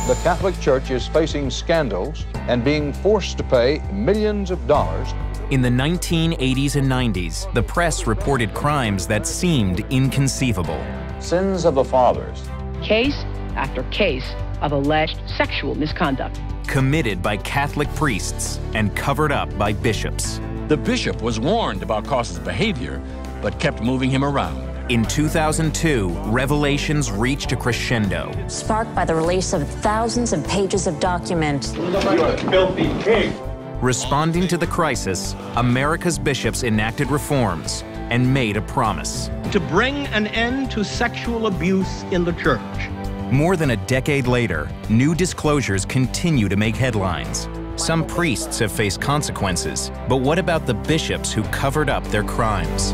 The Catholic Church is facing scandals and being forced to pay millions of dollars. In the 1980s and 90s, the press reported crimes that seemed inconceivable. Sins of the fathers. Case after case of alleged sexual misconduct. Committed by Catholic priests and covered up by bishops. The bishop was warned about Cost's behavior, but kept moving him around. In 2002, revelations reached a crescendo. Sparked by the release of thousands of pages of documents. You are a filthy pig. Responding to the crisis, America's bishops enacted reforms and made a promise. To bring an end to sexual abuse in the church. More than a decade later, new disclosures continue to make headlines. Some priests have faced consequences, but what about the bishops who covered up their crimes?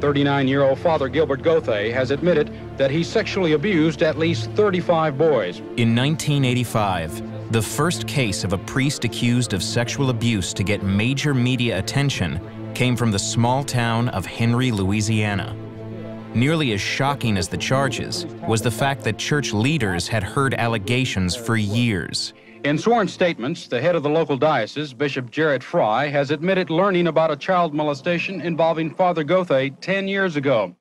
"39-year-old Father Gilbert Gothay has admitted that he sexually abused at least 35 boys. In 1985, the first case of a priest accused of sexual abuse to get major media attention came from the small town of Henry, Louisiana. Nearly as shocking as the charges was the fact that church leaders had heard allegations for years. In sworn statements, the head of the local diocese, Bishop Jared Fry, has admitted learning about a child molestation involving Father Gothay 10 years ago.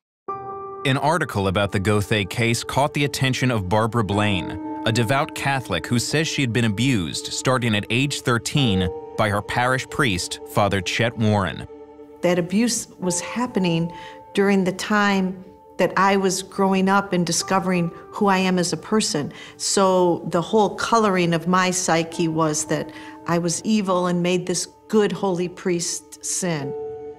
An article about the Gothay case caught the attention of Barbara Blaine, a devout Catholic who says she had been abused starting at age 13 by her parish priest, Father Chet Warren. That abuse was happening during the time that I was growing up and discovering who I am as a person. So the whole coloring of my psyche was that I was evil and made this good holy priest sin.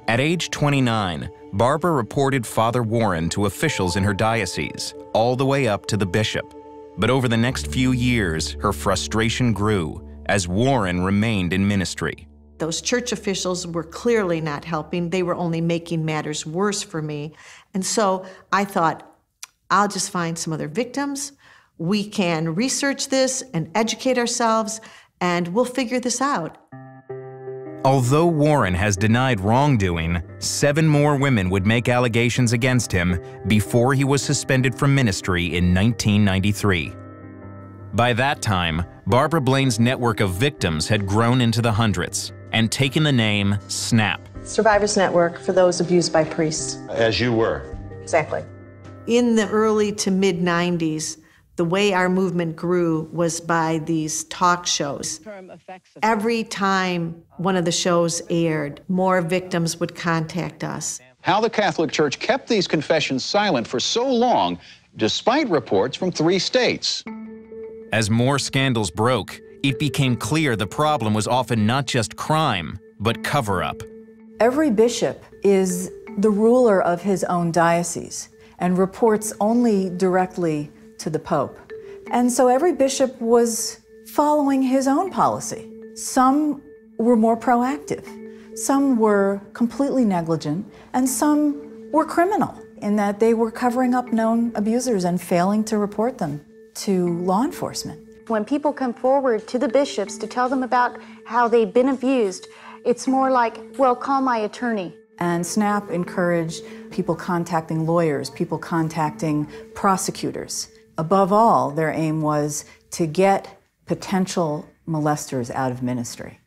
At age 29, Barbara reported Father Warren to officials in her diocese, all the way up to the bishop. But over the next few years, her frustration grew as Warren remained in ministry. Those church officials were clearly not helping. They were only making matters worse for me. And so I thought, I'll just find some other victims. We can research this and educate ourselves, and we'll figure this out. Although Warren has denied wrongdoing, 7 more women would make allegations against him before he was suspended from ministry in 1993. By that time, Barbara Blaine's network of victims had grown into the hundreds and taken the name SNAP. Survivors Network for those abused by priests. As you were. Exactly. In the early to mid-90s, the way our movement grew was by these talk shows. Every time one of the shows aired, more victims would contact us. How the Catholic Church kept these confessions silent for so long, despite reports from 3 states. As more scandals broke, it became clear the problem was often not just crime, but cover-up. Every bishop is the ruler of his own diocese and reports only directly to the Pope. And so every bishop was following his own policy. Some were more proactive, some were completely negligent, and some were criminal in that they were covering up known abusers and failing to report them to law enforcement. When people come forward to the bishops to tell them about how they've been abused, it's more like, well, call my attorney. And SNAP encouraged people contacting lawyers, people contacting prosecutors. Above all, their aim was to get potential molesters out of ministry.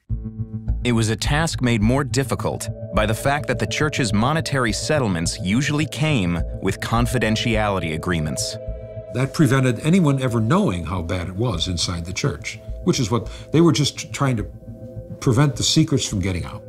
It was a task made more difficult by the fact that the church's monetary settlements usually came with confidentiality agreements. That prevented anyone ever knowing how bad it was inside the church, which is what they were just trying to prevent the secrets from getting out.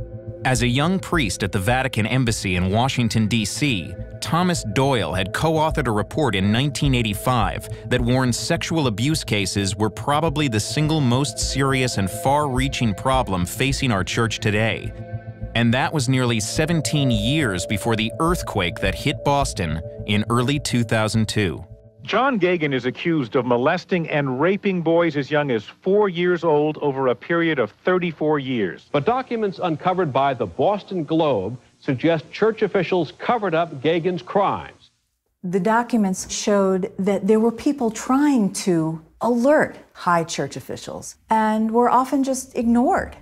As a young priest at the Vatican Embassy in Washington, D.C., Thomas Doyle had co-authored a report in 1985 that warned sexual abuse cases were probably the single most serious and far-reaching problem facing our church today. And that was nearly 17 years before the earthquake that hit Boston in early 2002. John Gagan is accused of molesting and raping boys as young as 4 years old over a period of 34 years. But documents uncovered by the Boston Globe suggest church officials covered up Gagan's crimes. The documents showed that there were people trying to alert high church officials and were often just ignored.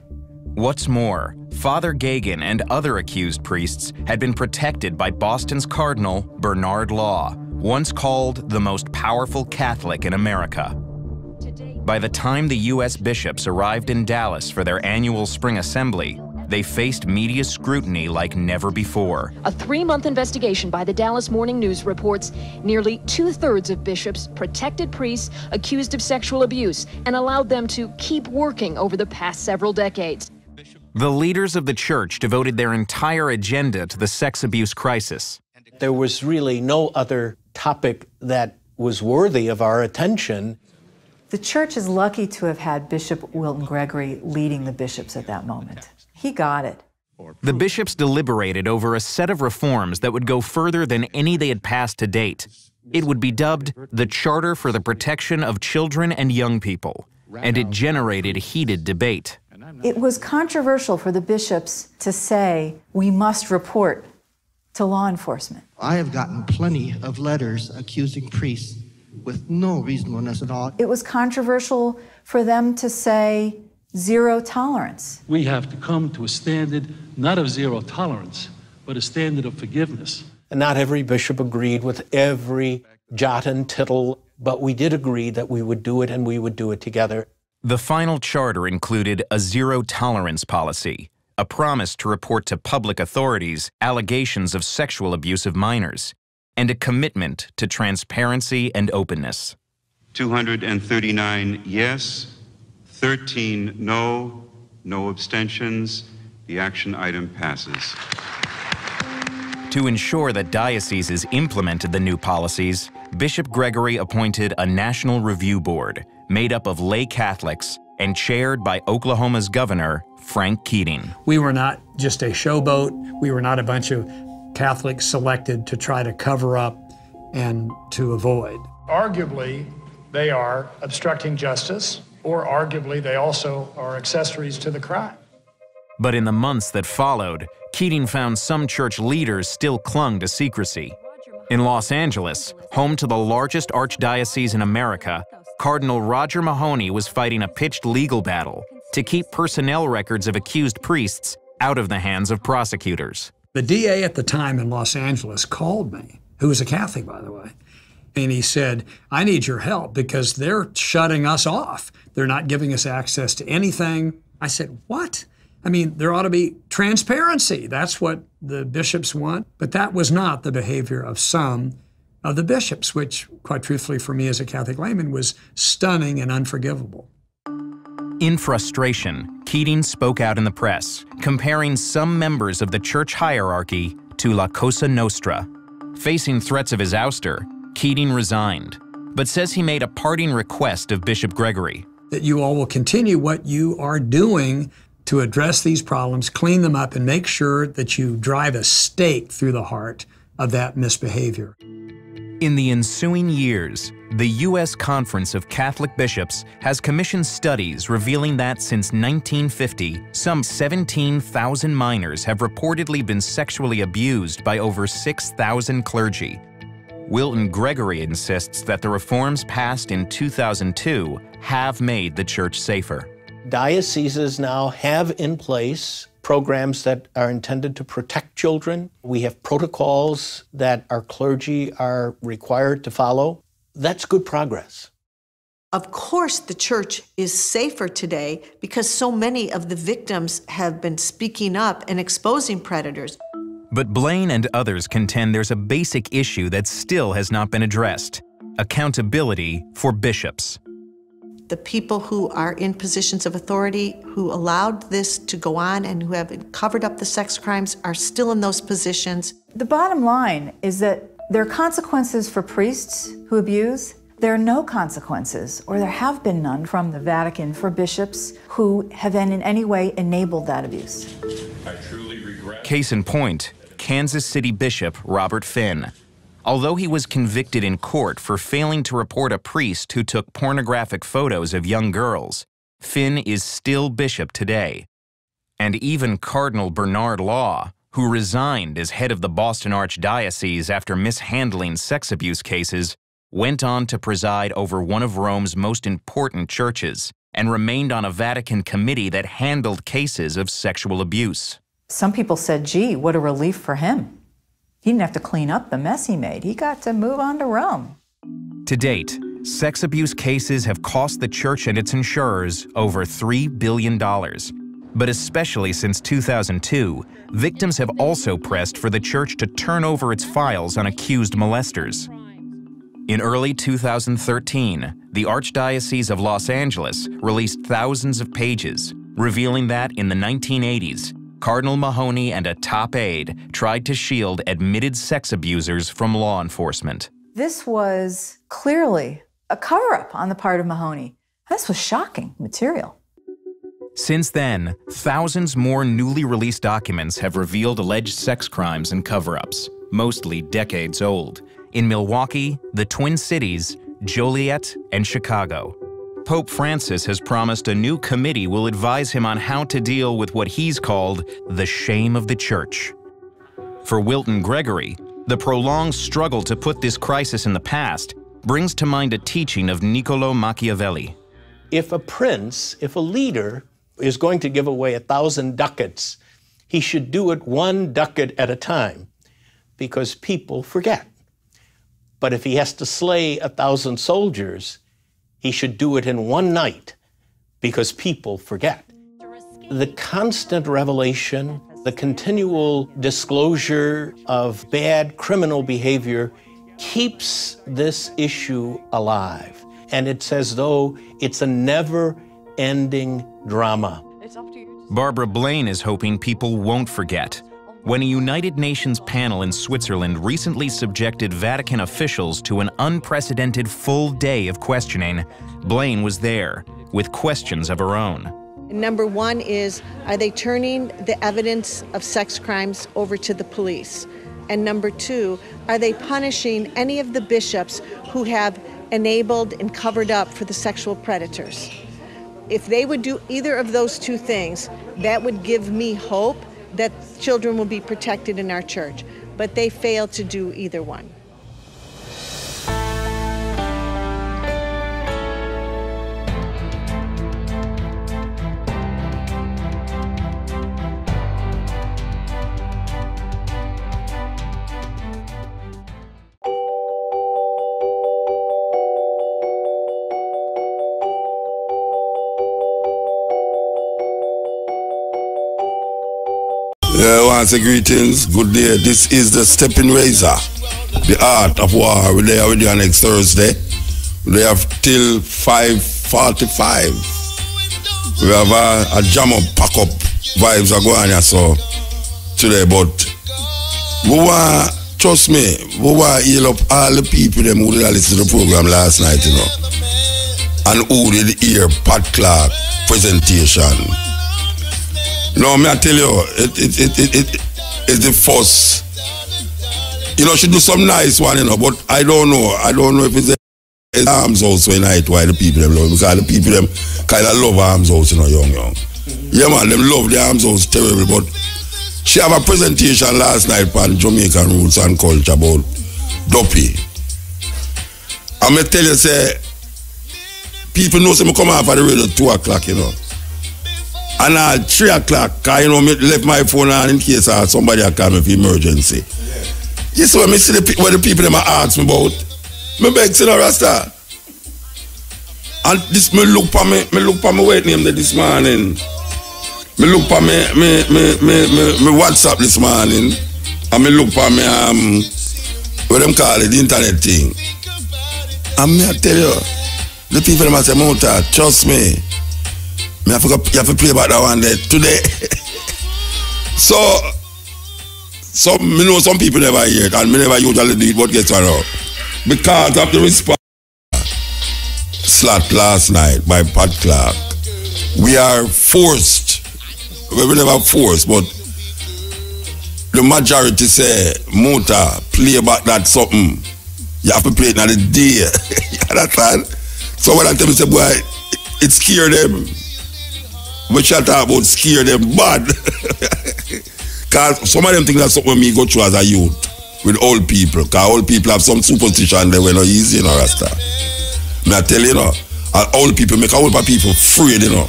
What's more, Father Gagan and other accused priests had been protected by Boston's Cardinal, Bernard Law, once called the most powerful Catholic in America. By the time the U.S. bishops arrived in Dallas for their annual spring assembly, they faced media scrutiny like never before. A 3-month investigation by the Dallas Morning News reports nearly 2/3 of bishops protected priests accused of sexual abuse and allowed them to keep working over the past several decades. The leaders of the church devoted their entire agenda to the sex abuse crisis. There was really no other topic that was worthy of our attention. The church is lucky to have had Bishop Wilton Gregory leading the bishops at that moment. He got it. The bishops deliberated over a set of reforms that would go further than any they had passed to date. It would be dubbed the Charter for the Protection of Children and Young People, and it generated heated debate. It was controversial for the bishops to say, we must report to law enforcement. I have gotten plenty of letters accusing priests with no reasonableness at all. It was controversial for them to say zero tolerance. We have to come to a standard not of zero tolerance, but a standard of forgiveness. And not every bishop agreed with every jot and tittle, but we did agree that we would do it and we would do it together. The final charter included a zero-tolerance policy, a promise to report to public authorities allegations of sexual abuse of minors, and a commitment to transparency and openness. 239 yes, 13 no, no abstentions. The action item passes. To ensure that dioceses implemented the new policies, Bishop Gregory appointed a National Review Board made up of lay Catholics and chaired by Oklahoma's governor, Frank Keating. We were not just a showboat. We were not a bunch of Catholics selected to try to cover up and to avoid. Arguably, they are obstructing justice, or arguably they also are accessories to the crime. But in the months that followed, Keating found some church leaders still clung to secrecy. In Los Angeles, home to the largest archdiocese in America, Cardinal Roger Mahoney was fighting a pitched legal battle to keep personnel records of accused priests out of the hands of prosecutors. The DA at the time in Los Angeles called me, who was a Catholic, by the way, and he said, I need your help because they're shutting us off. They're not giving us access to anything. I said, what? I mean, there ought to be transparency. That's what the bishops want. But that was not the behavior of some of the bishops, which, quite truthfully, for me as a Catholic layman, was stunning and unforgivable. In frustration, Keating spoke out in the press, comparing some members of the church hierarchy to La Cosa Nostra. Facing threats of his ouster, Keating resigned, but says he made a parting request of Bishop Gregory. That you all will continue what you are doing to address these problems, clean them up, and make sure that you drive a stake through the heart of that misbehavior. In the ensuing years, the U.S. Conference of Catholic Bishops has commissioned studies revealing that since 1950, some 17,000 minors have reportedly been sexually abused by over 6,000 clergy. Wilton Gregory insists that the reforms passed in 2002 have made the church safer. Dioceses now have in place programs that are intended to protect children. We have protocols that our clergy are required to follow. That's good progress. Of course, the church is safer today because so many of the victims have been speaking up and exposing predators. But Blaine and others contend there's a basic issue that still has not been addressed: accountability for bishops. The people who are in positions of authority, who allowed this to go on and who have covered up the sex crimes, are still in those positions. The bottom line is that there are consequences for priests who abuse. There are no consequences, or there have been none, from the Vatican for bishops who have in any way enabled that abuse. I truly regret. Case in point, Kansas City Bishop Robert Finn. Although he was convicted in court for failing to report a priest who took pornographic photos of young girls, Finn is still bishop today. And even Cardinal Bernard Law, who resigned as head of the Boston Archdiocese after mishandling sex abuse cases, went on to preside over one of Rome's most important churches and remained on a Vatican committee that handled cases of sexual abuse. Some people said, gee, what a relief for him. He didn't have to clean up the mess he made. He got to move on to Rome. To date, sex abuse cases have cost the church and its insurers over $3 billion. But especially since 2002, victims have also pressed for the church to turn over its files on accused molesters. In early 2013, the Archdiocese of Los Angeles released thousands of pages, revealing that in the 1980s, Cardinal Mahoney and a top aide tried to shield admitted sex abusers from law enforcement. This was clearly a cover-up on the part of Mahoney. This was shocking material. Since then, thousands more newly released documents have revealed alleged sex crimes and cover-ups, mostly decades old, in Milwaukee, the Twin Cities, Joliet, and Chicago. Pope Francis has promised a new committee will advise him on how to deal with what he's called the shame of the church. For Wilton Gregory, the prolonged struggle to put this crisis in the past brings to mind a teaching of Niccolò Machiavelli. If a prince, if a leader is going to give away 1,000 ducats, he should do it 1 ducat at a time, because people forget. But if he has to slay 1,000 soldiers, he should do it in 1 night, because people forget. The constant revelation, the continual disclosure of bad criminal behavior keeps this issue alive. And it's as though it's a never-ending drama. Barbara Blaine is hoping people won't forget. When a United Nations panel in Switzerland recently subjected Vatican officials to an unprecedented full day of questioning, Blaine was there, with questions of her own. Number one is, are they turning the evidence of sex crimes over to the police? And number two, are they punishing any of the bishops who have enabled and covered up for the sexual predators? If they would do either of those two things, that would give me hope that children will be protected in our church. But they failed to do either one. Once greetings, good day. This is the Stepping Razor, the art of war. We're there with you next Thursday. We have till 5:45. We have a jam up, pack up vibes are going here so today, but we want, trust me, we want to heal up all the people them who did listen to the program last night, you know, and who did hear Pat Clark presentation. No, me I tell you, it's the first. You know, she do some nice one, you know, but I don't know if it's a arms house when night why the people them love, because the people them kind of love arms house, you know, young. Yeah, man, them love the arms house terrible, but she have a presentation last night on Jamaican roots and culture about Duppy. I'm going to tell you, say, people know me come off at the radio at 2 o'clock, you know. And at 3 o'clock, you know, I left my phone on in case somebody call me for emergency. Yeah. You see when I see what the people them ask me about, I beg to the Rasta. And this, me look for me weight name this morning. Me look for me WhatsApp this morning. And me look for me, what them call it, the internet thing. And me I tell you, the people them say, Mota, trust me. You have to play about that one there today. So me know some people never hear it, and me never usually do it, but guess what? Because of the response slot last night by Pat Clark, we are forced. We were never forced, but the majority say, Mota, play about that something. You have to play it another day. You understand? So when I tell me, say, boy, it scared them. But you talk about scare them bad. Because some of them think that's something me go through as a youth. with old people, because old people have some superstition they were not easy, you know, Rasta. I tell you, old people make old people afraid, you know.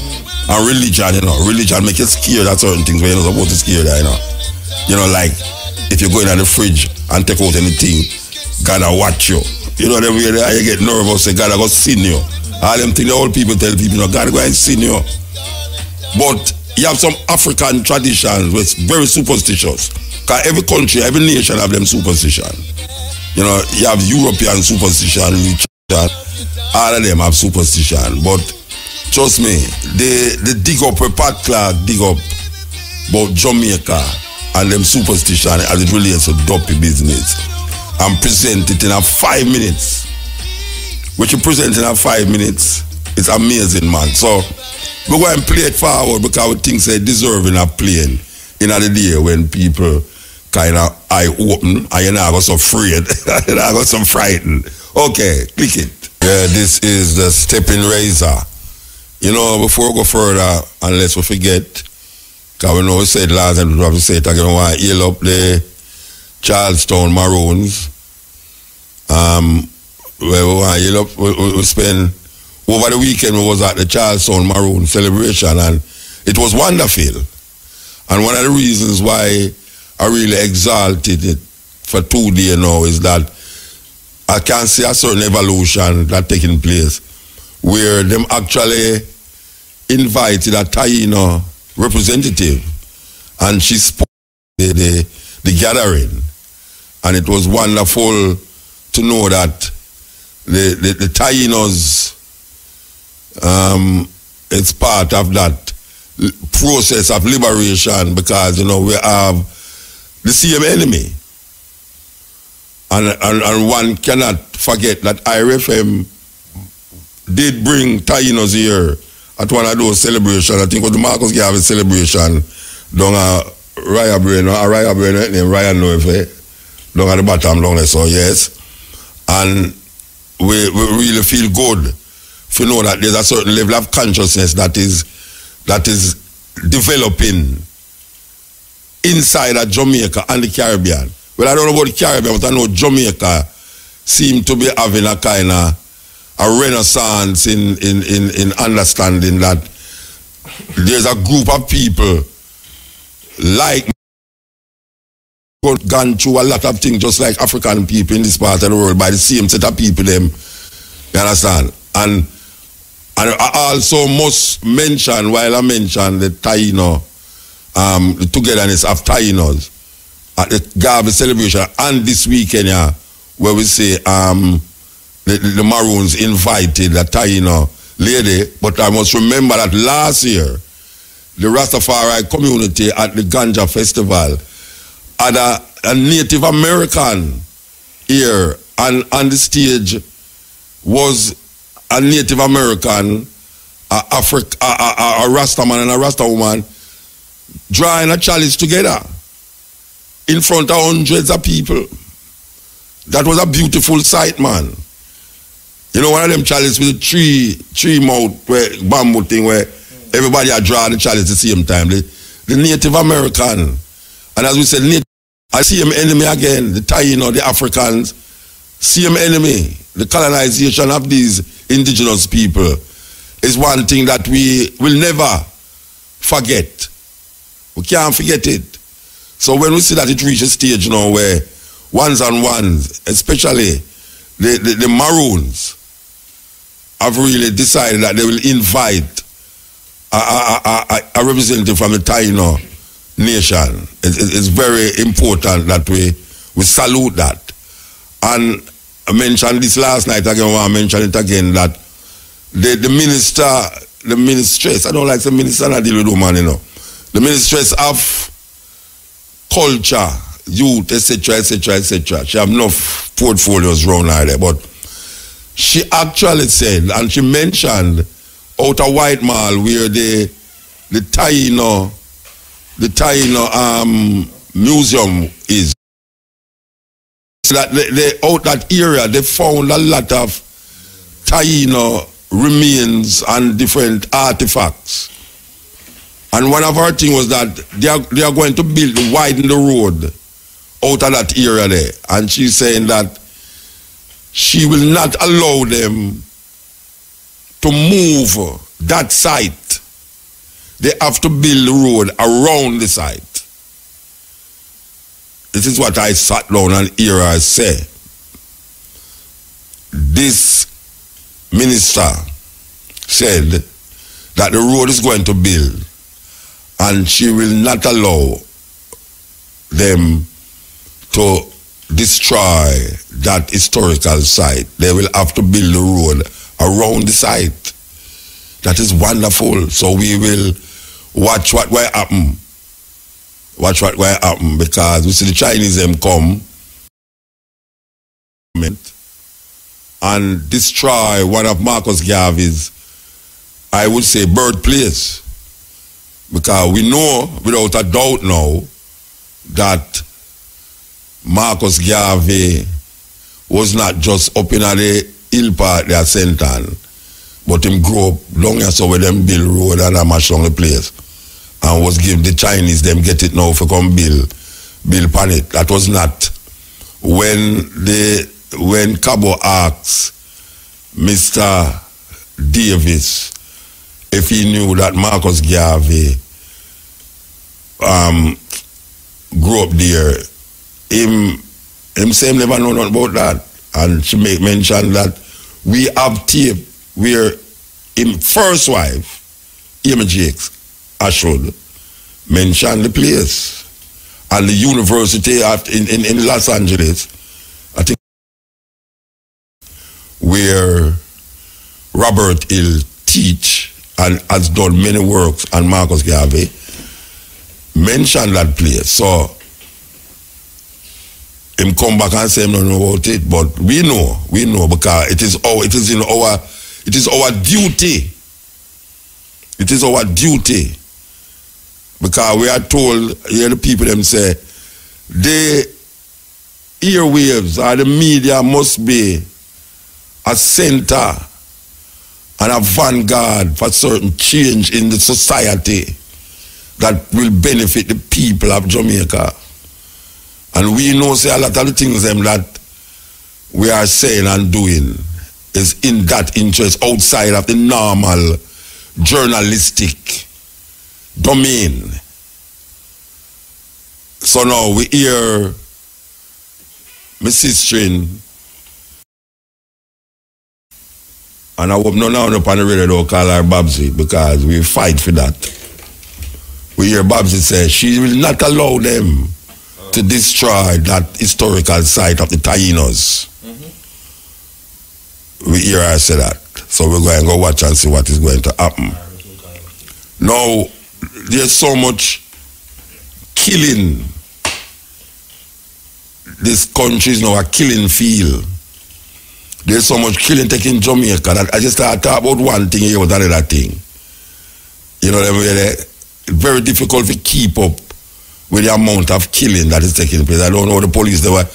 And religion make you scared at certain things where you're not supposed to scare that, you know. You know, like if you go in the fridge and take out anything, God will watch you. You know, them way you get nervous, say God will go sin you. All them things the old people tell people, you know, God will go and sin you. But you have some African traditions which very superstitious. Because every country, every nation have them superstition. You know, you have European superstition, all of them have superstition. But trust me, they dig up where Pat Clark dig up about Jamaica and them superstition as it relates to dopey business and present it in a 5 minutes. What you present in a 5 minutes, it's amazing, man. So we go and play it forward because we think they deserving of playing in the day when people kind of eye open and you're not so afraid, you're not so frightened. Okay, click it. Yeah, this is the stepping razor. You know, before we go further, unless we forget, because we know we said last time, we say it again, we want to heal up the Charlestown Maroons. Where we want to heal up, we spend, over the weekend we was at the Charlestown Maroon celebration and it was wonderful. And one of the reasons why I really exalted it for 2 days now is that I can see a certain evolution that taking place where them actually invited a Taino representative and she spoke the gathering, and it was wonderful to know that the Tainos it's part of that process of liberation, because you know we have the same enemy. And one cannot forget that IRFM did bring Tainos here at one of those celebrations. I think it was the Marcus Garvey celebration down at Raya Brain, named Ryan Noefe, down at the bottom down there, so yes. And we really feel good to know that there's a certain level of consciousness that is developing inside of Jamaica and the Caribbean. Well, I don't know about the Caribbean, but I know Jamaica seems to be having a kind of a renaissance in understanding that there's a group of people like gone through a lot of things just like African people in this part of the world by the same set of people them. You understand? And I also must mention, while I mention the Taino, the togetherness of Tainos at the Garvey celebration and this weekend, yeah, where we say the Maroons invited the Taino lady, but I must remember that last year the Rastafari community at the Ganja Festival had a Native American here, and on the stage was a Native American, a Rasta man and a Rasta woman drawing a chalice together in front of hundreds of people. That was a beautiful sight, man. You know, one of them chalice with a tree mouth, where bamboo thing, where everybody had draw the chalice at the same time. The Native American, and as we said, I see him enemy again, the Taino, the Africans, same enemy. The colonization of these indigenous people is one thing that we will never forget. We can't forget it. So when we see that it reaches a stage now where ones and ones, especially the Maroons, have really decided that they will invite a representative from the Taino nation. It's very important that we salute that. And I mentioned this last night again, I want to mention it again, that the ministress, I don't like the minister and I deal with woman, you know. The ministress of culture, youth, etc., etc., etc. She have enough portfolios around her there, but she actually said, and she mentioned out of White Mall where the Taino museum is, that they out that area they found a lot of Taino remains and different artifacts. And one of our things was that they are going to widen the road out of that area there. And she's saying that she will not allow them to move that site. They have to build the road around the site. This is what I sat down and hear her say. This minister said that the road is going to build and she will not allow them to destroy that historical site. They will have to build the road around the site. That is wonderful. So we will watch what will happen. Watch what will happen, because we see the Chinese them come and destroy one of Marcus Garvey's, I would say, birthplace. Because we know without a doubt now that Marcus Garvey was not just up in the hill part there, St. Ann, but him grew up down here so where them build road and a mash on the place. And was give the Chinese them get it now for come build pan it. That was not when Cabo asked Mr. Davis if he knew that Marcus Garvey grew up there. Him say him never know nothing about that. And she make mention that we have tape where him first wife, Amy Jakes, Ashwood, mentioned the place. And the university in Los Angeles, I think, where Robert Hill teach and has done many works on Marcus Garvey, mentioned that place. So him come back and say him don't know about it, but we know because it is our duty. It is our duty. Because we are told, here the people them say, the airwaves or the media must be a center and a vanguard for certain change in the society that will benefit the people of Jamaica. And we know, say, a lot of the things them that we are saying and doing is in that interest outside of the normal journalistic domain. So now we hear my sister, and I hope no now up on the radio don't call her Babsy, because we fight for that. We hear Babsy say she will not allow them to destroy that historical site of the Tainos. We hear her say that. So we're going to go watch and see what is going to happen. Now, there's so much killing. This country is now a killing field. There's so much killing taking Jamaica that I just start talk about one thing here with another thing. You know what I mean? It's very difficult to keep up with the amount of killing that is taking place. I don't know the police, they were.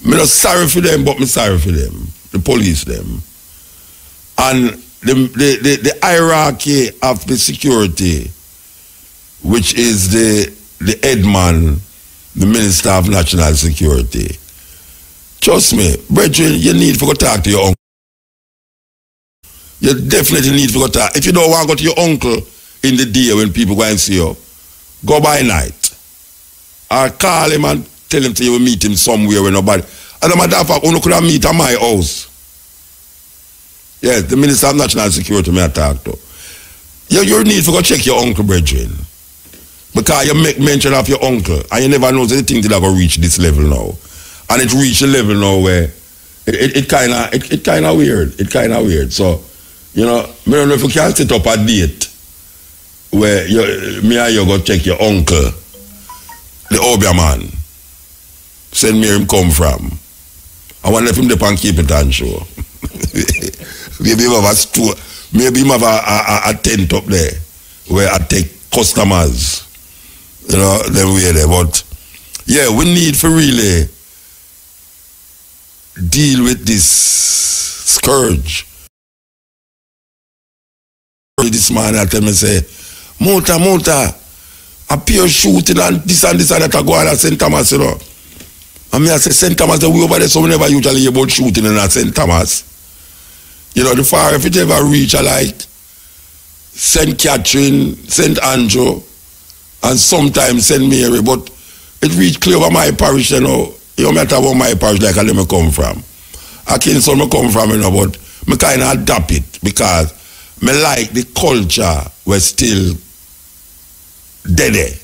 I'm not sorry for them, but I'm sorry for them. The police them. And the hierarchy of the security, which is the headman, the Minister of National Security. Trust me, brethren, you need to go talk to your uncle. You definitely need to go talk. If you don't want to go to your uncle in the day when people go and see you, go by night. Or call him and tell him you will meet him somewhere where nobody. As a matter of fact, you could have meet at my house. Yes, the Minister of National Security may I talk to. You need to go check your uncle, brethren. Because you make mention of your uncle and you never know the thing that will reach this level now. And it reached a level now where it kind of weird. It kind of weird. So, you know, I don't know if you can set up a date where me and you go check your uncle, the Obia man. Send me him come from. I want to let him dip and keep it on show. Maybe him have a store, maybe him have a tent up there where I take customers. You know, them way there. But yeah, we need to really deal with this scourge. This man I tell me say, Mota, a pure shooting and this and that I go on at St. Thomas, you know. I mean, I say St. Thomas, the way over there, so we never usually hear about shooting in St. Thomas. You know, the far, if it ever reach, like St. Catherine, St. Andrew, and sometimes St. Mary, but it reach clear over my parish, you know. You know, me talk about my parish like I me come from. I can't say me come from, you know, but me kind of adapt it because me like the culture was still dead,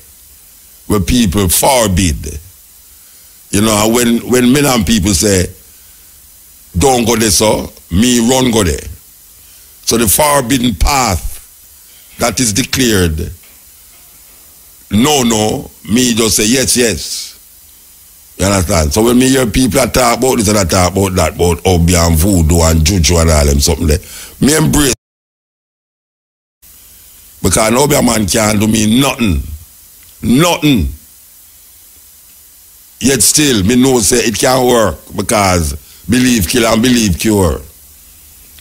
where people forbid. You know, when men and people say, don't go there, so me run go there. So the forbidden path that is declared, no, me just say yes. You understand? So when me hear people talk about this and I talk about that, about Obi and Voodoo and Juju and all them something there, me embrace. Because no Obi man can't do me nothing. Yet still, me know say it can work because believe kill and believe cure.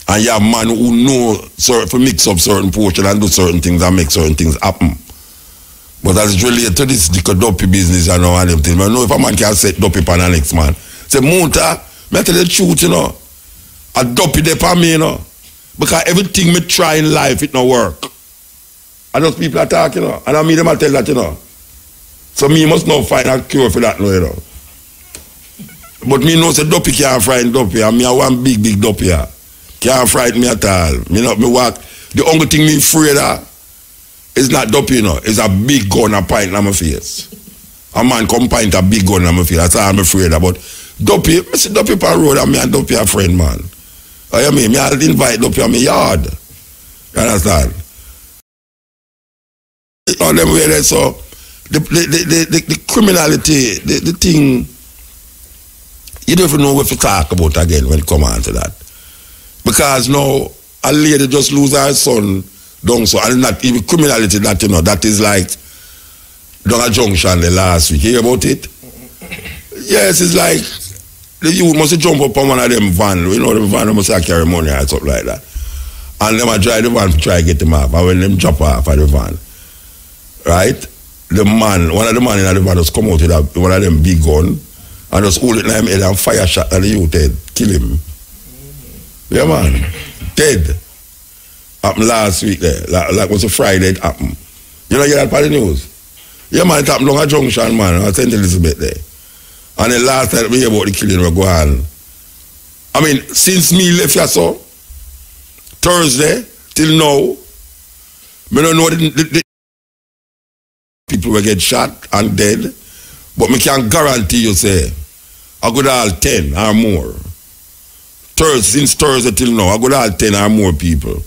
And you have man who know to mix up certain portion and do certain things and make certain things happen. But as it related to this dopey business and all them things, I know if a man can set dopey upon the next man. Say, Munta, me tell you the truth, you know. A dopey dey for me, you know. Because everything me try in life, it no work. And those people are talking, you know. And I mean them I tell that, you know. So me must not find a cure for that, you know. But me know say dopey can't frighten dopey, and me I want big dopey here. Can't frighten me at all. Me walk. The only thing me afraid of is not dopey, you know. It's a big gun a pint in my face. A man come pint a big gun in my face. That's all I'm afraid of. But dopey, I see dopey on road and me and dopey a friend, man. You mean? Me I'll invite dopey on my yard. You understand? On them way there, so the criminality, the thing, you don't even know what to talk about again when it come on to that. Because now a lady just lose her son down so, and not even criminality that, you know, that is like down a junction the last week. You hear about it? Yes, it's like the youth must jump up on one of them van, you know, the van must carry money or something like that. And them drive the van to try to get them off. And when them drop off of the van, right? The man, one of the man in the van just come out with one of them big gun and just hold it in him head and fire shot at the youth head, kill him. Yeah, man. Dead. Happened last week there. Like was a Friday it happened. You know, you hear that part of the news? Yeah, man, it happened along a junction, man. I St. Elizabeth there. And the last time we hear about the killing we go on. I mean, since me left here so, Thursday till now, me don't know the people will get shot and dead, but me can guarantee you say, I go to all 10 or more. Since Thursday till now, I go to all 10 or more people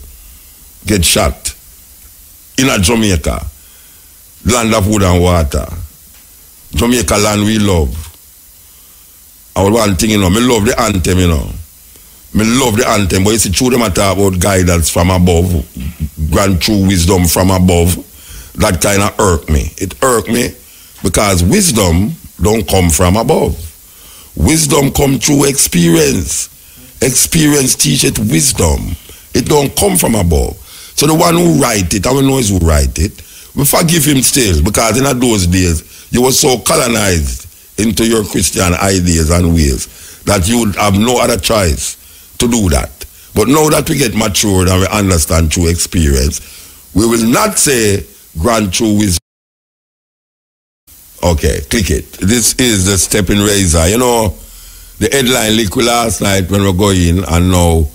get shot in a Jamaica, land of wood and water. Jamaica land we love. Our one thing, you know, me love the anthem, you know. Me love the anthem, but you see, true them I talk about guidance from above, grant true wisdom from above. That kind of irk me. It irk me because wisdom don't come from above. Wisdom come through experience. Experience teacheth wisdom. It don't come from above. So the one who write it, and we know who write it, we forgive him still because in those days you were so colonized into your Christian ideas and ways that you would have no other choice to do that. But now that we get matured and we understand through experience, we will not say grant true wisdom. Okay, click it. This is the stepping razor. You know, the headline leak last night when we go in, and now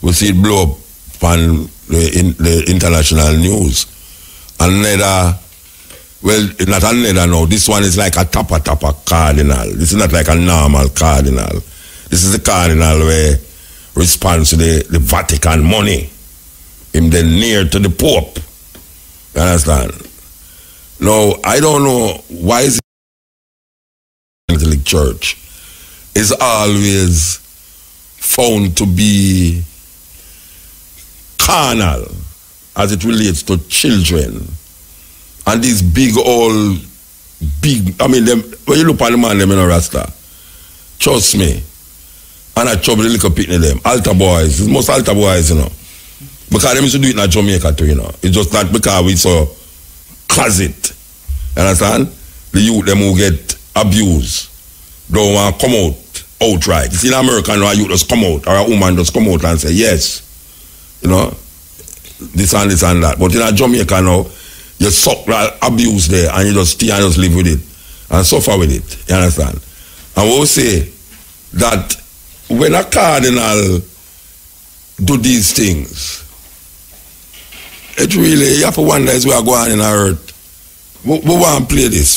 we see it blow up on the international news. Another, well, not another now. This one is like a tapa cardinal. This is not like a normal cardinal. This is the cardinal where responds to the Vatican money. Him then near to the Pope. You understand? Now, I don't know why is the Catholic Church is always found to be carnal as it relates to children. And these big, I mean, them, when you look at the man, them in a rasta, trust me, and I trouble the little pitney them, altar boys, it's most altar boys, you know. Because them used to do it in Jamaica too, you know. It's just not because we so closet. You understand? The youth them who get abused don't want to come out outright. It's in America, a youth just come out, or a woman just come out and say, yes, you know, this and this and that. But in Jamaica now, you suck abuse there and you just stay and just live with it and suffer with it. You understand? And we'll say that when a cardinal do these things, it really, you have to wonder is where going in our earth. We want to play this.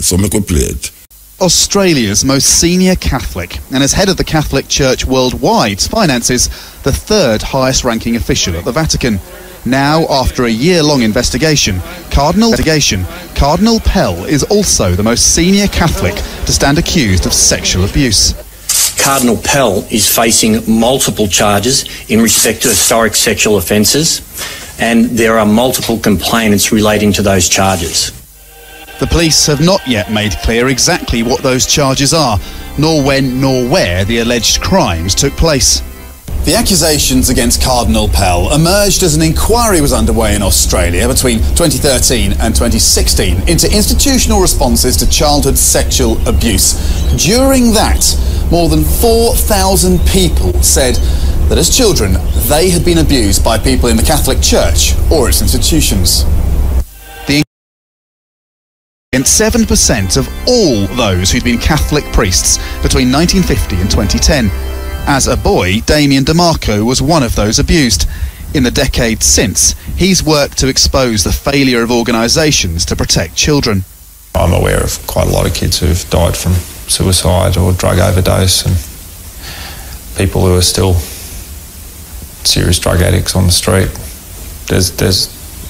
So make we play it. Australia's most senior Catholic, and as head of the Catholic Church worldwide, finances the third highest ranking official at the Vatican. Now, after a year-long investigation, Cardinal Pell is also the most senior Catholic to stand accused of sexual abuse. Cardinal Pell is facing multiple charges in respect to historic sexual offences, and there are multiple complainants relating to those charges. The police have not yet made clear exactly what those charges are, nor when nor where the alleged crimes took place. The accusations against Cardinal Pell emerged as an inquiry was underway in Australia between 2013 and 2016 into institutional responses to childhood sexual abuse. During that, more than 4,000 people said that as children they had been abused by people in the Catholic Church or its institutions. Against 7% of all those who'd been Catholic priests between 1950 and 2010. As a boy, Damien DeMarco was one of those abused. In the decades since, he's worked to expose the failure of organisations to protect children. I'm aware of quite a lot of kids who've died from suicide or drug overdose, and people who are still serious drug addicts on the street.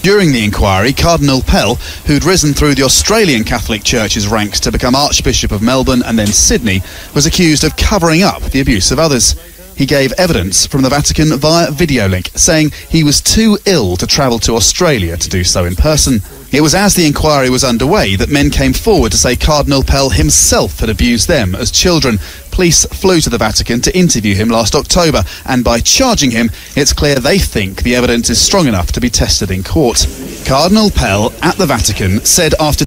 During the inquiry, Cardinal Pell, who'd risen through the Australian Catholic Church's ranks to become Archbishop of Melbourne and then Sydney, was accused of covering up the abuse of others. He gave evidence from the Vatican via video link, saying he was too ill to travel to Australia to do so in person. It was as the inquiry was underway that men came forward to say Cardinal Pell himself had abused them as children. Police flew to the Vatican to interview him last October, and by charging him, it's clear they think the evidence is strong enough to be tested in court. Cardinal Pell at the Vatican said after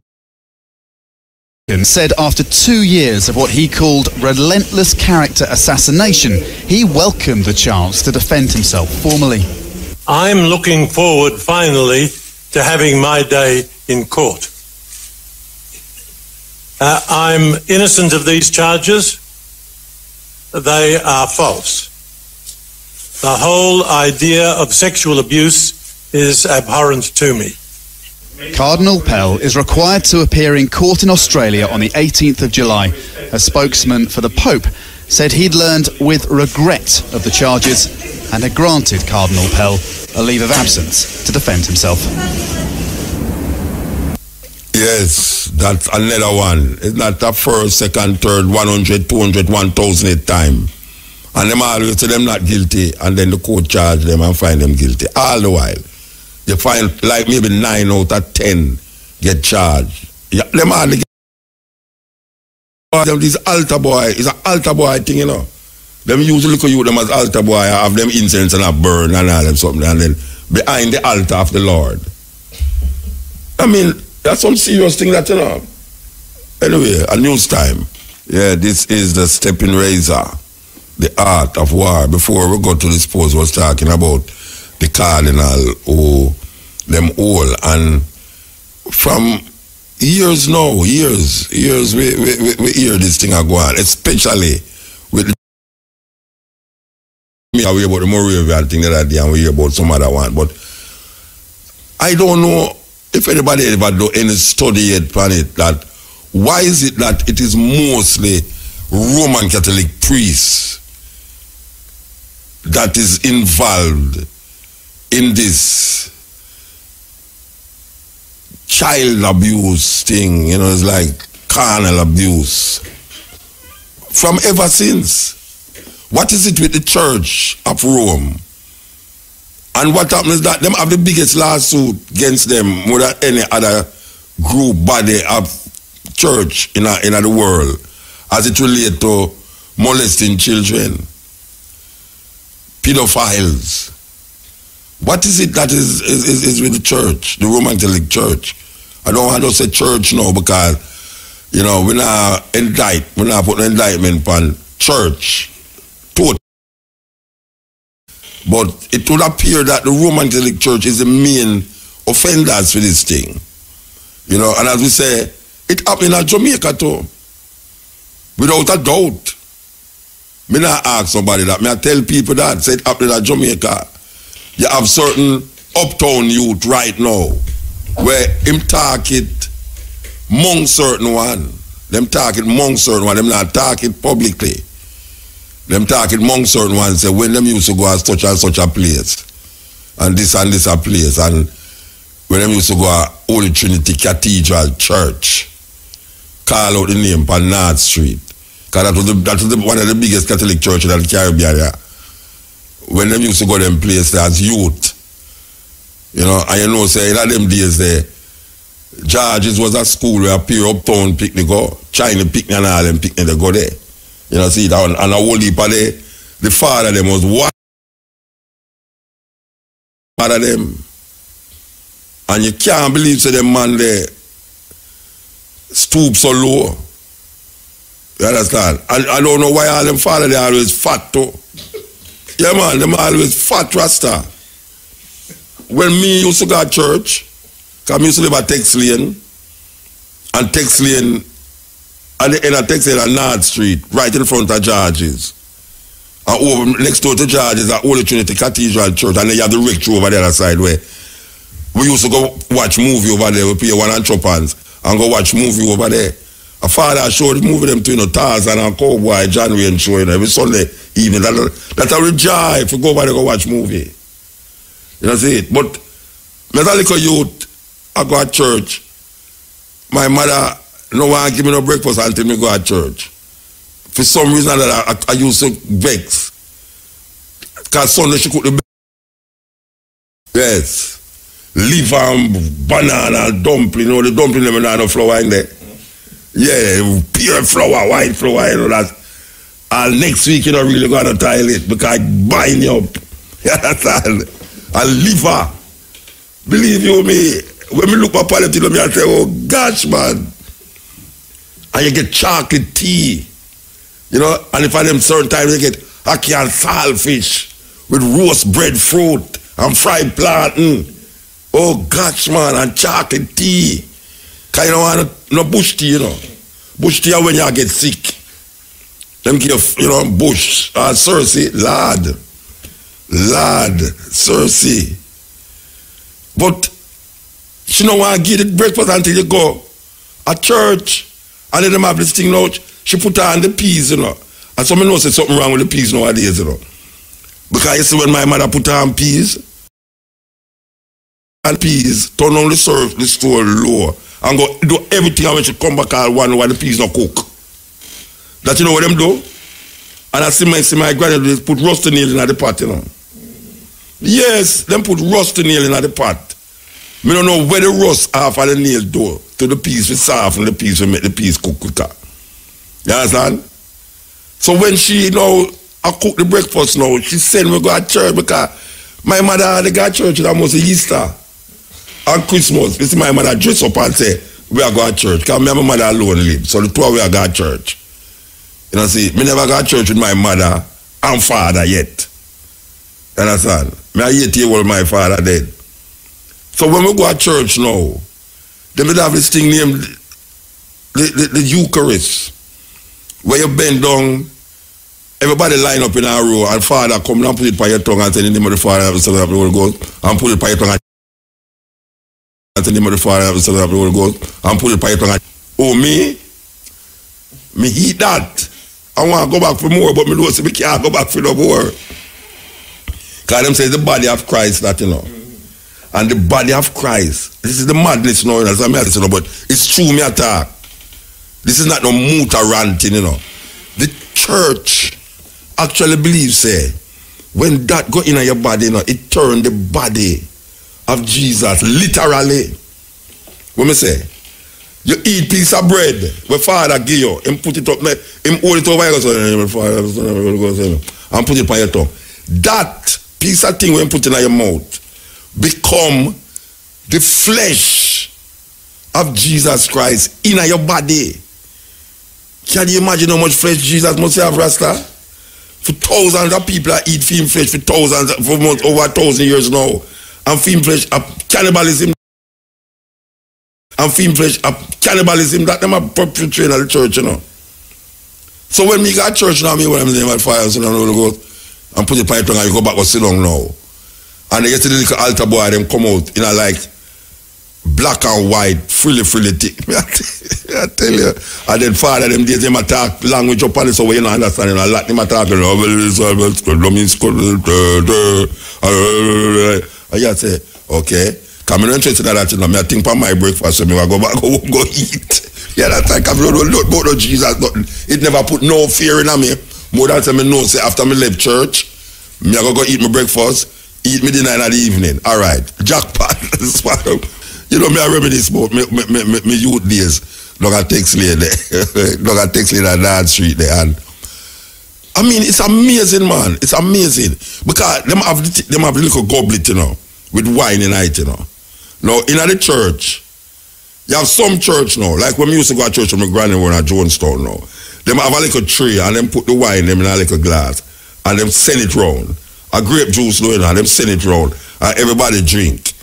2 years of what he called relentless character assassination, he welcomed the chance to defend himself formally. I'm looking forward, finally, to having my day in court. I'm innocent of these charges. They are false. The whole idea of sexual abuse is abhorrent to me. Cardinal Pell is required to appear in court in Australia on the 18th of July. A spokesman for the Pope said he'd learned with regret of the charges and had granted Cardinal Pell a leave of absence to defend himself. Yes, that's another one. It's not the first, second, third, 100, 200, 1,000th time. And them always say them not guilty, and then the court charge them and find them guilty. All the while, you find like maybe 9 out of 10 get charged. Yeah, them all get this altar boy, it's an altar boy thing, you know. Them usually look at you them as altar boy, have them incense and a burn and all them something, and then behind the altar of the Lord. I mean, that's some serious thing that, you know. Anyway, a news time. Yeah, this is the stepping razor, the art of war. Before we go to this post, was talking about the Cardinal who them all, and from years now, years, we hear this thing go on, especially with me. I hear about the Moravian thing that I did, and we hear about some other one, but I don't know if anybody ever do any study yet on it, that why is it that it is mostly Roman Catholic priests that is involved in this child abuse thing, you know, it's like carnal abuse from ever since. What is it with the Church of Rome? And what happens is that them have the biggest lawsuit against them more than any other group, body of church in the world as it relates to molesting children, pedophiles. What is it that is with the church, the Roman Catholic Church? I don't want to say church now because You know, we not put an indictment on church. Total. But it would appear that the Roman Catholic Church is the main offenders for this thing. You know, and as we say, it happened in Jamaica too. Without a doubt. Me not ask somebody that. Me I tell people that. Say it happened in Jamaica. You have certain uptown youth right now where him talk it among certain one. Them talk it among certain one. Them not talk it publicly. Them talk it among certain ones. Say when them used to go at such and such a place. And this a place. And when them used to go at Holy Trinity Cathedral Church. Call out the name on North Street. Because that was one of the biggest Catholic churches in the Caribbean. Yeah. When them used to go them place as youth. You know, and you know, say, in them days there, George's was a school where a peer uptown picnic go, China picnic and all them picnic they go there. You know, see that, and a whole heap of the father of them was one of them. And you can't believe so them man there stoop so low. You understand? I don't know why all them father they always fat too. Yeah man, them always fat rasta. When me used to go to church, because I used to live at Tex Lane, and Tex Lane, at the end of Tex Lane on North Street, right in front of George's. And over next door to George's at Holy Trinity Cathedral Church, and then you have the rectory over the other side where we used to go watch movie over there. We pay one and chopans and go watch movie over there. A father showed the movie them to, you know, Tarzan and Cowboy, John Wayne show, you know, every Sunday evening. That's how we drive if we go over there go watch movie. You know, see it. But as a little youth, I go to church. My mother no one give me no breakfast until me go to church. For some reason that I used to vex. Because Sunday she cook the yes. Liver and banana dumpling, you know, the dumpling them not no flour in there. Yeah, pure flour, white flour, you know that. And next week you don't really go to the toilet because I bind you up. You understand? And liver. Believe you me, when me look at palette, you know me I say, oh gosh man. And you get chocolate tea. You know, and if at them certain times you get ackee and saltfish with roast breadfruit and fried plantain. Oh gosh man, and chocolate tea. Cause you don't want no bush tea, you know. Bush tea when you get sick. Them give, you know, bush, Cersei, lad, Cersei. But she don't want to give the breakfast until you go at church. And then them have this thing now, she put on the peas, you know. And some know say something wrong with the peas nowadays, you know. Because you see when my mother put on peas, and peas, turn on the store low, and go do everything and when she come back all one while the peas not cook. That you know what them do? And I see my granddad put rusty nail in the pot, you know. Yes, them put rusty nail in the pot. Me don't know where the rust half of the nail do to the peas with soft and the peas will make the peas cook quicker. You understand? So when she I cook the breakfast now, she send me go to church because my mother had to go to church almost Easter and Christmas. You see my mother dress up and say, we are going to church because my mother alone live. So the two of we are going to church. You know, see, me never go to church with my mother and father yet. You understand? Me I 8 years old my father dead. So when we go to church now, they will have this thing named the Eucharist, where you bend down, everybody line up in a row, and Father come and put it by your tongue and say, in the name of the Father and the Son and the Holy Ghost, and put it by your tongue and say, in the name of the Father and the Son and the Holy Ghost, and put it by your tongue. Oh, me eat that. I want to go back for more, but me don't say me can't go back for no more. Because them say the body of Christ that, you know. And the body of Christ. This is the madness, you know, but it's true me attack. This is not no muta ranting, you know. The church actually believes, say, when that go in your body, you know, it turn the body of Jesus, literally. What me say? You eat piece of bread, where Father give you, and put it up, him hold it over your and put it by your tongue. That piece of thing when you put in your mouth become the flesh of Jesus Christ in your body. Can you imagine how much flesh Jesus must have, Rasta? For thousands of people that eat film flesh for thousands, for over 1,000 years now. And film flesh are cannibalism. And film flesh are cannibalism that them are perpetrating at the church, you know. So when we got church now, me when I'm saying about fire, so I'm go and put it on your tongue and you go back and sit down now. And they get to the little altar boy, them come out in a like black and white, frilly thick. I tell you. And then father, them days, them attack language up on it, so we don't understand. And a lot them attack, and I say, okay. Come in interested in that, you know, I think for my breakfast, so I go back, go eat. Yeah, that's like, I don't know about Jesus, nothing. It never put no fear in me. More than I know, say, after I left church, I go eat my breakfast, eat me dinner in the evening. All right, jackpot. You know, I reminisce about me youth days. Look at Texley there. Look at Texley at that street there. And I mean, it's amazing, man. It's amazing. Because them have a little goblet, you know, with wine in it, you know. Now, in the church, you have some church now, like when we used to go to church with my granny when at Jonestown now. Them have a little tray and them put the wine them in a little glass and them send it round. A grape juice, you know, and them send it round and everybody drink.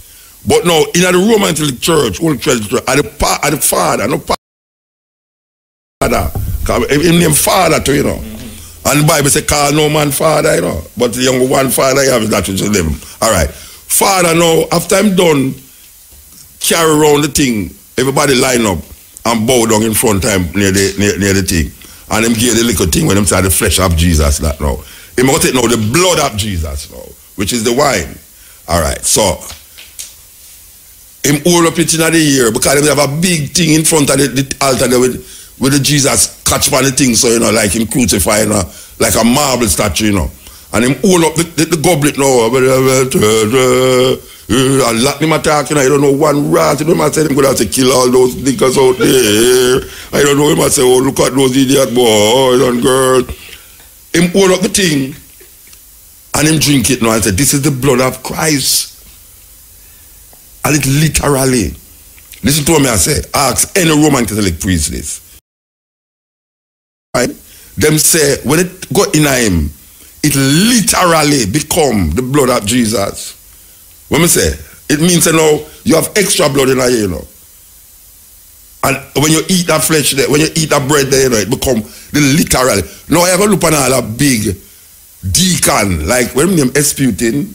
But now, in the Roman Catholic Church, old church, at the father, no father, him name father too, you know. And the Bible say, call no man father, you know. But the younger one father, you have that which is them. All right. Father now, after I'm done, carry around the thing, everybody line up and bow down in front time near the thing. And them give the little thing when them say the flesh of Jesus that now. Him go take now the blood of Jesus now, which is the wine. All right, so him hold up it in the ear because they have a big thing in front of the altar there with the Jesus catch on the thing, so you know, like him crucified, you know, like a marble statue, you know. And him hold up the goblet now. And lock him attacking, I don't know, one rat, you know, I said him could have to kill all those niggas out there. I don't know, him I say, oh, look at those idiot boys and girls. Him hold up the thing and him drink it now and say, this is the blood of Christ. And it literally, listen to me I say, ask any Roman Catholic priest this. Right? Them say, when it go in him, it literally become the blood of Jesus. When I say, it means, you know, you have extra blood in you, you know. And when you eat that flesh there, when you eat that bread there, you know, it become the literal. Now I go look on all a big deacon, like when him name Esputin,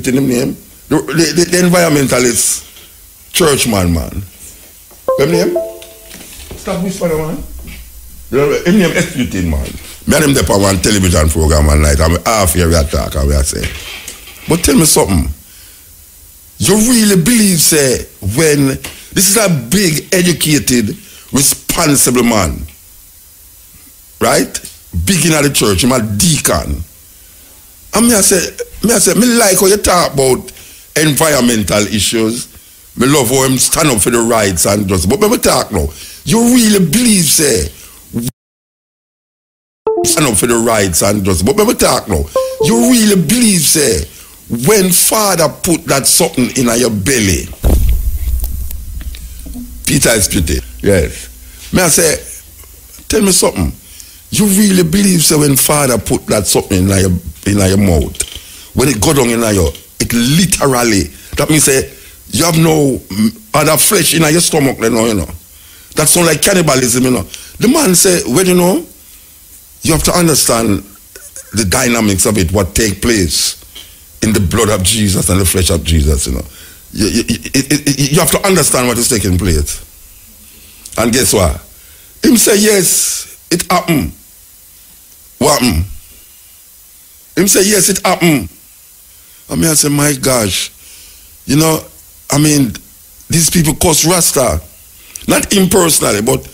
him name, the environmentalist churchman, man. Him name? Stop whispering, man. Him name Esputin, man. Me and him there for one television program one night, and half here we attack and we are saying. But tell me something. You really believe, say, when this is a big, educated, responsible man, right? Big in the church, I'm a deacon. And me like how you talk about environmental issues. Me love how him stand up for the rights and just. But when we talk now, you really believe, say, stand up for the rights and just. But when we talk now, you really believe, say, when Father put that something in your belly, Peter is pretty. Yes. May I say, tell me something. You really believe so when Father put that something in your mouth, when it go down in your, it literally, that means say, you have no other flesh in your stomach, you know. That sounds like cannibalism, you know. The man say, well, you know, you have to understand the dynamics of it, what take place in the blood of Jesus and the flesh of Jesus, you know. You have to understand what is taking place. And guess what? Him say, yes, it happened. What happened? Him say, yes, it happened. I mean, I say, my gosh. You know, I mean, these people cause Rasta. Not impersonally, but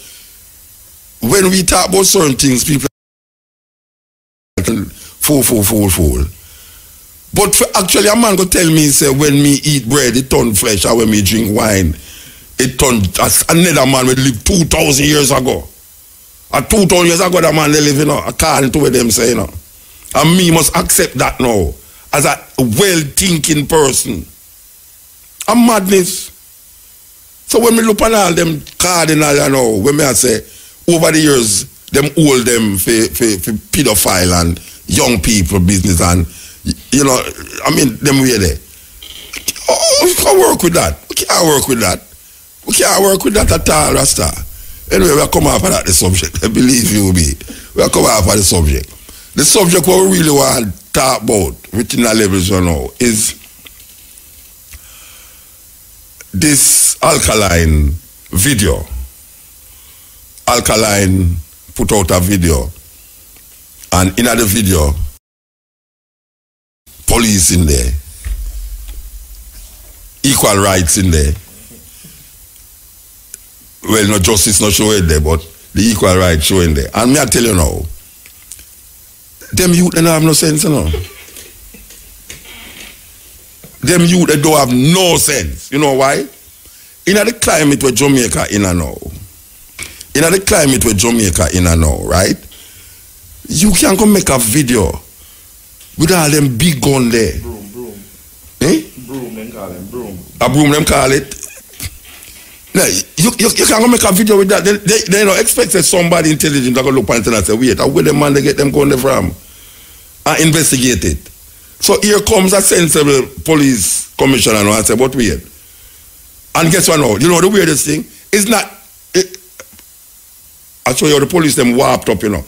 when we talk about certain things, people fool. But for actually, a man go tell me, say, when me eat bread, it turn flesh, or when me drink wine, it turn, as another man would live 2,000 years ago. 2,000 years ago, that man they live, you know, according to what them say, you know. And me must accept that now, as a well-thinking person. A madness. So when me look at all them Cardinal, you know, when me I say, over the years, them hold them for pedophile and young people business and, you know, I mean, them way there. Oh, we can't work with that. We can't work with that. We can't work with that at all, Rasta. Anyway, we'll come off of that, the subject. I believe you me. We'll come off of the subject. The subject what we really want to talk about, within the levels you know, is this Alkaline video. Alkaline put out a video, and in the video, police in there, equal rights in there. Well, no justice not showing there, but the equal rights showing there. And me I tell you now, them youth they don't have no sense, you know. Them youth they don't have no sense. You know why? In the climate where Jamaica in and now, in the climate where Jamaica in and now, right? You can come make a video with all them big gun there. Broom. Eh? Broom, them call them broom. A broom them call it. Now, you can go make a video with that. They don't expect that somebody intelligent to go look at it and say, wait, where the man they get them gun from? And investigate it. So here comes a sensible police commissioner and say, but wait. And guess what now? You know the weirdest thing? It's not, I show you the police them warped up, you know.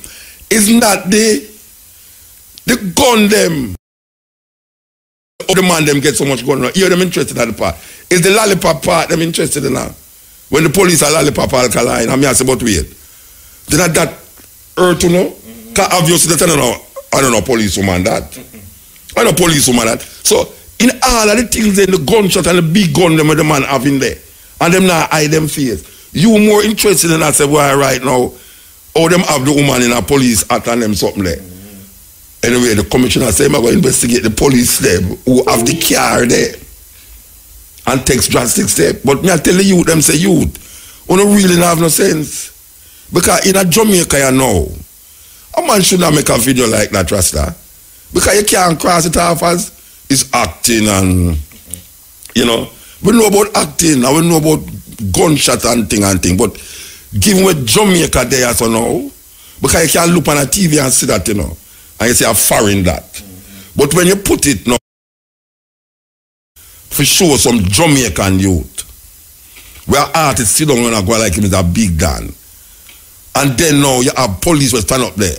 It's not the gun them. Or the man them get so much gun. Here them interested in the part. It's the lollipop part them interested in now. When the police are lollipop Alkaline, I mean I say, but wait. They're not that hurt, you know? Because obviously they I don't know policewoman that. I know policewoman that. So in all of the things in the gunshot and the big gun them the man have in there, and them not hide them face. You more interested in that say, why right now, or them have the woman in a police hat and them something there. Anyway, the commissioner say, I'm going to investigate the police there who have the car there and takes drastic steps. But me I tell the youth, them say, youth, you don't really have no sense. Because in a Jamaica you know, a man should not make a video like that, Rasta. Because you can't cross it off as it's acting and, you know. We know about acting and we know about gunshot and thing. But given what Jamaica there so now, because you can't look on a TV and see that, you know. And you say, I'm foreign that. But when you put it now, for sure some Jamaican youth, where artists sit down and go like him is a big gun. And then now you have police will stand up there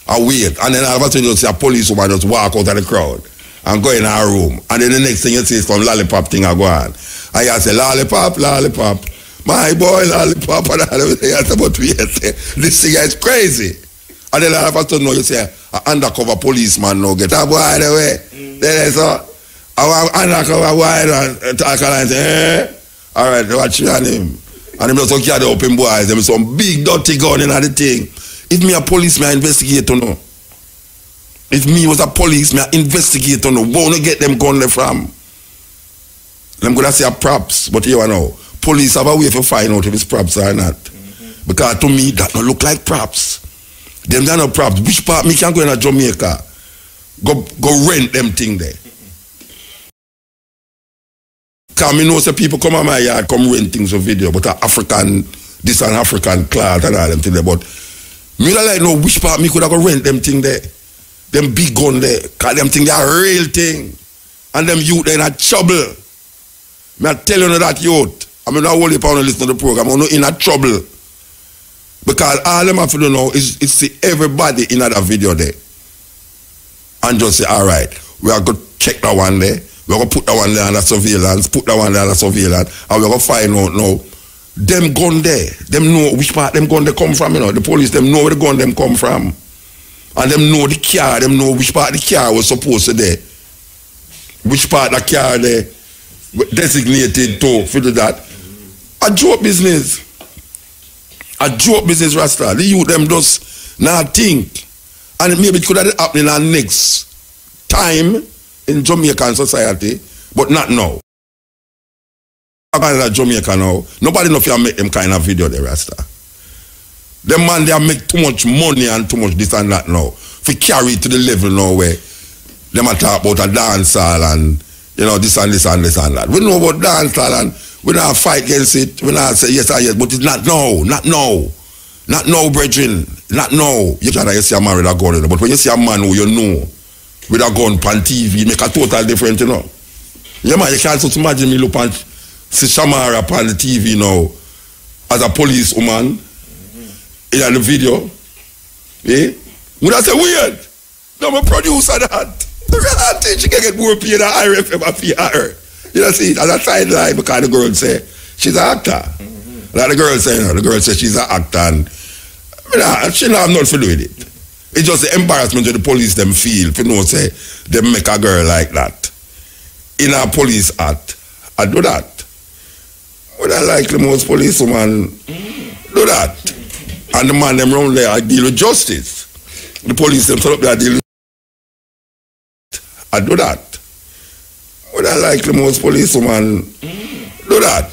and wait. And then all of a sudden you see a police woman just walk out of the crowd and go in our room. And then the next thing you see is some lollipop thing I go on. And you say, lollipop, my boy, lollipop, and all of it. But we say, this thing is crazy. And then all of a sudden you say, an undercover policeman now get a boy away. Then they say, our undercover boy and talk and say, all right, watch me on him. And them just carry the open boys, them some big dirty gun in the thing. If me a policeman, I investigate or no. If me was a policeman, I investigate or no. Where to get them gun there from? I'm gonna say a props, but you know, police have a way to find out if it's props or not. Because to me, that don't look like props. Them are not props. Which part me can go in a Jamaica? Go rent them thing there. Because I know some people come on my yard, come rent things for video, but African, this and African class and all them thing there. But me don't like know which part me could have go rent them thing there. Them big gun there. Because them thing they are real thing. And them youth they in a trouble. Me I tell you that youth. I mean not only upon listen to the program, I'm not in a trouble. Because all them have to do now is see everybody in that video there. And just say, all right, we are going to check that one there. We're going to put that one there under surveillance, put that one there under surveillance, and we're going to find out now, them gun there, them know which part them gun they come from, you know, the police, them know where the gun them come from. And them know the car, them know which part the car was supposed to there. Which part the car they designated to do that. A joke business. A joke business, Rasta. The youth them just not think. And maybe it could have happened in our next time in Jamaican society, but not now. Jamaica now, nobody know if you make them kind of video there, Rasta. Them man, they make too much money and too much this and that now. If you carry it to the level now where them a talk about a dance hall and, you know, this and this and this and that. We know about dance hall and we don't fight against it. We don't say yes or yes, but it's not now, not now. Not now, brethren. Not now, you see a man with a gun, you know, but when you see a man who you know with a gun on TV, make a total difference, you know. Yeah, man, you can't just imagine me look and see Shamara on the TV now as a police woman in the video. Eh? Would I say weird? No, I'm a producer that. I think she can get more paid than IRFM and PR. You know, see, as a sideline, because the girl say she's an actor. Like the girl say, you know, the girl say she's an actor, and she don't have nothing to do with it. It's just the embarrassment that the police them feel, if you know, say, they make a girl like that. In a police act, I do that. Would I like the most policewoman do that? And the man them round there, I deal with justice. The police them set up there, I deal with I do that. Would I like the most policewoman do that?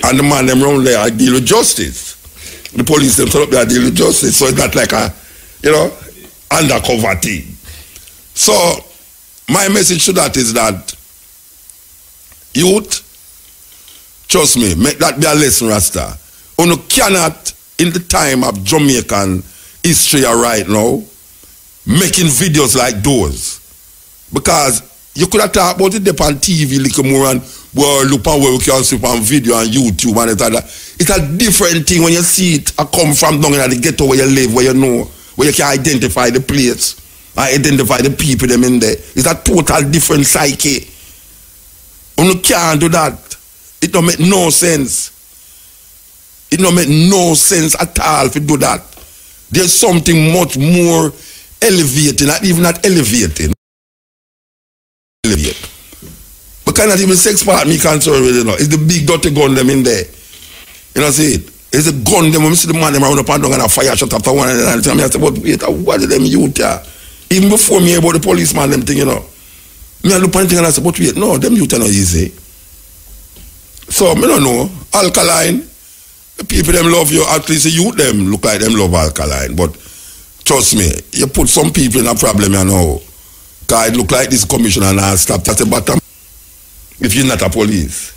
And the man them round there, I deal with justice. The police them set up there, I deal with justice. So it's not like a, you know, undercover thing. So my message to that is that youth, trust me, make that be a lesson, Rasta. You cannot, in the time of Jamaican history right now, making videos like those. Because you could have talked about it on TV, little more, and well, look at where we can see on video on YouTube and it's a different thing when you see it come from down in the ghetto where you live, where you know, where you can identify the place, identify the people them in there. It's a total different psyche. You can't do that. It don't make no sense. It don't make no sense at all if you do that. There's something much more elevating, not even not elevating. But cannot even sex part me concerned with, you know. It's the big dirty gun them in there. You know, see it? It's a gun them when we see the man them around up and down and a fire shot after one and I say, but wait, what is them youth here? Even before me about the policeman them thing, you know. Me I look at thing and I say, but wait, no, them youth are not easy. So me don't know. Alkaline, the people them love you, at least the youth them look like them love alkaline. But trust me, you put some people in a problem, you know. Because it look like this commissioner and stop at the bottom. If you're not a police.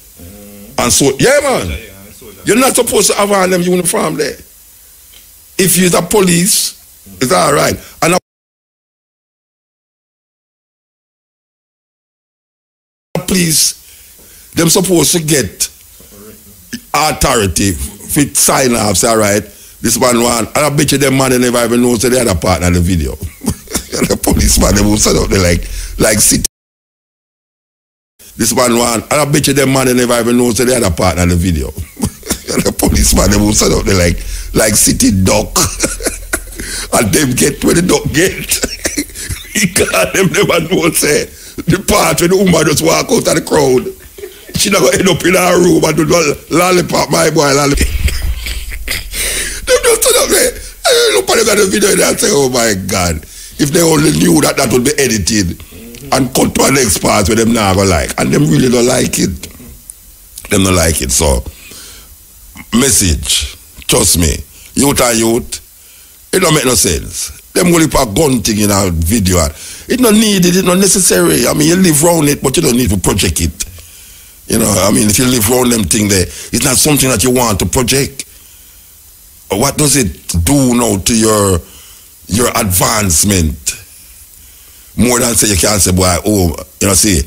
And so, yeah, man. You're not supposed to have on them uniform there. If you're a police, it's all right. And a police, them supposed to get authority fit sign off, say, all right, this man one, and I bet you them man they never even know the other part of the video. And the policeman they will set up there like city. This man one, and I bet you them man they never even know the other part of the video. And the policeman they will set up there like city duck. And them get where the duck get. Because them never know say the part where the woman just walk out of the crowd. She not gonna end up in her room and do lollipop, my boy lollipop. Them just set up there. I look at the video and I say, oh my God. If they only knew that would be edited and cut to an next part where them not gonna like. And them really don't like it. Them don't like it. So, message, trust me, youth and youth, it don't make no sense. Them only put a gun thing in our video. It not needed, it not necessary. I mean, you live around it, but you don't need to project it. You know, I mean, if you live around them thing there, it's not something that you want to project. What does it do now to your advancement? More than say you can't say, boy, oh, you know, see.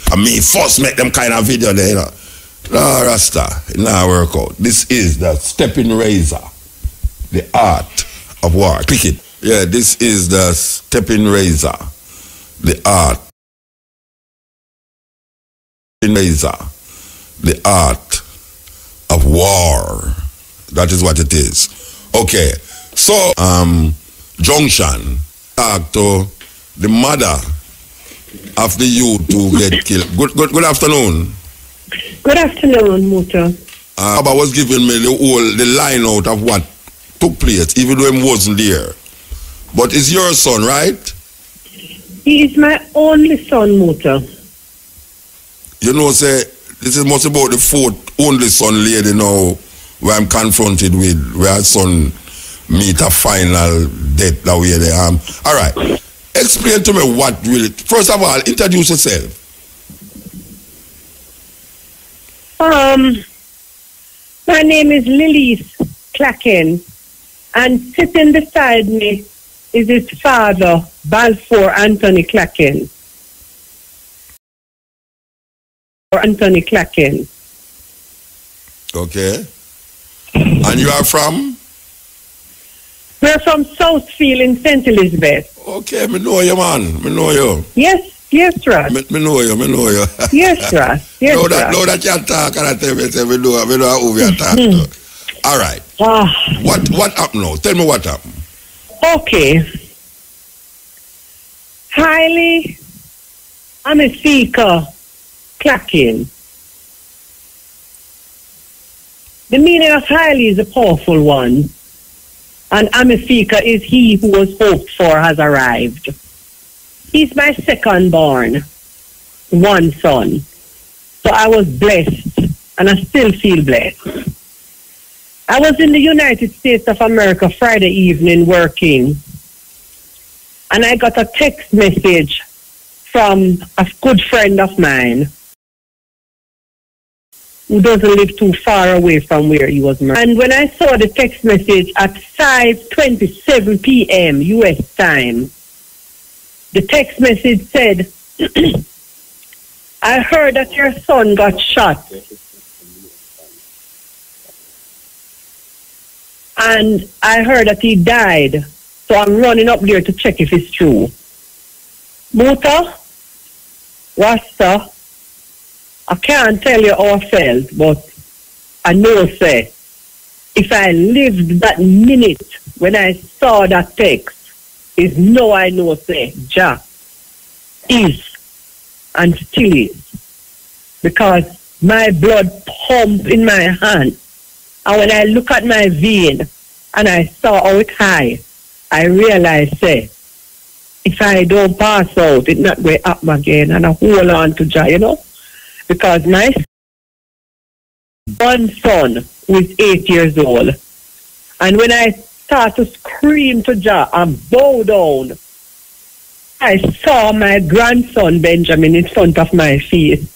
I mean, first make them kind of video there, you know. No, Rasta, it not work out. This is the stepping razor, the art of war. Click it. Yeah, this is the stepping razor, the art. Razor, the art of war. That is what it is. Okay, so Junction talk to the mother of the youth who get killed. Good afternoon. Good afternoon, Muta. Abba was giving me the line out of what took place, even though he wasn't there. But it's your son, right? He is my only son, Muta. You know, say, this is much about the fourth only son lady now where I'm confronted with, where her son meet a final death that way they am. All right. Explain to me what really... First of all, introduce yourself. My name is Lilies Clacken, And sitting beside me is his father, Balfour Anthony Clacken. Or Anthony Clacken. Okay. And you are from? We're from Southfield in St. Elizabeth. Okay, me know you, man. Me know you. Yes, Ross. Me know you. Yes, Ross. Yes, know that you talk and I tell me, say, me know who you talk to. All right. What happened now? Tell me what happened. Okay. Highly, I'm a seeker, Clacken. The meaning of highly is a powerful one. And Amifika is he who was hoped for has arrived. He's my second born, one son. So I was blessed, and I still feel blessed. I was in the United States of America Friday evening working, and I got a text message from a good friend of mine who doesn't live too far away from where he was murdered. And when I saw the text message at 5:27 p.m. U.S. time, the text message said, I heard that your son got shot. And I heard that he died. So I'm running up there to check if it's true. Muta, Rasta, I can't tell you how I felt, but I know, say, if I lived that minute when I saw that text, is no I know, say, Jah is and still is. Because my blood pumped in my hand. And when I look at my vein and I saw how it high, I realized, say, if I don't pass out, it's not going to happen again. And I hold on to Jah, you know. Because my one son who is 8 years old, and when I start to scream to Jah and bow down, I saw my grandson Benjamin in front of my face.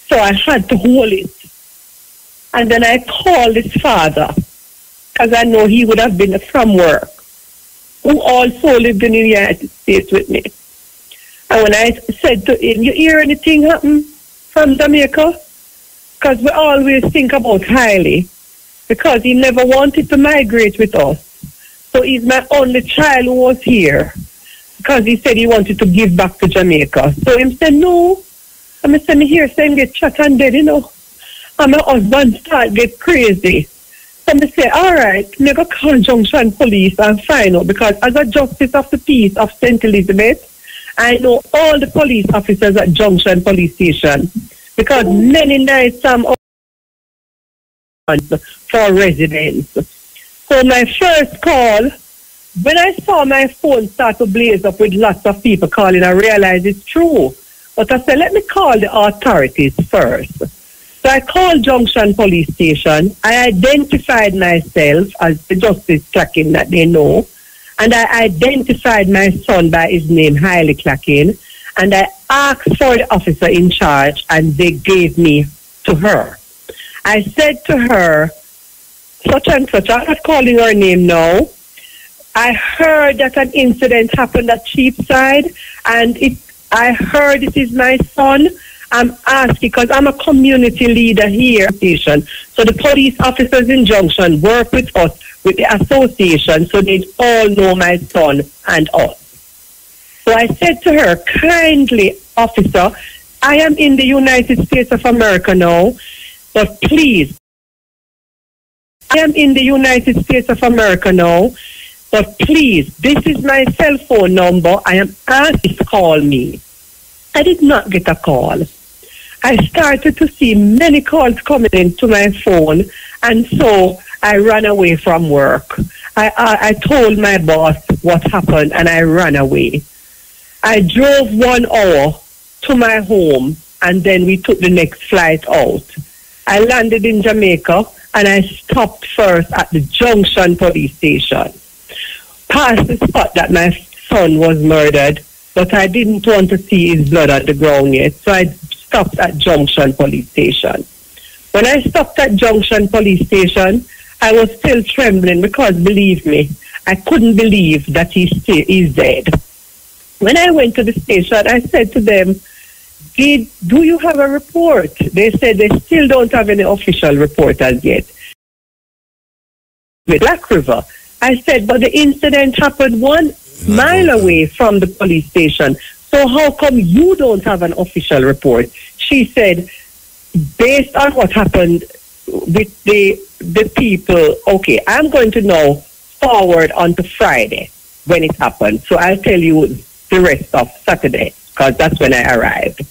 So I had to hold it. And then I called his father, because I know he would have been from work, who also lived in the United States with me. And when I said to him, you hear anything happen from Jamaica? Because we always think about highly, because he never wanted to migrate with us. So he's my only child who was here, because he said he wanted to give back to Jamaica. So him said, no. And I said, me here saying get shot and dead, you know. And my husband start get crazy. So I say, all right, me go call Junction Police and find out, because as a Justice of the Peace of St. Elizabeth, I know all the police officers at Junction Police Station, because many nights I'm for residents. So my first call, when I saw my phone start to blaze up with lots of people calling, I realized it's true. But I said, let me call the authorities first. So I called Junction Police Station. I identified myself as the Justice Clacken that they know. And I identified my son by his name, Haile Clacken. And I asked for the officer in charge, and they gave me to her. I said to her, such and such, I'm not calling her name now. I heard that an incident happened at Cheapside, and I heard it is my son. I'm asking, because I'm a community leader here. So the police officers in Junction work with us, with the association, so they all know my son and us. So I said to her, kindly, officer, I am in the United States of America now, but please, I am in the United States of America now, but please, this is my cell phone number. I am asked to call me. I did not get a call. I started to see many calls coming into my phone, and so I ran away from work. I told my boss what happened, and I ran away. I drove 1 hour to my home, and then we took the next flight out. I landed in Jamaica, and I stopped first at the Junction Police Station, past the spot that my son was murdered, but I didn't want to see his blood on the ground yet, so I stopped at Junction Police Station. When I stopped at Junction Police Station, I was still trembling because, believe me, I couldn't believe that he's dead. When I went to the station, I said to them, do you have a report? They said they still don't have any official report as yet. With Black River, I said, but the incident happened 1 mile away from the police station. So how come you don't have an official report? She said, based on what happened with the people, okay, I'm going to now forward on to Friday when it happened. So I'll tell you the rest of Saturday, because that's when I arrived.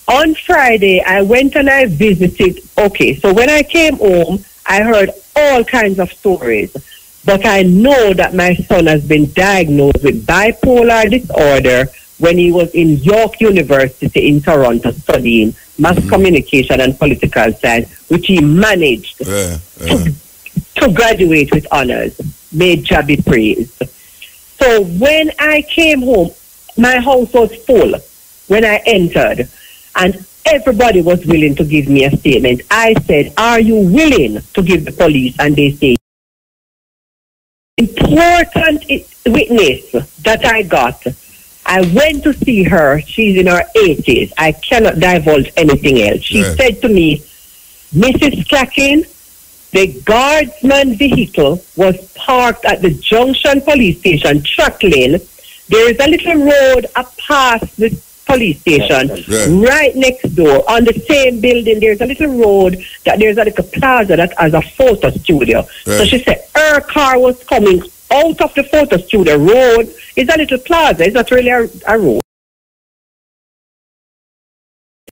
On Friday, I went and I visited. Okay, so when I came home, I heard all kinds of stories. But I know that my son has been diagnosed with bipolar disorder when he was in York University in Toronto studying mass communication and political science, which he managed to graduate with honors. May Jah be praised. So when I came home, my house was full when I entered, and everybody was willing to give me a statement. I said, are you willing to give the police? And they say, important witness that I got. I went to see her. She's in her 80s. I cannot divulge anything else. She said to me, Mrs. Clackin, the guardsman vehicle was parked at the Junction Police Station, Truck Lane. There is a little road past the police station, right next door. On the same building, there's a little road that there's a little plaza that has a photo studio. So she said her car was coming out of the photo studio. Road is a little plaza. It's not really a road.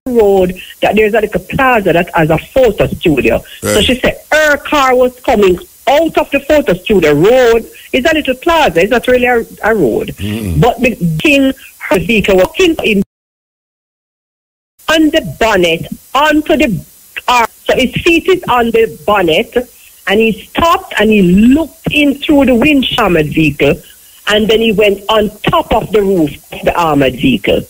Road that there's a little plaza that has a photo studio. So she said her car was coming out of the photo studio. Road is a little plaza. It's not really a road. But her vehicle was in on the bonnet onto the car. So his feet is on the bonnet, and he stopped and he looked in through the windshield armored vehicle, and then he went on top of the roof of the armored vehicle.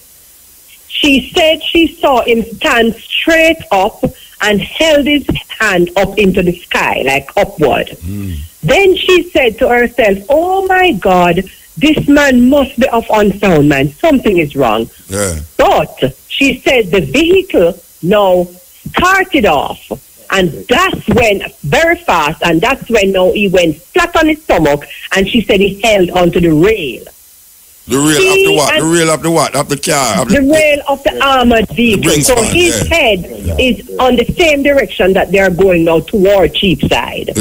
She said she saw him stand straight up and held his hand up into the sky, like upward. Then she said to herself, oh my God, this man must be of unsound mind. Something is wrong. But she said the vehicle now started off, and that's when, very fast, and that's when now he went flat on his stomach, and she said he held onto the rail. The rail of the what? The rail of the what? Of the car? The rail of the armored vehicle. So his head is on the same direction that they are going now toward Cheapside.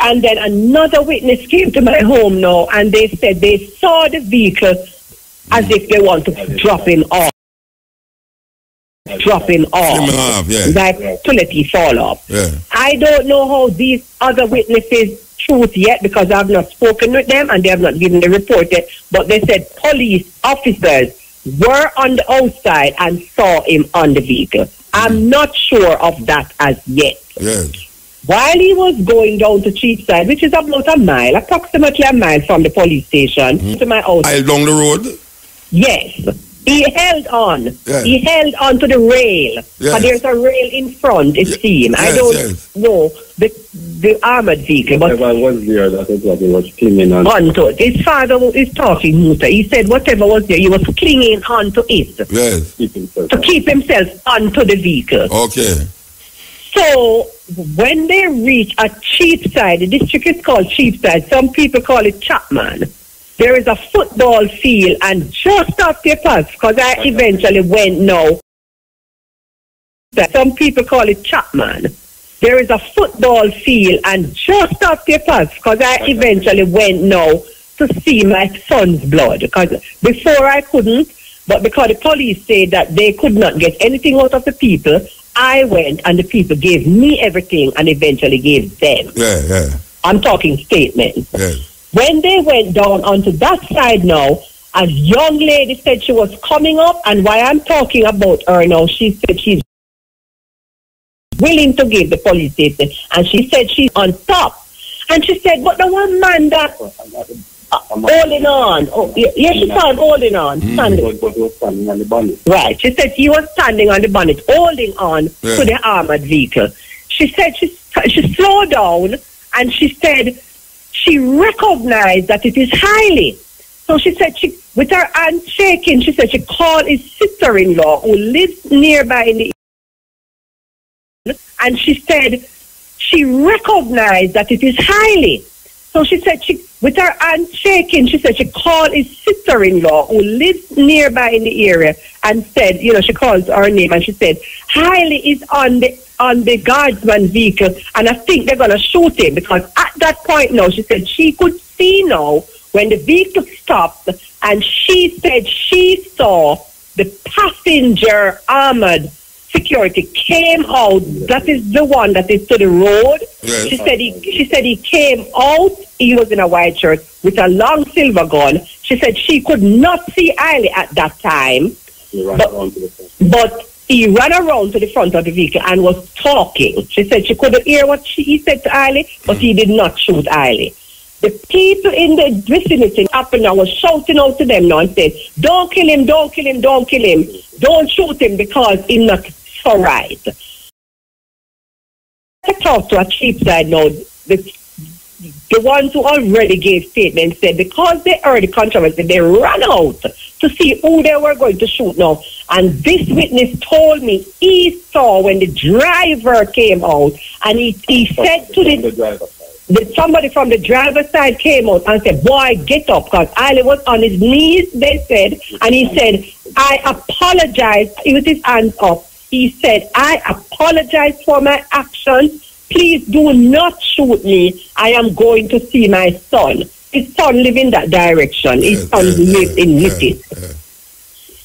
And then another witness came to my home now, and they said they saw the vehicle as if they want to drop him off. Like to let he fall off. I don't know how these other witnesses truth yet, because I've not spoken with them and they have not given the report yet, but they said police officers were on the outside and saw him on the vehicle. I'm not sure of that as yet. While he was going down to Cheapside, which is about a mile, approximately a mile from the police station to my house. Along the road? Yes. He held on. He held on to the rail. But there's a rail in front, it seems. I don't know the armored vehicle. But whatever was there, that is what he was clinging on. Onto it. His father is talking, Muta. He said whatever was there, he was clinging onto it. To keep himself onto the vehicle. Okay. So when they reach a Cheapside, the district is called Cheapside. Some people call it Chapman. There is a football field, and just off the path, because I eventually went now. Some people call it Chapman. There is a football field, and just off the path, because I eventually went now to see my son's blood. Because before I couldn't, but because the police said that they could not get anything out of the people, I went and the people gave me everything and eventually gave them. I'm talking statements. When they went down onto that side now, a young lady said she was coming up, and while I'm talking about her now, she said she's willing to give the police statement, and she said she's on top. And she said, but the one man that holding on, she saw him holding on, standing. Right, she said he was standing on the bonnet, holding on to the armored vehicle. She said she she slowed down and she said she recognized that it is highly. So she said, with her hands shaking, she said she called his sister-in-law who lives nearby in the and she said she recognized that it is highly. So she said, with her hands shaking, she said she called his sister-in-law who lives nearby in the area and said, she called her name and she said, highly is on the guardsman vehicle and I think they're going to shoot him, because at that point now, she said she could see now when the vehicle stopped and she said she saw the passenger armored security came out. That is the one that is to the road. Yes. She said he came out. He was in a white shirt with a long silver gun. She said she could not see Eiley at that time, but he ran around to the front of the vehicle and was talking. She said she couldn't hear what he said to Eiley, but he did not shoot Eiley. The people in the vicinity up and down was shouting out to them now and said, don't kill him, don't kill him, don't kill him. Don't shoot him because he's not so right. I talked to a Cheapside now. The ones who already gave statements said because they heard the controversy, they ran out to see who they were going to shoot now. And this witness told me he saw when the driver came out and he said to somebody from the driver's side came out and said, boy, get up, because Eiley was on his knees, they said, and he said, I apologize, with his hands up. He said, I apologize for my actions. Please do not shoot me. I am going to see my son. His son lived in that direction. His son lived in Little.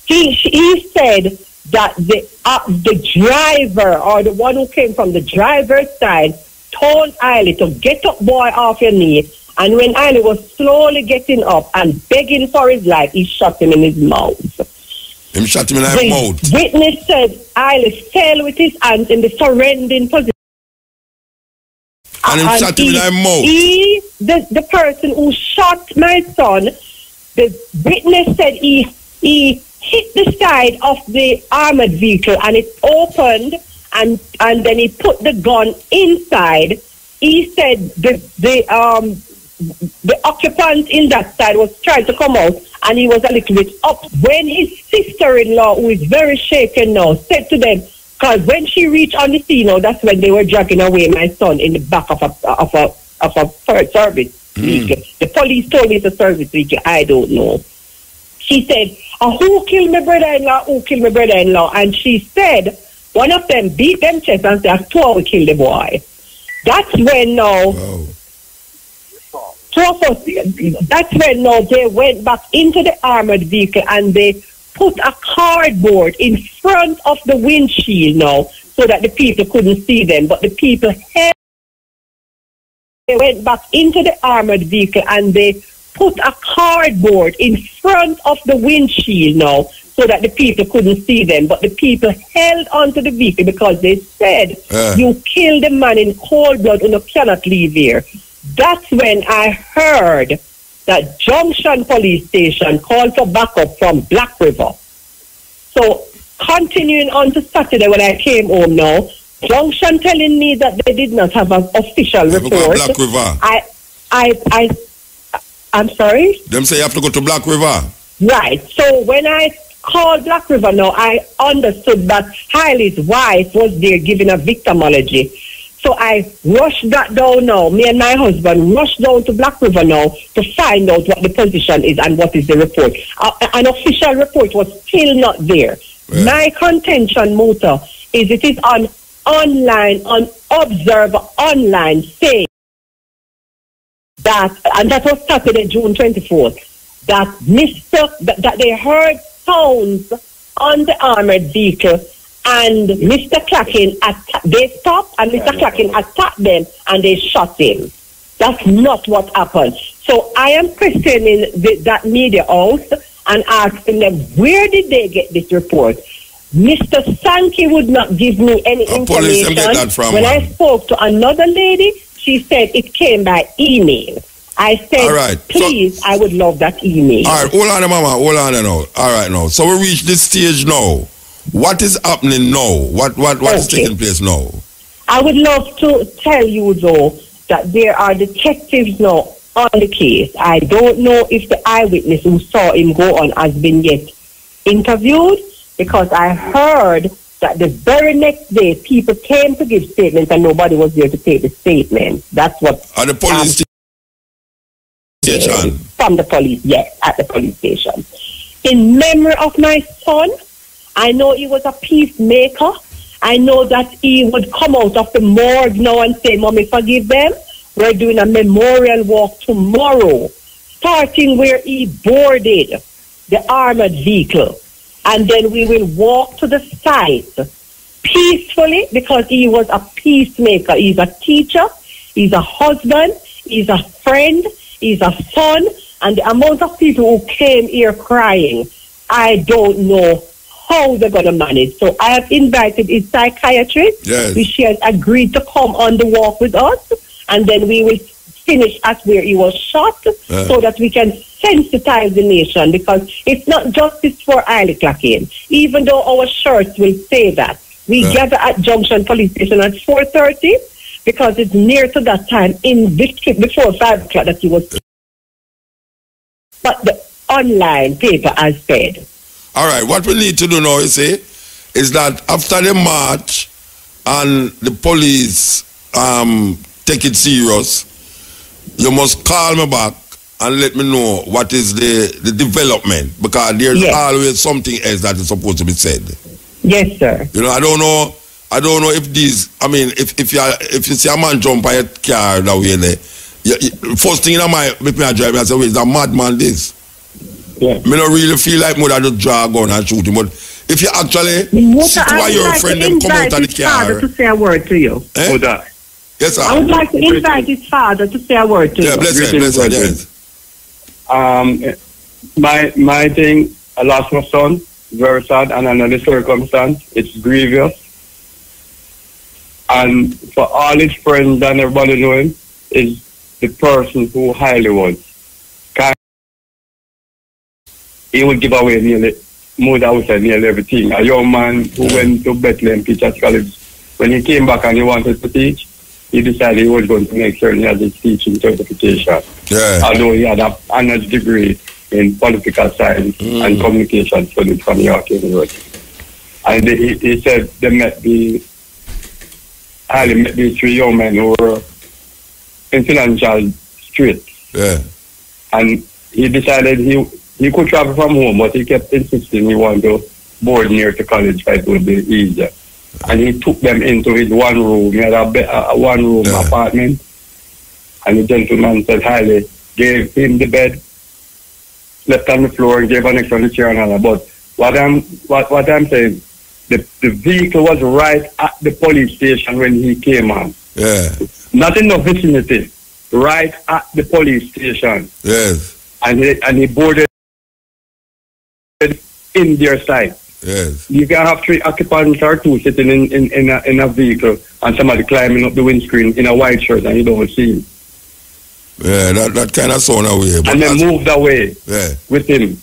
He said that the driver, or the one who came from the driver's side, told Eiley to get up, boy, off your knee. And when Eiley was slowly getting up and begging for his life, he shot him in his mouth. Him shot him in his mouth. Witness said Eiley fell with his hands in the surrendering position. And him shot him in his mouth. The person who shot my son, the witness said he hit the side of the armored vehicle and it opened. And then he put the gun inside. He said the occupant in that side was trying to come out, and he was a little bit up. When his sister-in-law, who is very shaken now, said to them, because when she reached on the scene now, that's when they were dragging away my son in the back of a service vehicle. The police told me it's a service vehicle. I don't know. She said, who killed my brother-in-law? Who killed my brother-in-law? And she said, one of them beat them chest and said, two of us killed the boy. That's when now, that's when now they went back into the armored vehicle and they put a cardboard in front of the windshield now so that the people couldn't see them. But the people they went back into the armored vehicle and they put a cardboard in front of the windshield now so that the people couldn't see them. But the people held onto the vehicle because they said, you killed the man in cold blood and you cannot leave here. That's when I heard that Junction Police Station called for backup from Black River. So continuing on to Saturday when I came home now, Junction telling me that they did not have an official report. Black River. I'm sorry? Them say you have to go to Black River. Right. So when I called Black River now, I understood that Hailey's wife was there giving a victimology. So I rushed that down now. Me and my husband rushed down to Black River now to find out what the position is and what is the report. An official report was still not there. Yeah. My contention, Muta, is it is on Observer Online saying that, and that was Saturday, June 24th, that they heard sounds on the armored vehicle and Mr. Clackin, they stopped and Mr. Clackin attacked them and they shot him. That's not what happened. So I am questioning that media house and asking them, where did they get this report? Mr. Sankey would not give me any information. When I spoke to another lady, she said it came by email. I said, please, I would love that email. All right, hold on, Mama, hold on now. All right, now. So we reach this stage now. What is happening now? What is taking place now? I would love to tell you, though, that there are detectives now on the case. I don't know if the eyewitness who saw him go on has been yet interviewed, because I heard that the very next day people came to give statements and nobody was there to take the statement. That's what... At the police station? From the police, yes, at the police station. In memory of my son, I know he was a peacemaker. I know that he would come out of the morgue now and say, Mommy, forgive them. We're doing a memorial walk tomorrow, starting where he boarded the armored vehicle. And then we will walk to the site peacefully, because he was a peacemaker. He's a teacher, he's a husband, he's a friend, he's a son. And the amount of people who came here crying, I don't know how they're going to manage. So I have invited his psychiatrist, which she has agreed to come on the walk with us. And then we will finish at where he was shot, so that we can sensitize the nation, because it's not justice for Isle Clackain. Even though our shirts will say that. We gather at Junction Police Station at 4:30, because it's near to that time in district before 5 o'clock that he was. But the online paper has said. All right, what we need to do now, you see, is that after the march and the police take it serious, you must call me back and let me know what is the development, because there's always something else that is supposed to be said. Yes, sir. You know, I don't know if these, I mean, if you see a man jump by a car that way there, first thing in my drive, I say, wait, is a madman this? Yeah. Me don't really feel like more than just draw a gun and shoot him, but if you actually sit while your friend them come out of the car. To say a word to you. Eh? Yes, sir. I would like to invite his father to say a word to you. Yeah, bless him, yes. My thing, I lost my son, very sad, and another circumstance, it's grievous. And for all his friends and everybody know him, is the person who highly was. He would give away nearly everything. A young man who went to Bethlehem Teachers College, when he came back and he wanted to teach, he decided he was going to make sure he had his teaching certification. Yeah. Although he had an honors degree in political science and communication studies from York University. And he said they met these 3 young men who were in financial straits. Yeah. And he decided he could travel from home, but he kept insisting he wanted to board near to college, so it would be easier. And he took them into his one room. He had a one-room apartment. And the gentleman said highly, gave him the bed, slept on the floor, and gave an extra chair and all. But what I'm saying, the vehicle was right at the police station when he came on. Yeah. Not in the vicinity, right at the police station. Yes. And he boarded in their side. Yes. You can have 3 occupants or 2 sitting in a vehicle and somebody climbing up the windscreen in a white shirt and you don't see him. Yeah, that kind of sound away. And then moved away with him.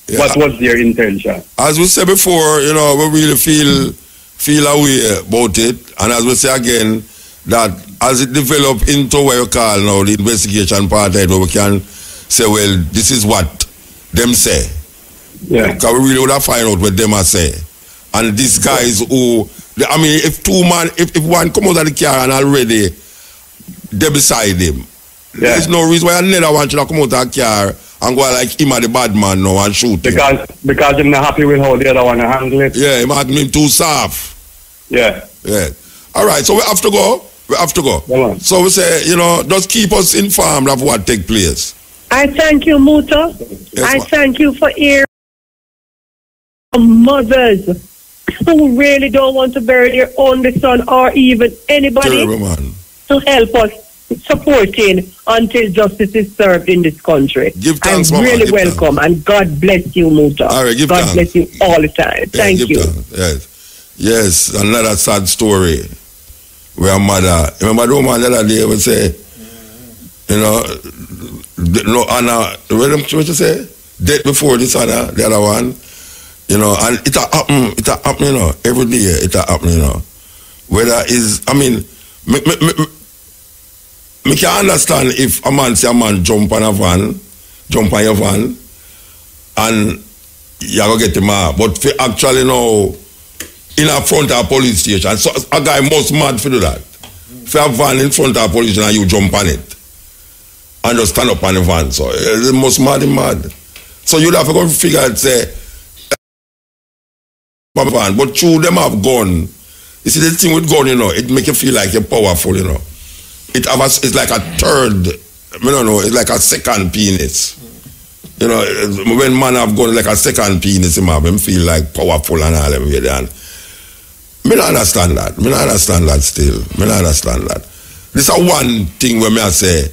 Yeah. What was their intention? As we said before, you know, we really feel away about it. And as we say again, that as it developed into what you call now the investigation part of it, where we can say, well, this is what them say. Yeah. Because we really would have find out what them are say. And these guys who, I mean, if one come out of the car and already they beside him, there's no reason why another one should come out of the car and go like him are the bad man now and shoot him. Because I'm not happy with how the other one handle it. Yeah, him too soft. Yeah. Yeah. All right, so we have to go. Yeah, so we say, you know, just keep us informed of what take place. I thank you, Muta. Yes, I thank you for hearing mothers who really don't want to bury their only son or even anybody to help us supporting until justice is served in this country. Give thanks, I'm really welcome, and God bless you, Muta. All right, God bless you all the time. Thank you. Yes, another sad story where mother, remember the woman the other day would say, you know, no, Anna, what you say? Death before this other, the other one, you know, and it happen, you know, every day it happen, you know. Whether is, I mean, me can understand if a man say a man jump on your van, and you go get him out. But for actually now, in a front of a police station, so a guy must mad for do that. For a van in front of a police station and you jump on it, and just stand up on the van, so it must mad. So you'd have to go figure and say, but true, them have gun. You see, the thing with gun, you know, it make you feel like you're powerful, you know. It's like a third, I don't know, it's like a second penis. You know, when man have gun, like a second penis, him feel like powerful and all them way there. Me don't understand that. Me don't understand that still. Me don't understand that. This is one thing where me I say,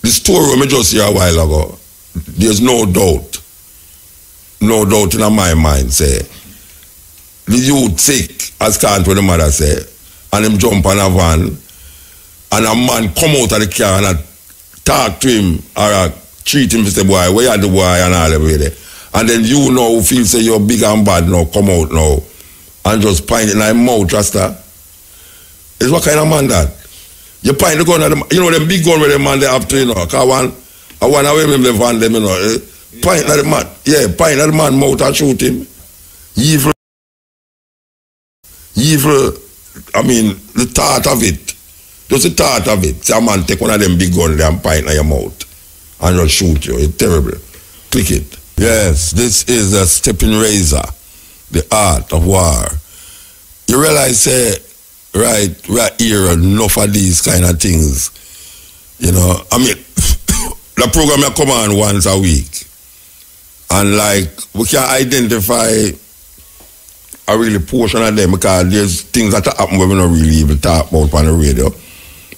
the story where me just hear a while ago, there's no doubt in my mind, say, the youth sick, as can't what the mother say, and him jump on a van, and a man come out of the car and talk to him, or treat him to say, boy, where are the boy, and all the way there. And then you know, feel say you're big and bad now, come out now, and just point it in my mouth, Rasta. It's what kind of man that? You point the gun at them, you know, them big gun where the man they have to, you know, because I want away with the van, them, you know, point at the man, point at the man mouth and shoot him. Evil, I mean, the thought of it, just the thought of it. Say a man take one of them big guns and point at your mouth and just shoot you. It's terrible. Click it. Yes, this is a stepping razor, the art of war. You realize, say, right here, enough of these kind of things. You know, I mean, the program will come on once a week. And like, we can identify a really portion of them because there's things that happen where we don't really even talk about on the radio.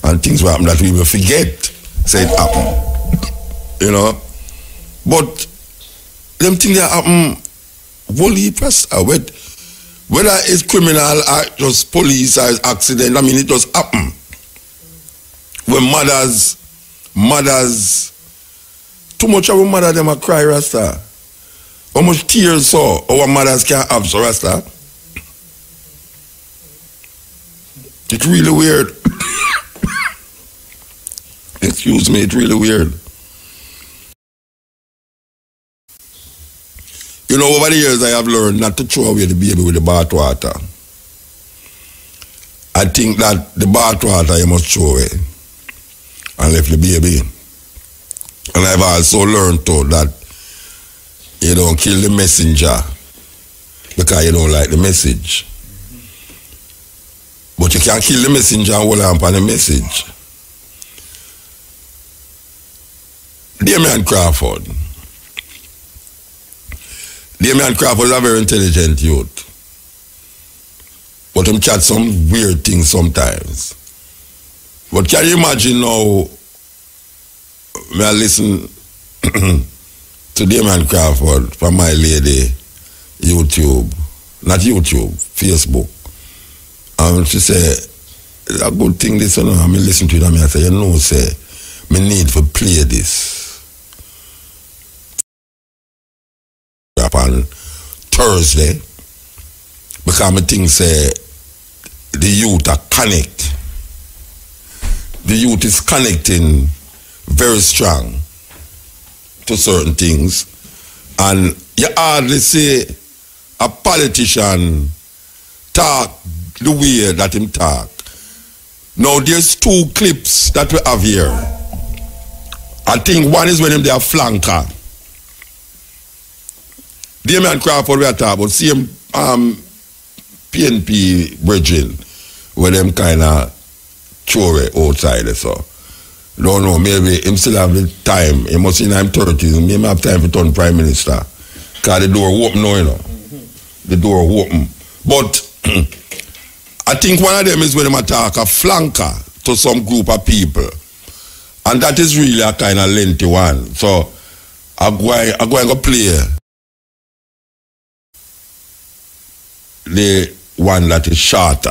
And things will happen that we will forget, say it happen. You know? But them things that happen, wholly press, whether it's criminal or just police or accident, I mean, it just happen. When mothers, too much of a mother them a cry, Rasta. How much tears so our mothers can have, so Rasta? It's really weird. Excuse me, it's really weird. You know, over the years I have learned not to throw away the baby with the bathwater. I think that the bathwater you must throw away and left the baby. And I've also learned too that you don't kill the messenger because you don't like the message. But you can kill the messenger and hold on the message. Damian Crawford is a very intelligent youth. But him chat some weird things sometimes. But can you imagine now, may I listen to Damian Crawford from my lady YouTube, not YouTube, Facebook. And she said, it's a good thing this, you know. I mean, listen to it and I say, you know, say, me need to play this. On Thursday, because I think say the youth are connect. The youth is connecting very strong to certain things, and you hardly see a politician talk the way that him talk. Now there's two clips that we have here. I think one is when him there flanker. Damian Crawford we are talking about, same PNP bridging where them kind of throw it outside so. Don't know, maybe him still have the time. He must in him 30s, maybe have time to turn Prime Minister. Because the door open now, you know. The door open. But I think one of them is when they attack a flanker to some group of people. And that is really a kind of lengthy one. So I'm going to play the one that is shorter.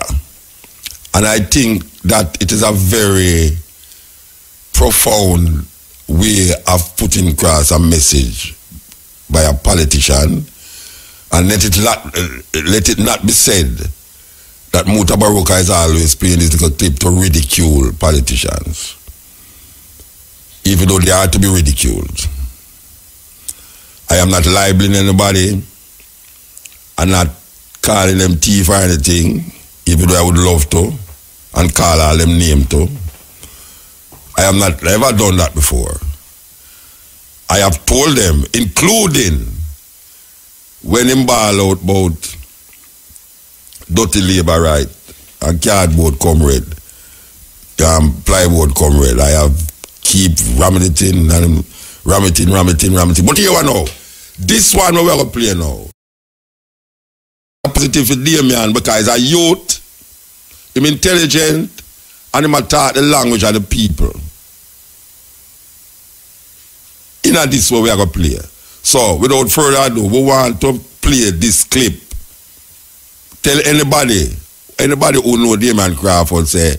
And I think that it is a very profound way of putting across a message by a politician, and let it not be said that Mutabaruka is always playing this little clip to ridicule politicians, even though they are to be ridiculed. I am not libeling anybody. I'm not calling them thief or anything, even though I would love to, and call all them name too. I have not ever done that before. I have told them, including when him ball out about dirty labor right and cardboard comrade, plywood comrade, I have keep ramming it in and ram it in. But here one now, this one we're going to play now. Positive for Damien because a youth, him intelligent, and him talk the language of the people. In this way we are going to play. So without further ado, we want to play this clip. Tell anybody who know Damien Crawford say,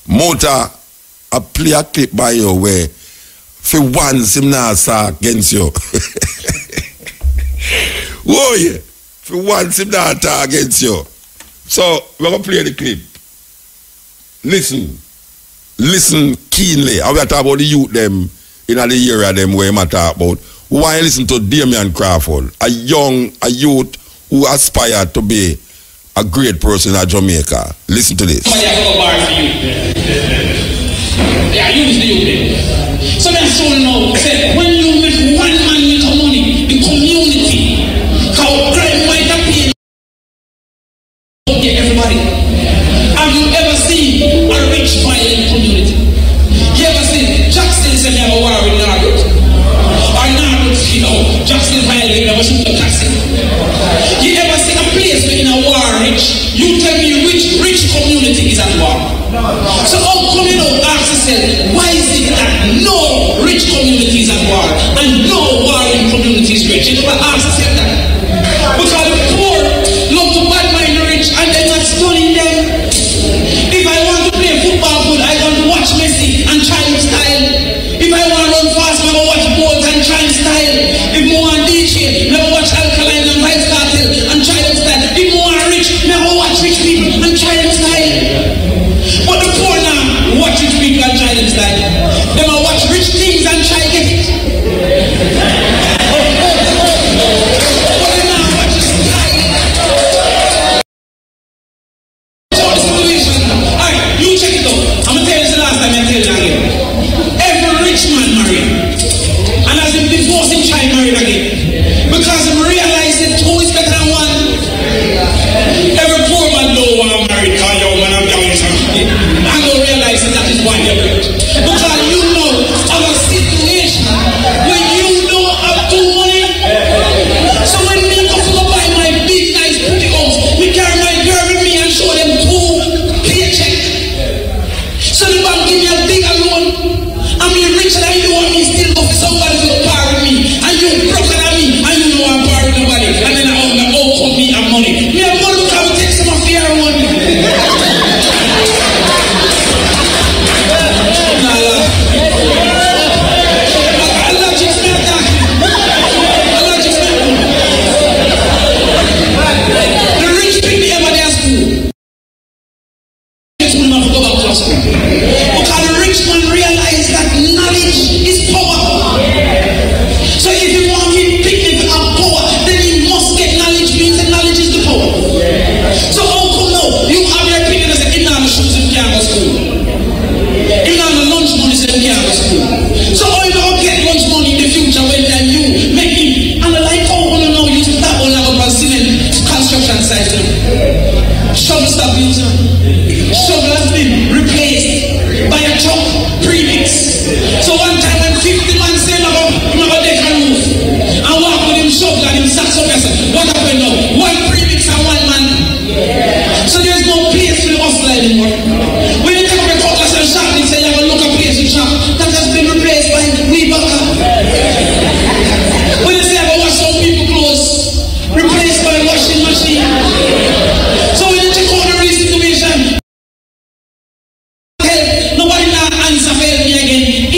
Mota, I play a clip by you where for once him not say against you. Oh yeah. For once him not talk against you. So we're going to play the clip. Listen keenly. And we are talking about the youth them in the area them where I talk about. We want to listen to Damien Crawford, a youth who aspired to be a great person in Jamaica. Listen to this. Yeah, use the youth. So that's all now. When you make one man make money, the community, how crime might appear. Everybody. Have you ever seen a rich, violent community? You ever seen Jackson said they have a war with Nargut? Or Nargut, Jackson violent, never shoot the taxi. You ever see a place where in a war rich? You tell me which rich community is at war? So how come ask yourself, why is it that no rich community is at war and no warring community is rich? You never ask yourself that. Because the poor love to bad mind the rich and they're not studying them. If I want to play football good, I want to watch Messi and China style. If I want to run fast, I want to watch Bolt and China style. If I want DJ, never watch Alkaline and Vice Cartel and China style. If I want rich, never watch rich people and China style. But the poor now watch rich people and China style. They will watch rich things and try to get it.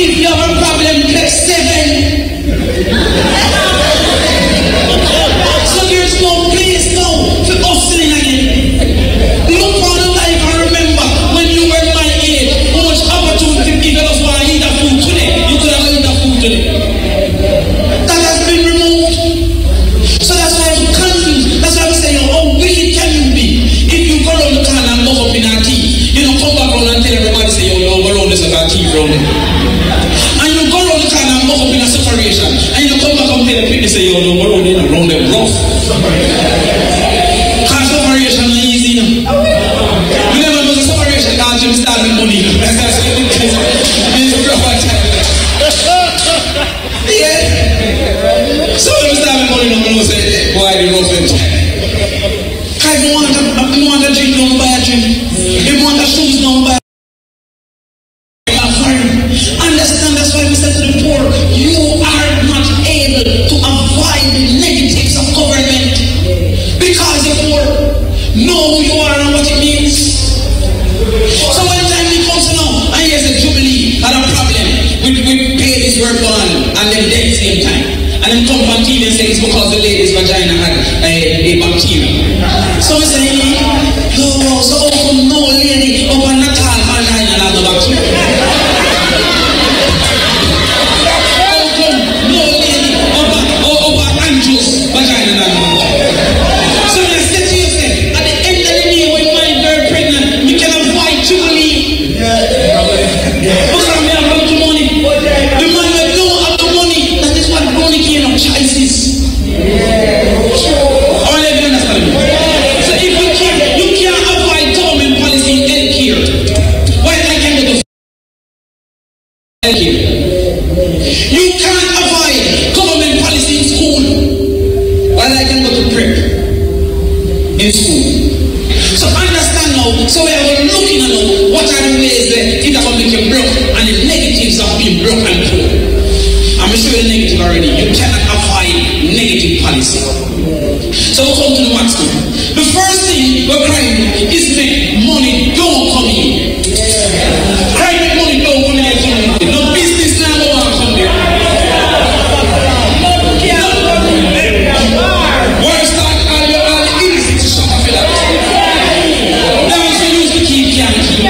If you have a problem from it. And you go around the corner and walk up in a separation, and you come back and tell the people, say, yo, no, go around in around them rough. Because separation is easy, you know. We never do the separation, because Jim started money, you know. Yeah. So when we start money, no one say, boy, the rough them. Because if you want to drink, no buy a drink. If you want the shoes, no buy. Understand, that's why we said to the poor, you are not able to avoid the negatives of government because the poor know who you are and what it means. So when time comes now, and here's a Jubilee had a problem with babies were born and them dead at the same time. And then come on TV and say it's because the lady's vagina had a bacteria. So we say, no, so open no lady open not all vagina and have the bacteria. You can't avoid government policy in school, while I can go to prep in school. So understand now, so we are looking at now, what are the ways that it can make you broke and the negatives of being broke and poor. I'm sure the negative already. You cannot avoid negative policy. So we'll come to the max now. The first thing we're crying is make money don't come in. Crime make money don't come in. No business now go on come there. Why start all the illicit shop of that? That was used to keep can't keep.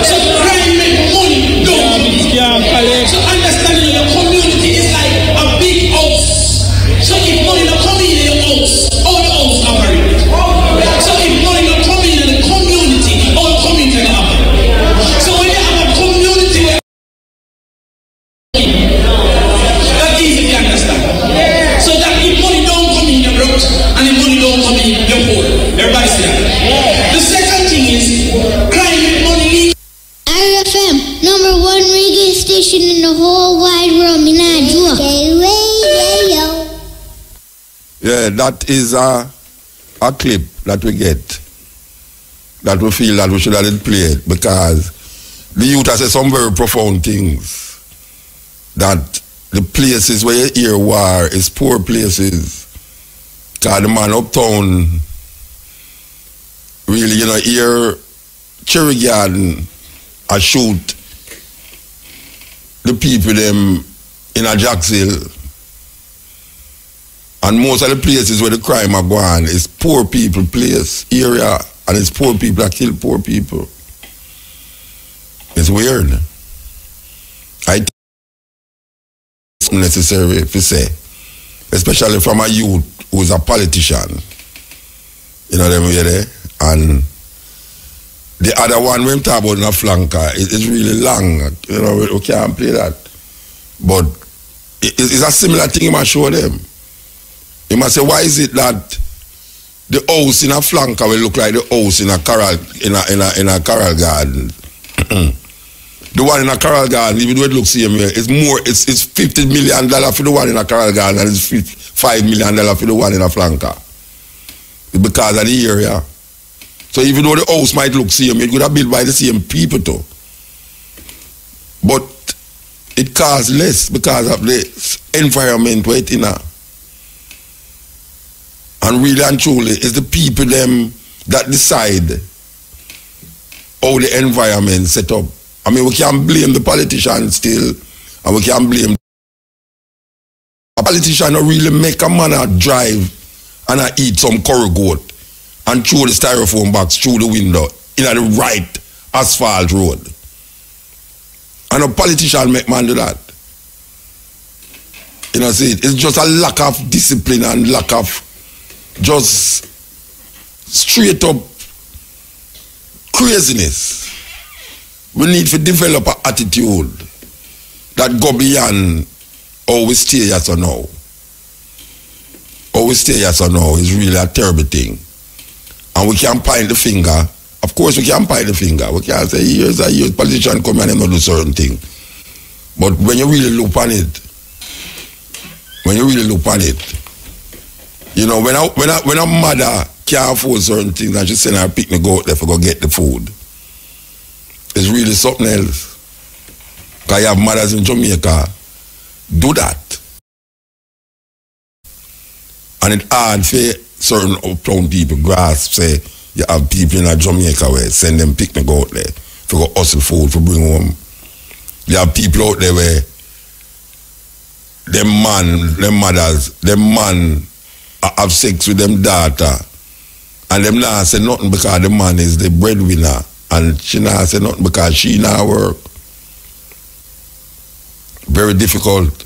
So crime make money don't come in. So understanding your community is like a big house. So if money don't come in your house, all the house operate. So if money don't come in the community, all the community operate. So when you have a community where that easy to understand. So that if money don't come in, you're broke, and if money don't come in, you're poor. Everybody see that? The second thing is crime with money. RFM, #1 reggae station in the whole wide world. Yeah, that is a clip that we get that we feel that we should have played because the youth has said some very profound things. That the places where you hear war is poor places. Because the man uptown really, you know, hear Cherry Garden a shoot the people them in a Jacksonville. And most of the places where the crime are going is poor people place, area, and it's poor people that kill poor people. It's weird. I think it's necessary to say, especially from a youth who's a politician. You know them way there? And the other one when we talk about in a flanker, it's really long. You know, we can't play that. But it's a similar thing you must show them. You must say, why is it that the house in a flanker will look like the house in a coral coral garden? The one in a coral garden, even though it looks same way, it's $50 million for the one in a coral garden and it's $5 million for the one in a flanker. It's because of the area. So even though the house might look same, it could have built by the same people too. But it costs less because of the environment where it's in. And really and truly, it's the people them that decide how the environment set up. I mean, we can't blame the politicians still, and we can't blame a politician who really make a man a drive and a eat some curry goat and throw the styrofoam box through the window in the right asphalt road. And a politician make man do that. You know, see, it's just a lack of discipline and lack of just straight up craziness. We need to develop an attitude that go beyond how we stay yes or no. How we stay yes or no is really a terrible thing. And we can point the finger. Of course we can point the finger. We can't say years and years politicians come and they do certain thing. But when you really look on it, you know, when a mother can't afford certain things and she send her picnic out there to go get the food, it's really something else. Because you have mothers in Jamaica do that. And it's hard for certain uptown people grasp, say, you have people in Jamaica where send them picnic out there to go hustle food to bring home. You have people out there where them man have sex with them daughter and them not say nothing because the man is the breadwinner and she not say nothing because she not work. Very difficult.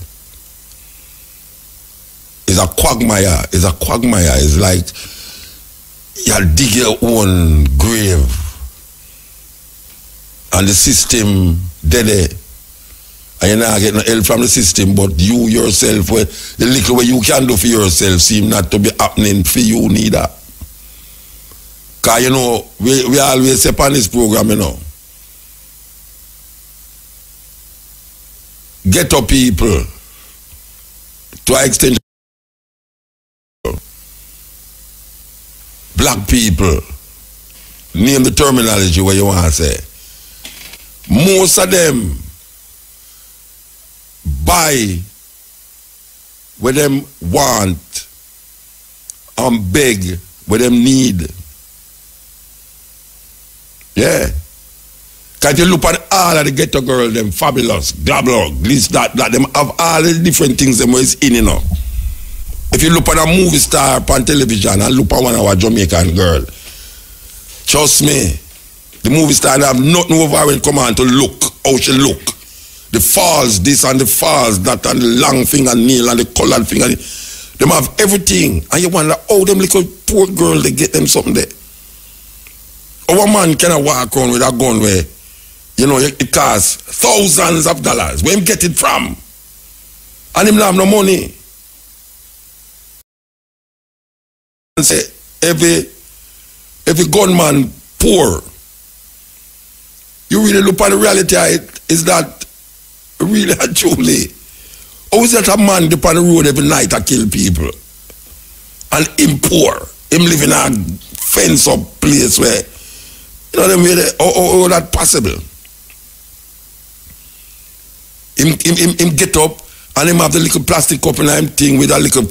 It's a quagmire. It's like you dig your own grave and the system dead. And you're not getting help from the system, but you yourself, the little way you can do for yourself seem not to be happening for you neither. Because, you know, we always say on this program, you know, ghetto people, to an extent, black people, name the terminology where you want to say, most of them buy what them want and beg what them need. Yeah. Because you look at all of the ghetto girls, them fabulous, glabber, this, that, them have all the different things them is in, you know. If you look at a movie star on television and look at one of our Jamaican girl, trust me, the movie star have nothing over when come on to look how she look. The falls this and the falls that and the long fingernail and the colored fingernail. Them have everything. And you wonder, oh, them little poor girl, they get them something there. Our man cannot walk around with a gun where, you know, it costs thousands of dollars. Where him get it from? And him not have no money. And say, every gunman poor. You really look at the reality of it, is that really and truly, how is that a man up on the road every night to kill people? And him poor, him live in a fence up place where, you know, how that possible? Him get up and him have the little plastic cup in him thing with a little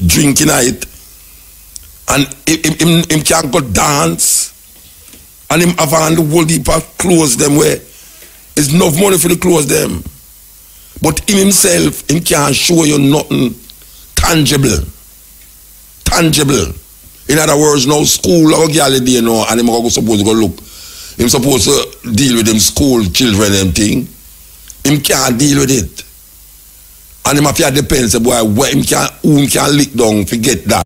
drink in it. And him can't go dance. And him have on the whole heap of clothes them where it's enough money for the clothes them. But him himself, him can't show you nothing tangible. In other words, no school or girl day, you know, and him supposed to go look. Him supposed to deal with them school children them thing. Him can't deal with it. And him have to depend, say, boy, who him can lick down, forget that.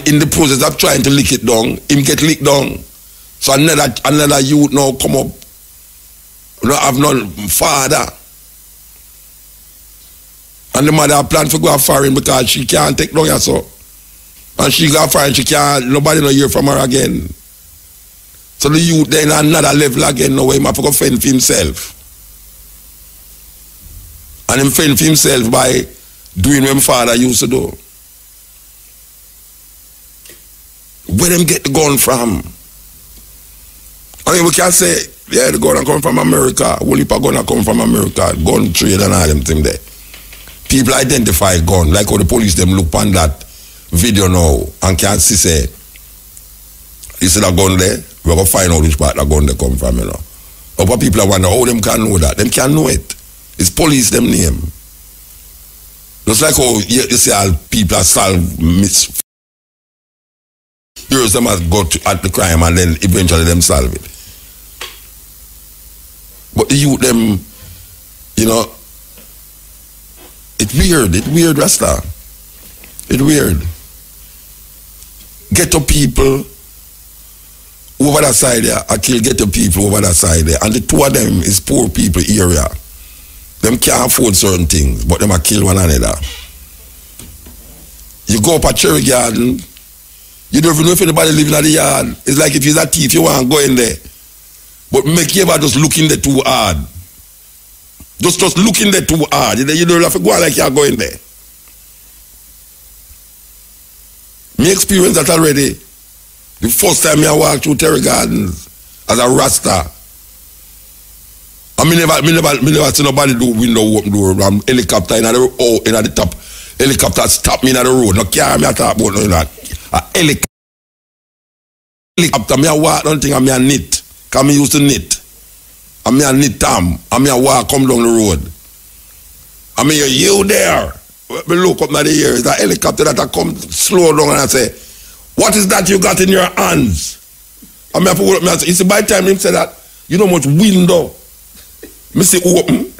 In the process of trying to lick it down, him get licked down. So another youth now come up. You know, have no father. And the mother plan to go foreign because she can't take down so. And she go foreign, she can't, nobody no hear from her again. So the youth then another level again, now he have to go fend for himself. And him fend for himself by doing what his father used to do. Where them get the gun from? I mean, we can say, yeah, the gun come from America. Whole heap of gun come from America. Gun trade and all them thing there. People identify gun, like how the police them look on that video now and can see say, you see that gun there? We're going to find out which part that gun they come from, you know. But people are wondering how them can know that. Them can't know it. It's police them name. Just like how you see all people are solve here's them has got at the crime and then eventually them solve it. But the youth them, you know, it's weird, Rasta. It's weird. Ghetto people who over that side there, I kill ghetto people over that side there. And the two of them is poor people area. Them can't afford certain things, but them a kill one another. You go up a cherry garden, you don't even know if anybody living in the yard. It's like if you're a thief, you want to go in there. But make you ever just look in there too hard. Just look in there too hard. You don't have to go like you're going there. Me experience that already. The first time I walked through Terry Gardens as a Rasta. And me never see nobody do window open door. Helicopter in the top. Helicopter stop me in the road. No car me a talk about no that. A helicopter me a walk down thing and me a knit. Cause me used to knit. And me a knit tam. And me a walk come down the road. And me you there. Me look up in the air. It's a helicopter that I come slow down and I say, what is that you got in your hands? And me have to hold up me and say, you see by the time him say that, you know much window. Me say open.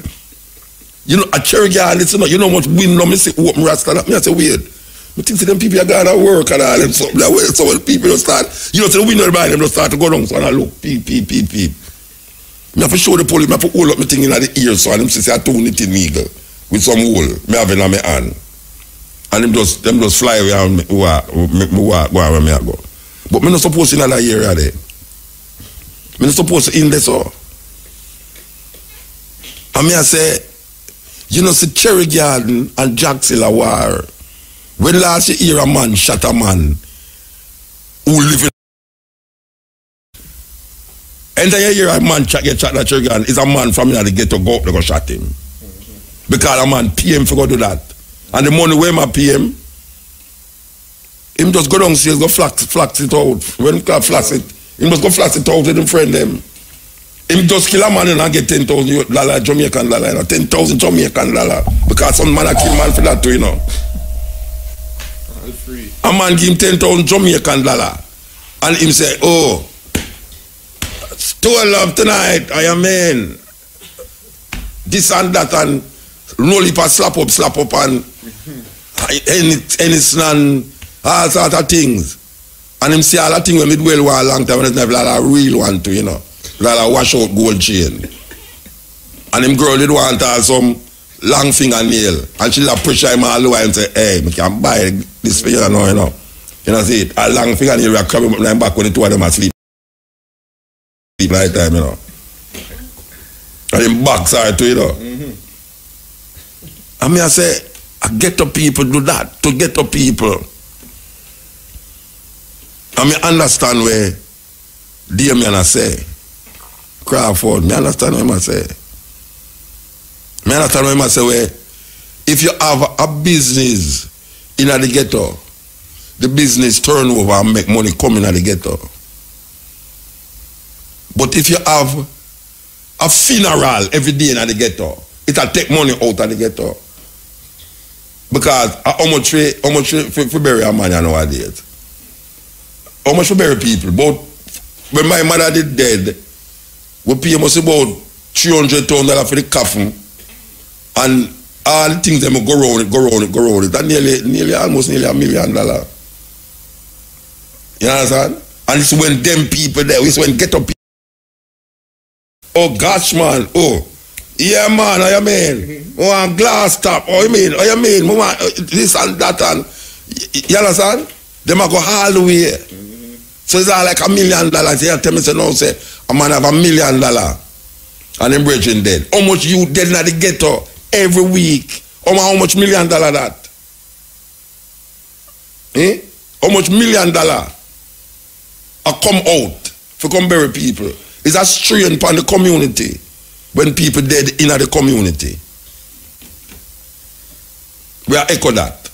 You know, a cherry garden, you know much window, me say open Rasta. Me I say weird. Me think them people are going to work and all them something. So when people just start, you know, so the window behind them just start to go down, so I look, peep. Me have to show the police, me have to hold up me thing in the ear, so and them say I turn it in eagle with some wool, me have it in my hand. And them just fly away and me walk where me go. But me not supposed to in that area there. Me not supposed to in there so. And me I say, you know, see Cherry Garden and Jackson war. When last year a man shot a man who live in entire year a man get shot at Cherry Garden is a man from the ghetto go up they go shot him. Because a man pay him for go do that. And the money where I pay him just go downstairs, go flax it out. When he flax it, he must go flax it out with him friend them. Him just kill a man and get $10,000 Jamaican dollar, you know, 10,000 Jamaican dollar. Because some man a kill man for that too, you know. A man give him 10,000 Jamaican dollar. And him say, oh, stole love tonight, I am in. This and that and roll it and slap up and anything and all sort of things. And him see all the things when me do well a long time and it's never like a real one too, you know. Like a wash out gold chain. And him girl did want all some long fingernail. And she like pressure him all over and say, hey, I can buy this for you now, you know. You know, see it? A long fingernail we are coming up and back when the two of them are sleep. Sleep night time, you know. And him back side too, you know. I mean, I say, I get to people do that, to get to people. I mean, understand where Damien I say, Crawford, me understand what I say. Me understand what I say where, if you have a business in the ghetto, the business turn over and make money come in the ghetto. But if you have a funeral every day in the ghetto, it'll take money out of the ghetto. Because how much for bury a man nowadays? How much for bury people? But when my mother did dead, we pay almost about $300,000 for the coffin, and all the things them go around it. That nearly almost $1 million. You understand? And it's when them people there, it's when ghetto people. Oh gosh, man. Oh. Yeah, man, I mean, oh, I'm glass top. Oh, you mean, this and that and you understand? Them a go all the way. So it's all like $1 million. You tell me, say no, say a man have $1 million and him brethren dead. How much you dead in the ghetto every week? How much $1 million that? Eh? How much $1 million a come out for come bury people? It's a strain upon the community. When people dead in the community. We are echo that.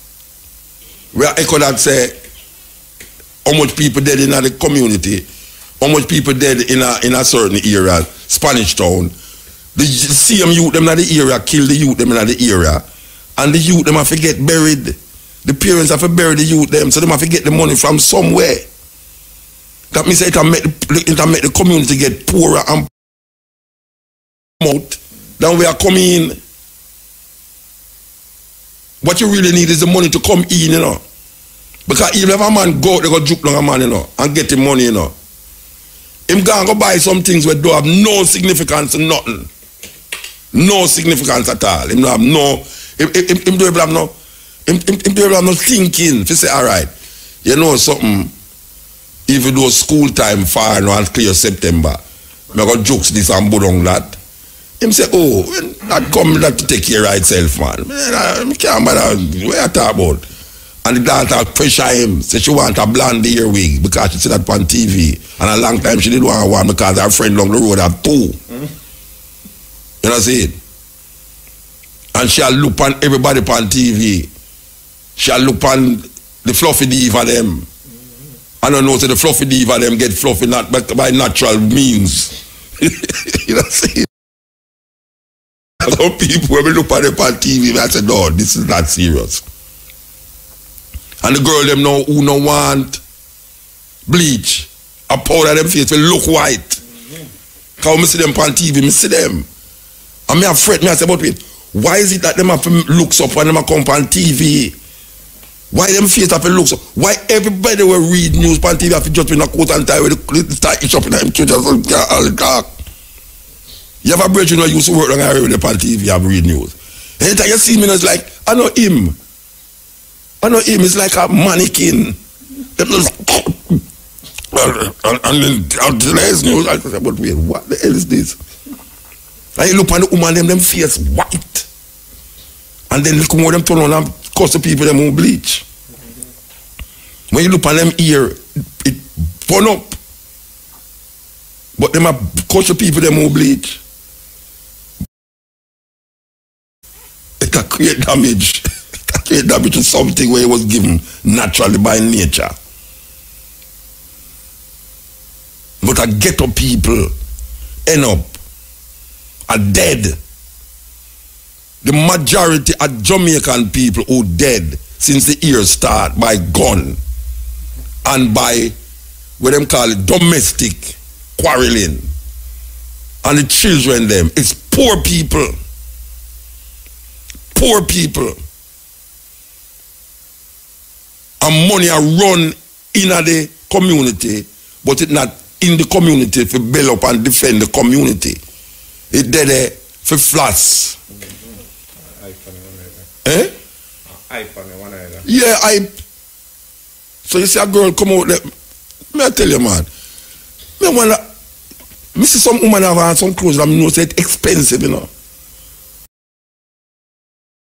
We are echo that say how much people dead in the community, how much people dead in a certain area, Spanish Town. The same youth them in the area kill the youth them in the area. And the youth them have to get buried. The parents have to bury the youth them, so they have to get the money from somewhere. That means it will make the community get poorer and out, then we are coming in. What you really need is the money to come in, you know. Because even if a man go, they go juke down a man, you know, and get him money, you know. him go buy some things that don't have no significance, nothing. No significance at all. Him don't have no, him don't have no, him don't have no thinking. If you say, all right, you know something, even though school time far now and clear September, I got jokes this and budong that. Him say, oh, that come that to take care of itself, man. I can't bother, what you talk about? And the daughter pressure him, say she want a blonde earwig because she see that on TV. And a long time she didn't want one because her friend along the road had two. You know what I'm saying? And she'll look on everybody on TV. She'll look on the fluffy diva them. I don't know, so the fluffy diva them get fluffy not by natural means. You know what I'm saying? Some people, when we look at them on TV, I say, no, this is not serious. And the girl them know who no want bleach. A powder them face will look white. Because I see them on TV, I see them. And me afraid, I say, but wait, why is it that them have to look up when them come on TV? Why them face have to look up? Why everybody will read news on TV have to just be in a coat and tie with the tie up in them church and all the talk? You have a brethren who used to work on the area on TV and read news. Anytime you see me, it's like, I know him. I know him, it's like a mannequin. And then the next news, I say, but wait, what the hell is this? And you look on the woman, them face white. And then look more them turn on and cuss the people them who bleach. When you look on them ear, it burn up. But them are cuss the people them who bleach. It can create damage. It can create damage to something where it was given naturally by nature. But a ghetto people end up are dead. The majority of Jamaican people who dead since the year start by gun and by what them call it domestic quarreling. And the children them, it's poor people. Poor people. And money are run in the community, but it's not in the community to build up and defend the community. It's there for flats. Eh? Yeah, so you see a girl come out there. May I tell you, man? Me see some woman have some clothes that I know say it's expensive, you know.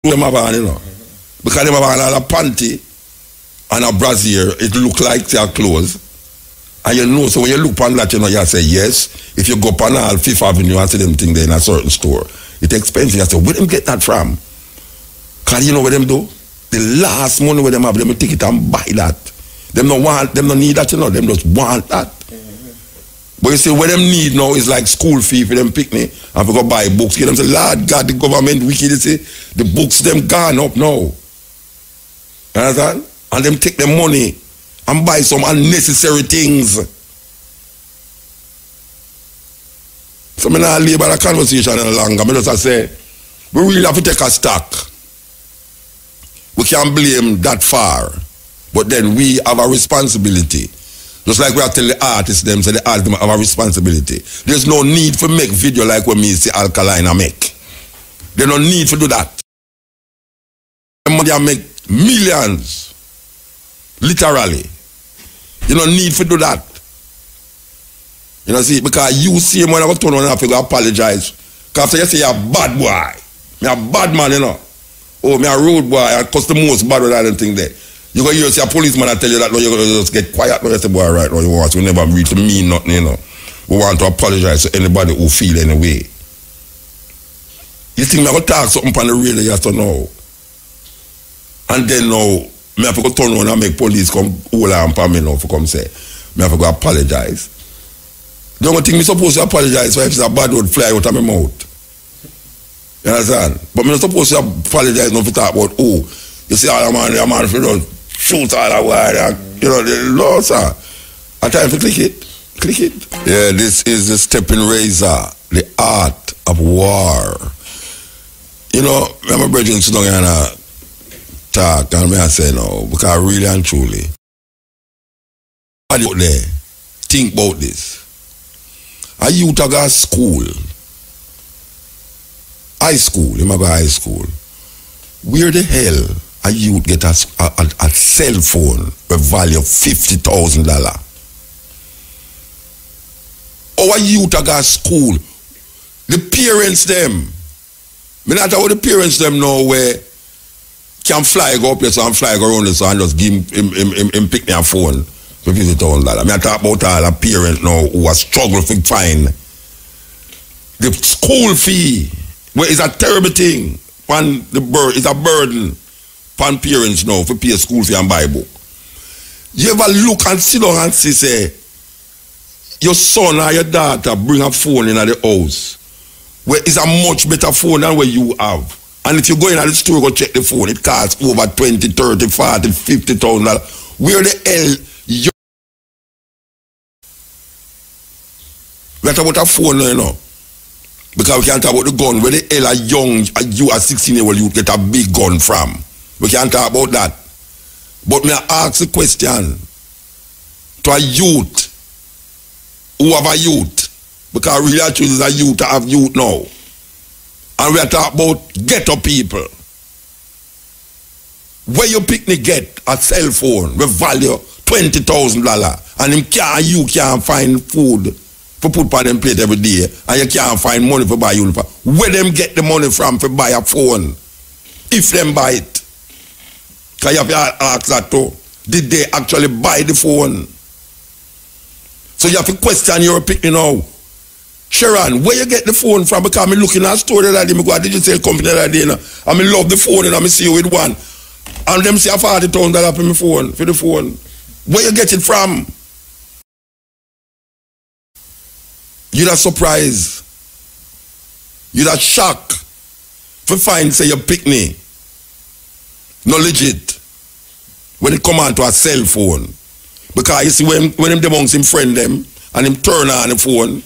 Them have on, you know. Because them have on a panty and a brassiere, it look like their clothes. And you know, so when you look on that, you know, you say, yes, if you go up on all Fifth Avenue and see them thing there in a certain store, it's expensive. You say, where them get that from? Because you know what them do? The last money where them have, them take it and buy that. Them don't want, them don't need that, you know, them just want that. But you see, what them need now is like school fee for them picnic and for go buy books. You them say, Lord God, the government wicked, you see, the books them gone up now. You understand? And them take them money and buy some unnecessary things. So I'm not leave the conversation any longer. I just say, we really have to take a stock. We can't blame that far. But then we have a responsibility. Just like we are telling the artists them, say the artists have a responsibility. There's no need for make video like when me see Alkaline make. There's no need to do that. They make millions. Literally. You don't need to do that. You know, see, because you see him when I go turn on and I go apologize. Because after you say you're a bad boy. Me a bad man, you know. Oh, me a road boy, I cost the most bad with that thing there. You go hear see a policeman and tell you that, no, you're going to just get quiet. No, you say, boy, right now, you want to never reach to mean nothing, you know. We want to apologize to anybody who feel any way. You think me I go talk something on the radio, you have to know. And then now, me have to go turn on and make police come hold on for me now for come say. Me have to go apologize. The only thing me supposed to apologize for if it's a bad word fly out of my mouth. You understand? But me not supposed to apologize now for talk about, oh, you see all the man for don't shoot all the while. You know, the law, sir. A time to click it. Click it. Yeah, this is the stepping razor, the art of war. You know, I'm a brethren sit down here and talk, and I say no, because really and truly, out there, think about this. a youth a go school, high school, he might go high school. Where the hell a youth get a cell phone with value of $50,000? Our youth a go school. The parents them. Me not how the parents them know where can fly go up here so and fly go around this and just give him pick me a phone for $50,000. I talk about all the parents now who are struggling to find the school fee, where is a terrible thing. It's a burden upon parents now for pay school fee and buy book. You ever look and sit down and say your son or your daughter bring a phone in the house where it's a much better phone than what you have. And if you go in at the store, go check the phone, it costs over $20,000, $30,000, $40,000, $50,000. Where the hell you... We talk about a phone now, you know. Because we can't talk about the gun. Where the hell you a 16-year-old you get a big gun from? We can't talk about that. But me ask the question to a youth who have a youth. Because really I choose a youth to have youth now. And we are talking about ghetto people. Where you picnic get a cell phone with value $20,000 and you can't find food for put on them plate every day and you can't find money for buy uniform. Where them get the money from for buy a phone? If them buy it. Because you have to ask that too. Did they actually buy the phone? So you have to question your picnic now. Sharon, where you get the phone from? Because I'm looking at a store that day, I go to a digital company that day, and I love the phone and I see you with one. And them say $40,000 for my phone, for the phone. Where you get it from? You're not surprised. You're not shocked for find say your picnic. No legit. When it come on to a cell phone. Because you see when him amongst him friend them and him turn on the phone.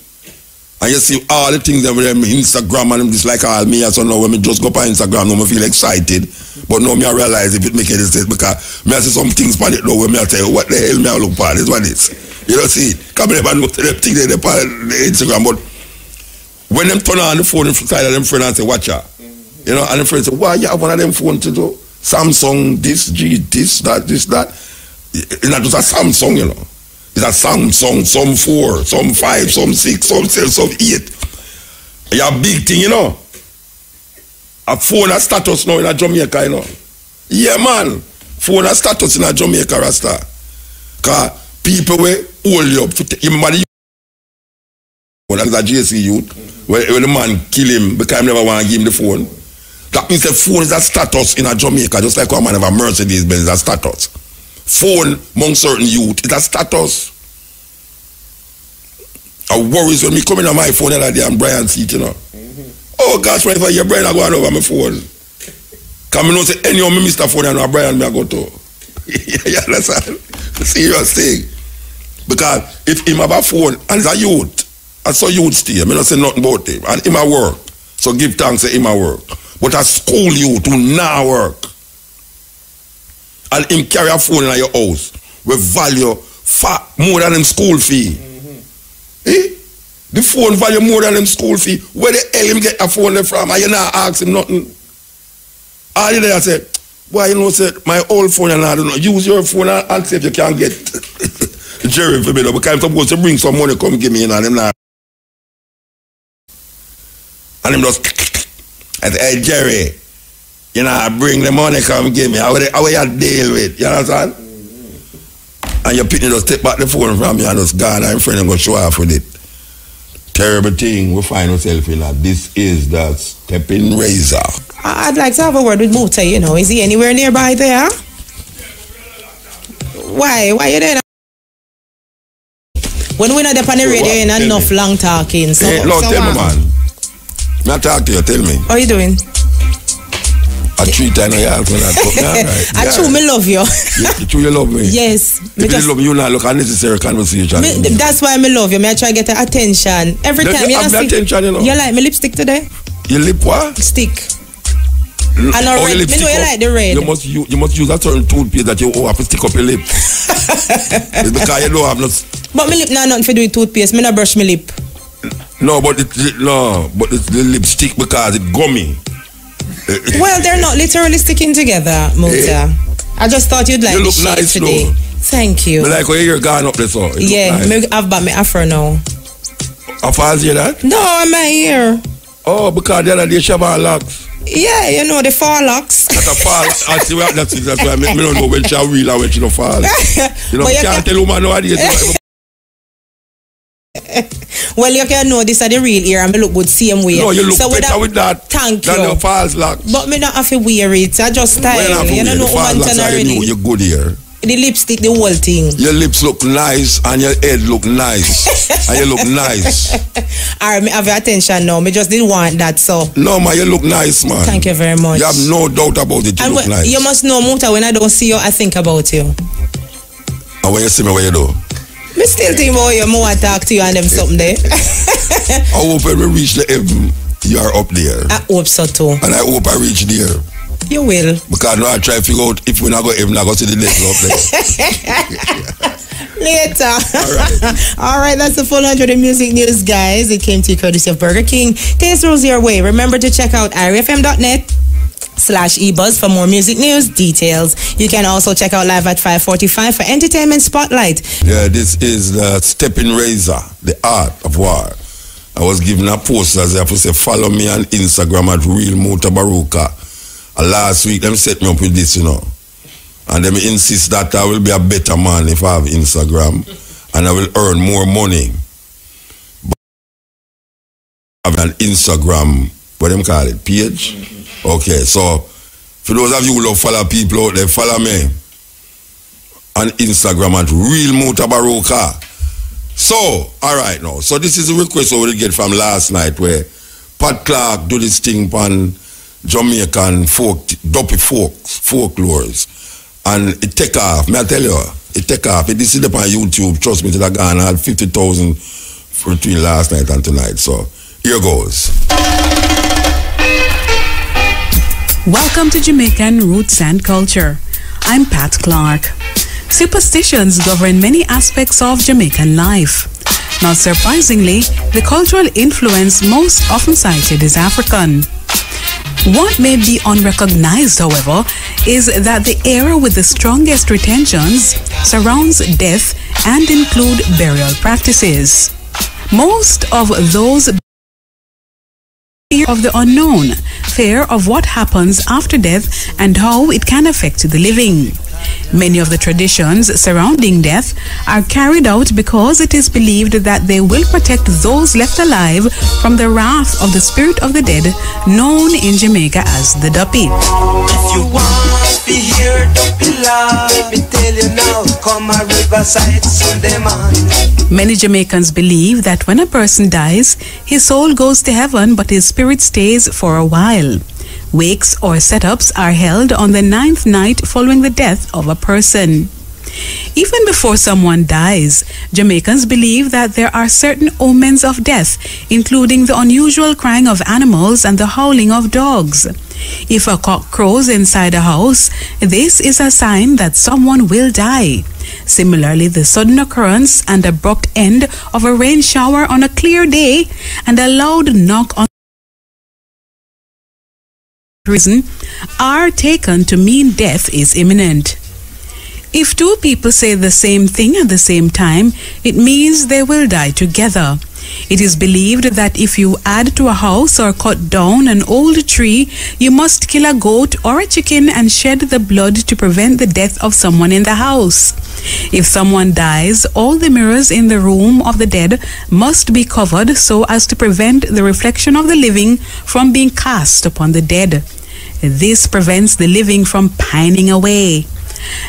And you see all the things that with them Instagram and them just like all me. So now when me just go on Instagram, now I feel excited. But now me I realize if it make any sense because me I see some things on it now where me I tell you what the hell me I look for. This what it is. You know see, come never know them things they on the Instagram. But when them turn on the phone in front of them friend and say, watch out. You know, and the friend say, why you have one of them phone to do? Samsung, this, that. It's not just a Samsung, you know. It's a Samsung, some 4, some 5, some 6, some 7, some 8. It's a big thing, you know. A phone has status now in a Jamaica, you know. Yeah, man. Phone has status in a Jamaica, Rasta. Because people will hold you up. You remember the youth? That's a JC youth. When the man kill him because he never want to give him the phone. That means the phone is a status in a Jamaica, just like one man have a Mercedes Benz, is a status. Phone among certain youth, it's a status. I worries when me come in on my phone the other day and Brian see it, you know. Oh gosh, when I hear Brian I go on over my phone. Because I know say any of me Mr. Phone and Brian me I go to. You understand? Serious thing. Because if him have a phone and it's a youth, I saw youth stay, I don't say nothing about him. And him a work. So give thanks to him a work. But a school youth who now work and him carry a phone in your house with value far more than him school fee. Eh? The phone value more than him school fee. Where the hell him get a phone from? And you not ask him nothing. All you there say, why you know say my old phone and I don't know. Use your phone and see if you can get Jerry for me because I'm supposed to bring some money come give me in and him not. And him just I say, hey Jerry, you know, I bring the money, come give me. How you deal with? You understand? And your picnic just take back the phone from you and just gone and friend and go show off with it. Terrible thing we find ourselves in that. This is the stepping razor. I'd like to have a word with Muta, you know. Is he anywhere nearby there? Why? Why you there? When we're not up on the radio, you ain't enough long talking. So, hey, no, tell me, man. Not talk to you, tell me. How you doing? I treat I know you have when I talk. Right. I true me love you. You true you love me? Yes. If you love me, you not look unnecessary conversation. That's why I love you. I try to get the attention. Every time you have the attention, you know. You like my lipstick today? Your lip what? Stick. And red. Me know you like the red. You must use a certain toothpaste that you have to stick up your lip. It's because you don't have no. But my lip not nothing to do with toothpaste. Me not brush my lip. No, but it's the lipstick because it's gummy. Well, they're not literally sticking together, Muta. I just thought you'd like you the look shape nice today. though. Thank you. I like how you're gone up there, so. Yeah, I've got my afro now. How far is you that? No, I'm my ear. Oh, because the other day she have her locks. Yeah, you know, the fall locks. That's a fall. That's why I don't know when she real and when she don't fall. You know, you can't tell woman nowadays. Well, you can know this are the real ear and me look good same way. No, you look better with that. Thank you. Than your false locks. But me not have to wear it. I just style. You don't know woman turn already. You're good here. The lipstick, the whole thing. Your lips look nice and your head look nice. And you look nice. Alright, me have your attention now. Me just didn't want that, so. No, man, you look nice, man. Thank you very much. You have no doubt about it. You look nice. You must know, Muta, when I don't see you, I think about you. And when you see me, what you do? Me still think about you. I want to talk to you and them something there. I hope when we reach the heaven, you are up there. I hope so too. And I hope I reach there. You will. Because now I try to figure out if we're not going to heaven, I go to the next up there. Later. Alright, that's the full 100 in music news, guys. It came to you courtesy of Burger King. Taste rolls your way. Remember to check out irfm.net/ebuzz for more music news details. You can also check out live at 5:45 for Entertainment Spotlight. Yeah, this is the Stepping Razor, the art of war. I was given a post as I have to say, follow me on Instagram at Real Mutabaruka. Last week, them set me up with this, you know. And them insist that I will be a better man if I have Instagram. And I will earn more money. But I have an Instagram, what them call it, page? Okay, so for those of you who love follow people out there, follow me on Instagram at Real Mutabaruka. So, alright now. So this is a request I will get from last night where Pat Clark do this thing on Jamaican folklores. And it take off. May I tell you, it take off. It is up on YouTube. Trust me, I had 50,000 between last night and tonight. So here goes. Welcome to Jamaican Roots and Culture. I'm Pat Clark. Superstitions govern many aspects of Jamaican life. Not surprisingly, the cultural influence most often cited is African. What may be unrecognized, however, is that the era with the strongest retentions surrounds death and include burial practices. Most of those fear of the unknown, fear of what happens after death and how it can affect the living. Many of the traditions surrounding death are carried out because it is believed that they will protect those left alive from the wrath of the spirit of the dead, known in Jamaica as the Duppy. If you want to hear Duppy laugh, let me tell you now, come a riverside Sunday morning. Many Jamaicans believe that when a person dies, his soul goes to heaven, but his spirit stays for a while. Wakes or setups are held on the 9th night following the death of a person. Even before someone dies, Jamaicans believe that there are certain omens of death, including the unusual crying of animals and the howling of dogs. If a cock crows inside a house, this is a sign that someone will die. Similarly, the sudden occurrence and abrupt end of a rain shower on a clear day and a loud knock on prison are taken to mean death is imminent. If two people say the same thing at the same time, it means they will die together. It is believed that if you add to a house or cut down an old tree, you must kill a goat or a chicken and shed the blood to prevent the death of someone in the house. If someone dies, all the mirrors in the room of the dead must be covered so as to prevent the reflection of the living from being cast upon the dead. This prevents the living from pining away.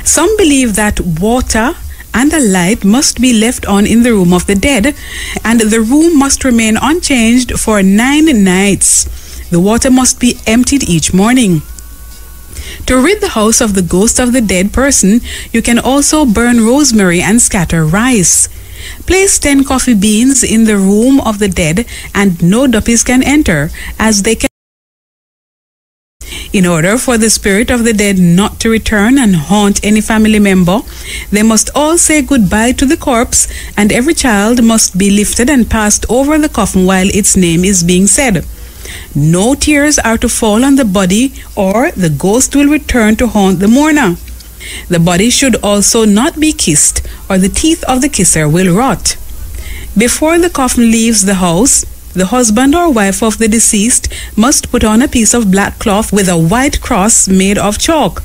Some believe that water and a light must be left on in the room of the dead, and the room must remain unchanged for 9 nights. The water must be emptied each morning. To rid the house of the ghost of the dead person, you can also burn rosemary and scatter rice. Place 10 coffee beans in the room of the dead, and no duppies can enter, as they can. In order for the spirit of the dead not to return and haunt any family member, they must all say goodbye to the corpse, and every child must be lifted and passed over the coffin while its name is being said. No tears are to fall on the body, or the ghost will return to haunt the mourner. The body should also not be kissed, or the teeth of the kisser will rot. Before the coffin leaves the house, the husband or wife of the deceased must put on a piece of black cloth with a white cross made of chalk.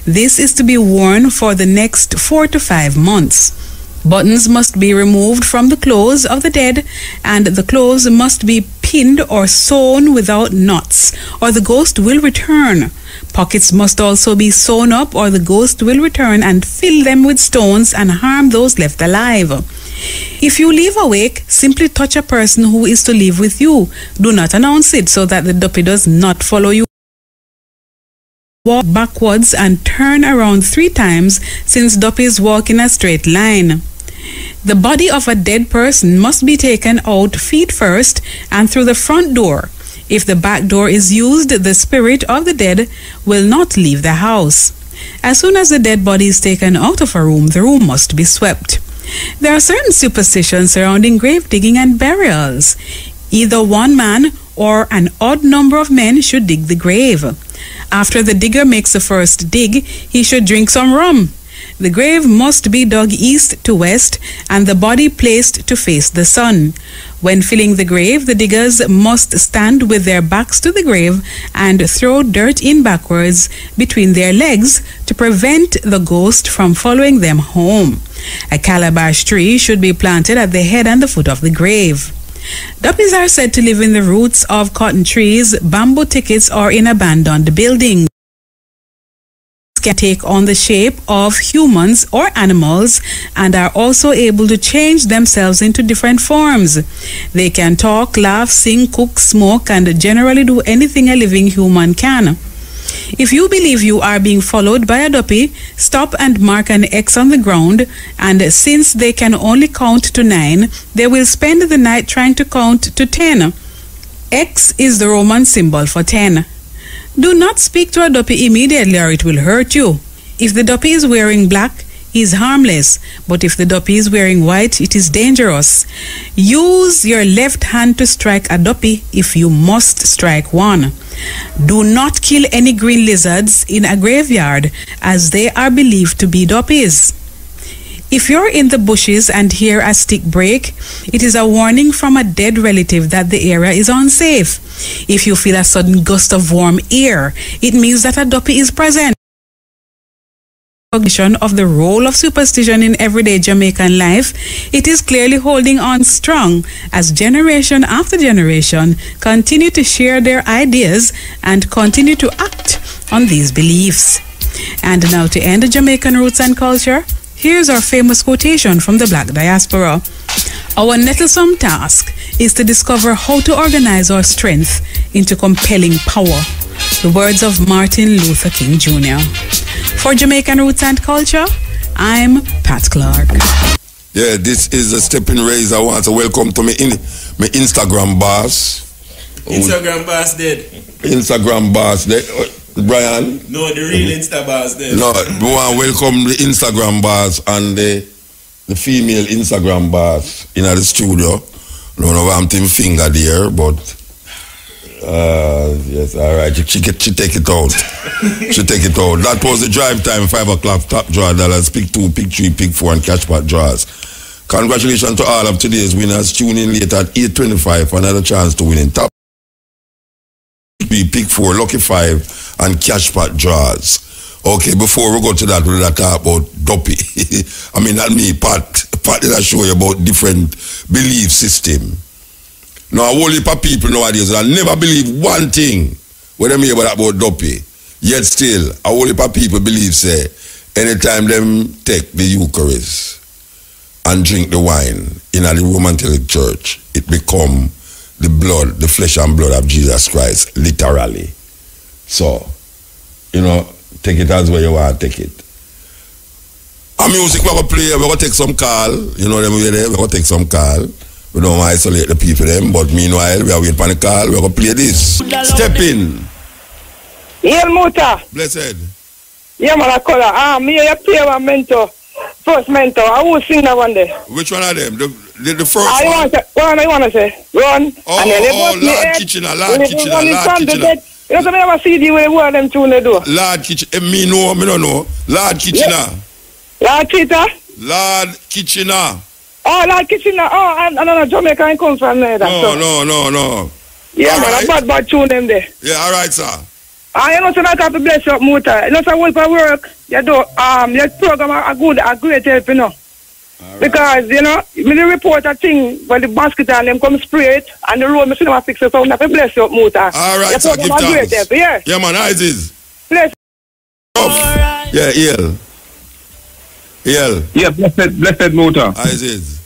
This is to be worn for the next 4 to 5 months. Buttons must be removed from the clothes of the dead, and the clothes must be pinned or sewn without knots, or the ghost will return. Pockets must also be sewn up, or the ghost will return and fill them with stones and harm those left alive. If you leave awake, simply touch a person who is to live with you. Do not announce it so that the duppy does not follow you. Walk backwards and turn around 3 times, since duppies walk in a straight line. The body of a dead person must be taken out feet first and through the front door. If the back door is used, the spirit of the dead will not leave the house. As soon as the dead body is taken out of a room, the room must be swept. There are certain superstitions surrounding grave digging and burials. Either one man or an odd number of men should dig the grave. After the digger makes the first dig, he should drink some rum. The grave must be dug east to west and the body placed to face the sun. When filling the grave, the diggers must stand with their backs to the grave and throw dirt in backwards between their legs to prevent the ghost from following them home. A calabash tree should be planted at the head and the foot of the grave. Duppies are said to live in the roots of cotton trees, bamboo thickets, or in abandoned buildings. Can take on the shape of humans or animals and are also able to change themselves into different forms. They can talk, laugh, sing, cook, smoke, and generally do anything a living human can. If you believe you are being followed by a duppy, stop and mark an X on the ground, and since they can only count to 9, they will spend the night trying to count to 10. X is the Roman symbol for 10. Do not speak to a duppy immediately or it will hurt you. If the duppy is wearing black, he is harmless, but if the duppy is wearing white, it is dangerous. Use your left hand to strike a duppy if you must strike one. Do not kill any green lizards in a graveyard, as they are believed to be duppies. If you're in the bushes and hear a stick break, it is a warning from a dead relative that the area is unsafe. If you feel a sudden gust of warm air, it means that a duppy is present. Of the role of superstition in everyday Jamaican life, it is clearly holding on strong as generation after generation continue to share their ideas and continue to act on these beliefs. And now, to end Jamaican roots and culture, here's our famous quotation from the Black diaspora. Our nettlesome task is to discover how to organize our strength into compelling power. The words of Martin Luther King Jr. For Jamaican Roots and Culture, I'm Pat Clark. Yeah, this is a stepping raise. I want to welcome to me Instagram boss. Instagram boss dead. Instagram boss dead. Brian? No, the real Insta boss dead. No, we want to welcome the Instagram boss and the female Instagram boss in the studio. I don't know if I'm team finger there, but yes, all right. She take it out. She take it out. That was the drive time, 5 o'clock, top draw dollars, pick 2, pick 3, pick 4, and cash pot draws. Congratulations to all of today's winners. Tune in later at 8:25 for another chance to win in top. Pick 4, lucky 5, and cash pot draws. Okay, before we go to that, we'll talk about duppy. I mean, not me, Pat. Pat did I show you about different belief system. Now, a whole heap of people nowadays that never believe one thing when they hear about duppy. Yet still, a whole heap of people believe, say, anytime them take the Eucharist and drink the wine in the Roman Catholic Church, it become the blood, the flesh and blood of Jesus Christ, literally. So, you know, take it as where you want to take it. A music we're going to play, we're going to take some call. You know them over there, we're going to take some call. We don't want to isolate the people them, but meanwhile, we are waiting for the call, we're going to play this. Step in. Yeah, Muta. Blessed. Yeah, man, I call her. Me, you play one mentor. First mentor. I will sing that one day. Which one of them? The first one? I want to say. Run. Oh, and then Lord Kitchener, Lord Kitchener. You know, I never see the way one of them tune they do. Lord Kitchener. Me don't know. Lord Kitchener. Yeah. Lord Kitchener? Lord Kitchener. Oh, Lord Kitchener. Oh, I don't know, Jamaica ain't come from there. No. Yeah, all man, right. a bad tune them there. Yeah, all right, sir. You know, so I have to bless you up, Muta. You know, so I work, you do, your program a great help, you know. Right. Because, you know, me the report a thing when the basket and them come spray it and the road, me see them fix it, so I have to bless you up, Muta. All right, sir, give thanks. Help, yeah. Yeah, man, how is this? Bless. Right. Yeah, Yeah, blessed Muta. How is this?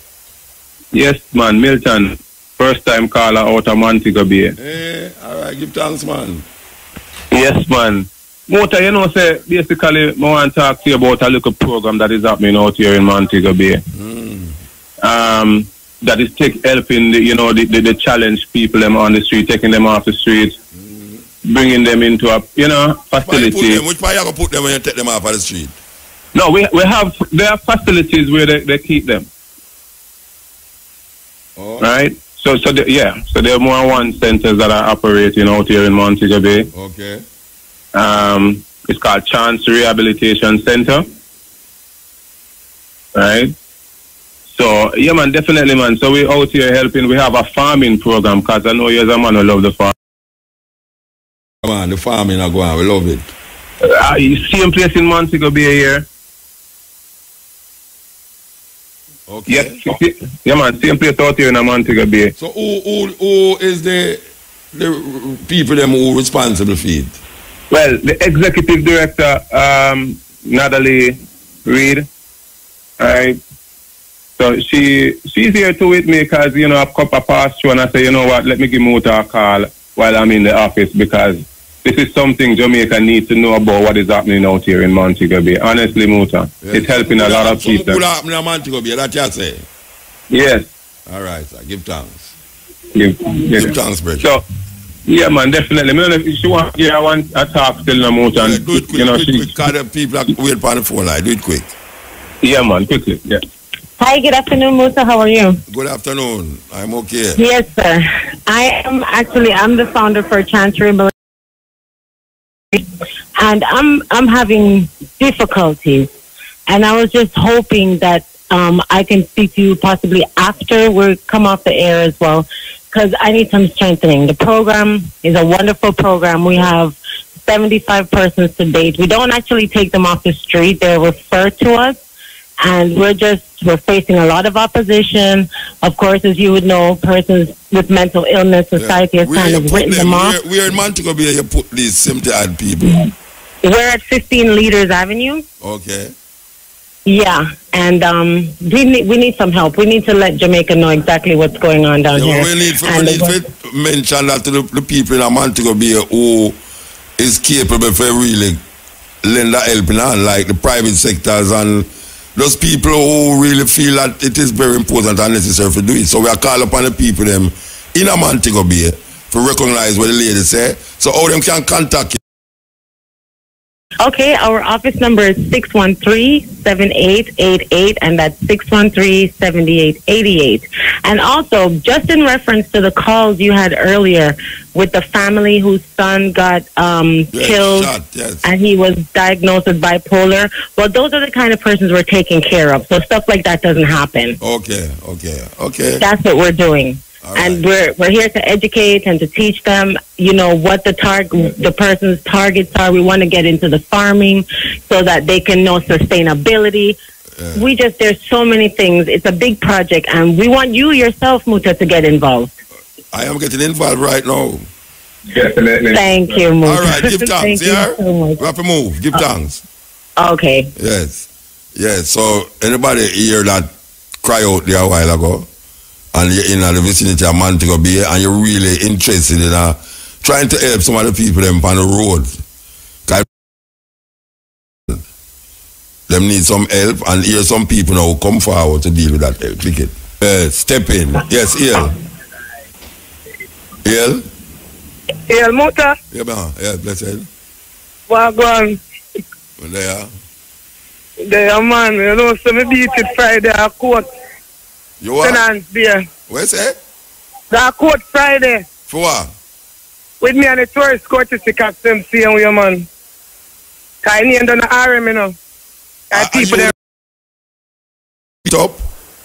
Yes, man, Milton. First time caller out of Montego Bay. All right, give thanks, man. Yes, man. Muta, you know, say, basically, I want to talk to you about a little program that is happening out here in Montego Bay. That is helping the challenged people them on the street, taking them off the street, bringing them into a, facility. Which part you going to put them when you take them off of the street? No, there are facilities where they keep them. Oh. Right? So there are more one centers that are operating out here in Montego Bay. Okay. It's called Chance Rehabilitation Center. Right? So, yeah, man, definitely, man. So we're out here helping. We have a farming program because I know you're a man who love the farm. Come on, the farming are going. We love it. Same place in Montego Bay here. Okay. Yeah, man, same place out here in Montego Bay. So who is the people them who responsible for it? Well, the executive director, Natalie Reed, right? So she's here too with me because, I've come past through and I say, you know what, let me give Muta a call while I'm in the office because this is something Jamaica needs to know about what is happening out here in Montego Bay. Honestly, Muta, it's helping a lot of people. What happening in Montego Bay, that you say? Yes. All right, sir. Give thanks. Give thanks, brother. So, yeah, man, definitely. If she want, I want to talk still no Muta. Yeah, do it quick, do it quick, because the people are waiting on the phone line. Do it quick. Yeah, man, quickly, yeah. Hi, good afternoon, Musa. How are you? Good afternoon. I'm okay. Yes, sir. I'm the founder for Chance Rehabilitation, and I'm having difficulties. And I was just hoping that I can speak to you possibly after we come off the air as well, because I need some strengthening. The program is a wonderful program. We have 75 persons to date. We don't actually take them off the street. They're referred to us. And we're facing a lot of opposition. Of course, as you would know, persons with mental illness, society has kind of written them off. We're in Montego Bay, you put these 70-odd people. We're at 15 Leaders Avenue. Okay. Yeah, and we need some help. We need to let Jamaica know exactly what's going on down here. We need to mention that to the people in Montego Bay who is capable for really lend a helping hand, like the private sectors and those people who really feel that it is very important and necessary to do it. So we are calling upon the people them in a Montego Bay to recognize what the lady say. So how them can contact you. Okay, our office number is 613-7888, and that's 613-7888. And also, just in reference to the calls you had earlier with the family whose son got killed, and he was diagnosed with bipolar, well, those are the kind of persons we're taking care of. So stuff like that doesn't happen. Okay. That's what we're doing. And we're here to educate and to teach them, what the person's targets are. We want to get into the farming so that they can know sustainability. There's so many things. It's a big project, and we want you yourself, Muta, to get involved. I am getting involved right now. Definitely. Thank you, Muta. All right, give thanks, yeah? So Wrap a move, give thanks. Okay. Yes. So anybody here that cry out there a while ago, and you're in the vicinity of Montego Bay and you're really interested in trying to help some of the people them on the road. Them need some help, and here some people now come forward to deal with that help. Click it. Step in. Yes, El, Muta. Yeah, blessed. Wagwan. There. There, man. You know, so me beat it Friday at court. You what? Tenants there. Where's it? The court Friday. For what? With me and the tourist courtesy captain seeing with you, man. Cause I named on the RM, you know. People there. Beat up?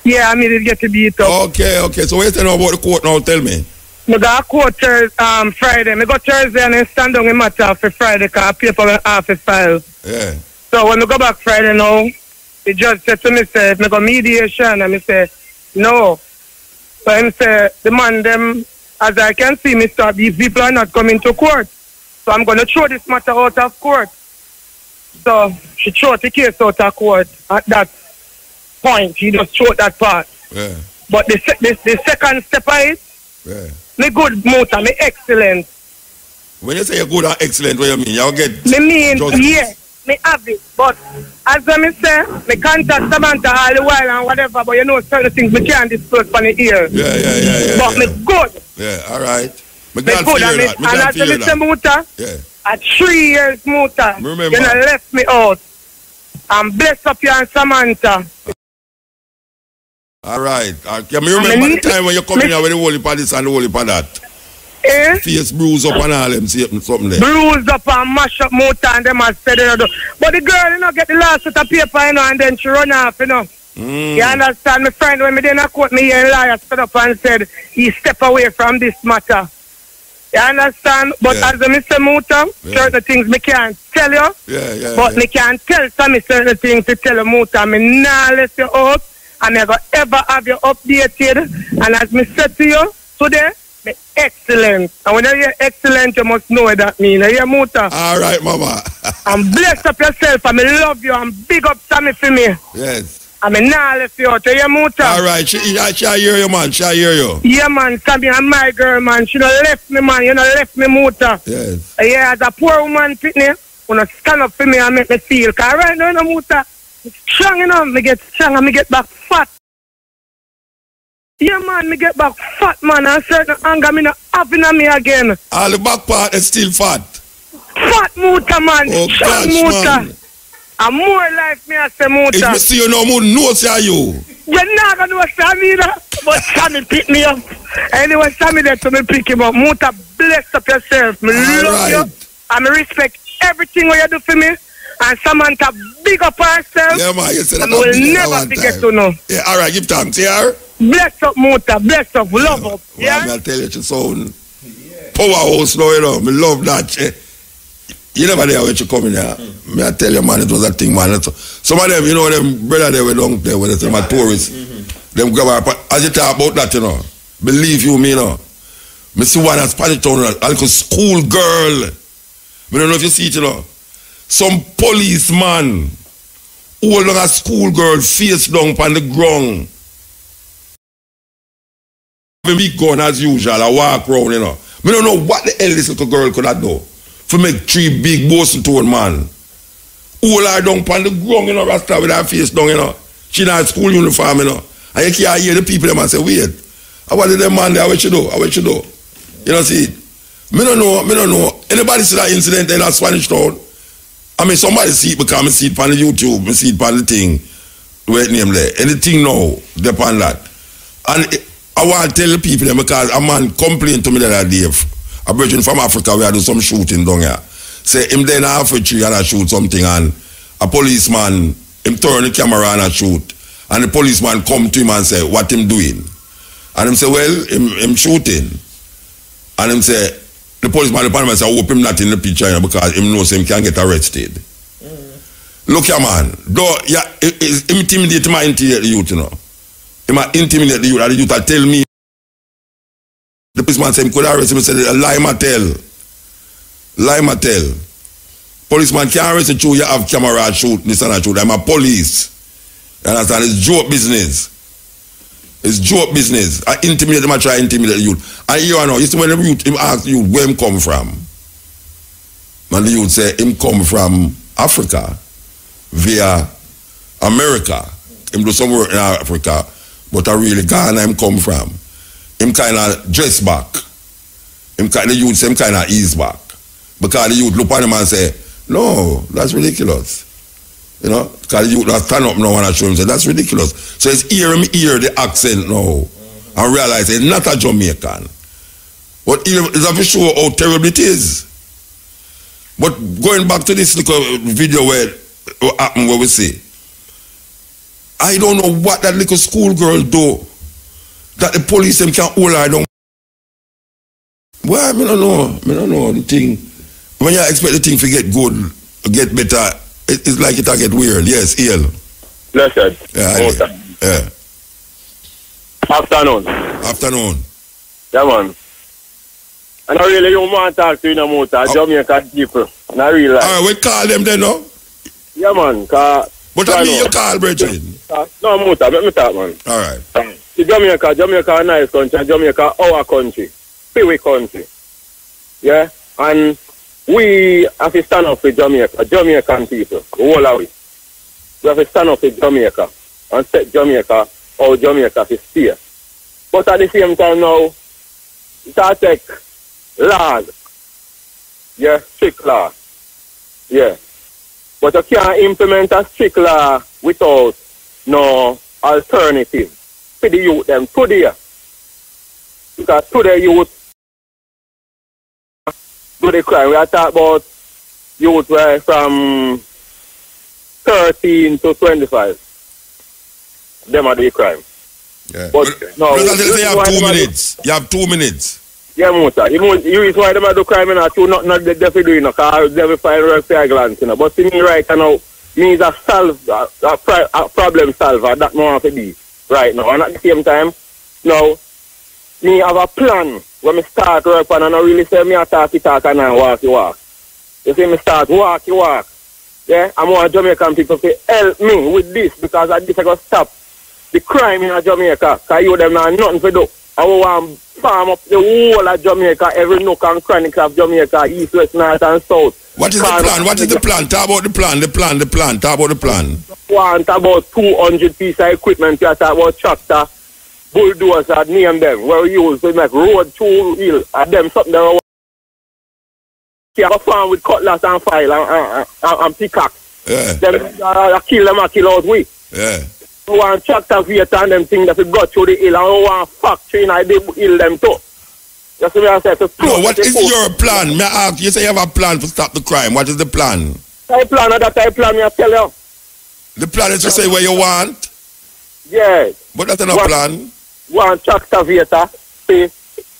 Yeah, I mean, it get to beat up. Okay. So what you tell about the court now? Tell me. I go court Friday. I go Thursday and then stand down in matter for Friday because I pay for my office file. Yeah. So when I go back Friday now, the judge said to me, say, if I go mediation, and I say, no. But he say, the man, them, as I can see, Mr. These people are not coming to court. So I'm going to throw this matter out of court. So she threw the case out of court at that point. She just threw that part. Yeah. But the second step of it, me good motor, me excellent. When you say you're good and excellent, what you mean? You'll get yeah, me have it. But as I say, me contact Samantha all the while and whatever, but you know certain things me can't disclose from the ear. Yeah. But me good. Yeah, all right. Me good and as I say motor, at 3 years motor, remember. You know left me out. And bless up you and Samantha. All right. Can you remember the time when you come in here with the holy part this and the holy part that? Face bruise up and all them something there. Bruise up and mash up motor and them has said it. But the girl, you know, get the last set of paper, you know, and then she run off, you know. You understand? My friend, when me then I quote me here, lawyer stood up and said, he step away from this matter. You understand? But as a Mr. Motor, certain things me can't tell you. But me can tell some certain things to tell you, Motor. Me nah let you out. I never ever have you updated. And as me said to you today, me excellent. And when you hear excellent, you must know what that means. You hear, Motor? All right, Mama. And bless up yourself. And me love you. And big up Sammy for me. Yes. I mean, now left you out. You hear, Motor? All right. She hear you, man. She hear you. Yeah, man. Sammy and my girl, man. She don't left me, man. You don't left me, Motor. Yes. Yeah, as a poor woman, Pitney, when I stand up for me and make me feel. Because right now, you know, Motor, strong enough, me get strong and me get back fat. Yeah, man, me get back fat, man, and certain anger me not having on me again. All the back part is still fat. Fat Motor, man. Oh, strong gosh, Motor. man. And more life, me I say, Motor. If me see you no more, no say you. You're not going to know Sammy either, but Sammy pick me up. Anyway, Sammy there to me pick him up. Motor, bless up yourself. Me love you. And me respect everything what you do for me. And Samantha big up herself. Yeah, man, you said that. And we'll never forget to know. Yeah, all right, give thanks, yeah? Bless up, Motor. Bless up. Love up. Yeah? Well, I tell you, it's sound powerhouse now, you know. Me love that. You never know where you come in here. Me I tell you, man, it was a thing, man. Some of them, you know, them brother they were down there with them tourists. Them grab up. As you talk about that, you know, believe you me, you know. Me see one at Spanish Town, a little school girl. Me don't know if you see it, you know. Some policeman hold on a school girl face down on the ground. Have a big gun as usual, I walk around, you know. Me don't know what the hell this little girl could have done. For make 3 big Boston Town man. Hold her down on the ground, you know, Rasta with her face down, you know. She in her school uniform, you know. And you can't hear the people them and say, wait, I want them man there, what you do? You know, see it? Me don't know. Anybody see that incident in that Spanish Town? I mean, somebody see it because I see it on the YouTube, I see it on the thing, where it name there. Anything now, depend that. And I want to tell the people them because a man complained to me the other day, a virgin from Africa, we had do some shooting down here. Say him then half a tree and I shoot something and a policeman, him turn the camera and I shoot. And the policeman come to him and say, what him doing? And him say, well, him shooting. And him say, the policeman, the parliament say, I hope him not in the picture because him knows him can get arrested. Look here, man. Though, yeah, intimidate my youth, you know. Him intimidate the youth, and the youth tell me. The policeman said, him could arrest him. He said, lie my tell. Policeman can't arrest you, you have camera shoot, this and that shoot. I'm a police. You understand? It's joke business. I intimidate them, I try to intimidate the youth. And you know, you see when the youth, him ask you where him come from. And the youth say, him come from Africa via America. Him do some work in Africa, but I really Ghana him come from. Him kind of dress back. The youth say him kind of ease back. Because the youth look at him and say, No, that's ridiculous. You know, because you stand up now and show him, say, that's ridiculous. So it's hear the accent now and realize it's not a Jamaican. But it's a show how terrible it is. But going back to this little video where happened, where we see, I don't know what that little schoolgirl do that the police them can't hold her down. Well, I don't know the thing. When you expect the thing to get good, get better, it's like it get weird. Yes, ill. Blessed. Yeah. Afternoon. Yeah, man. And I really don't want to talk to you no more, Jamaican people. Not really. Alright, we call them then, no? Yeah, man. But I mean you call, Bridget. No, Muta, let me talk, man. Alright. Jamaica a nice country, and Jamaica our country. Free country. Yeah? And we have to stand up for Jamaica, Jamaican people, all of it. We have to stand up for Jamaica and set Jamaica or Jamaica to stay. But at the same time now, it take laws. Yeah, strict law. Yeah. But you can't implement a strict law without no alternative for the youth them today. Because today youth do the crime. We are talking about youth from 13 to 25. Them are the crime. Yeah. But no, you have 2 minutes. You have 2 minutes. Yeah, Muta. You is why them do crime and do not the devil doing no, because they will find a fair glance, you know. But see me right now, me is a problem solver. That no one to be right now. And at the same time, now me have a plan when me start work on, and I really say me a talk and I walk. You see me start walk. Yeah, I want Jamaican people to help me with this, because at this I got stop the crime in Jamaica. Because you them not nothing to do. I want farm up the whole of Jamaica, every nook and cranny of Jamaica, east, west, north and south. What is the plan? What is the plan? Talk about the plan. Talk about the plan. Want about 200 pieces of equipment. You talk about tractor, bulldozer, name them. Where we use to make road 2 wheel. And them something that you have a farm with cutlass and file and pickaxe. Yeah. Them kill out we. Yeah. We want tractor vehicle and them things that we got through the hill, and we want factory and they hill them too. That's what I said. No, what is your plan? May I ask, you say you have a plan to stop the crime. What is the plan? I plan, me I tell you. The plan is to say where you want? Yeah. But that's not a plan. Want tractor vehicle.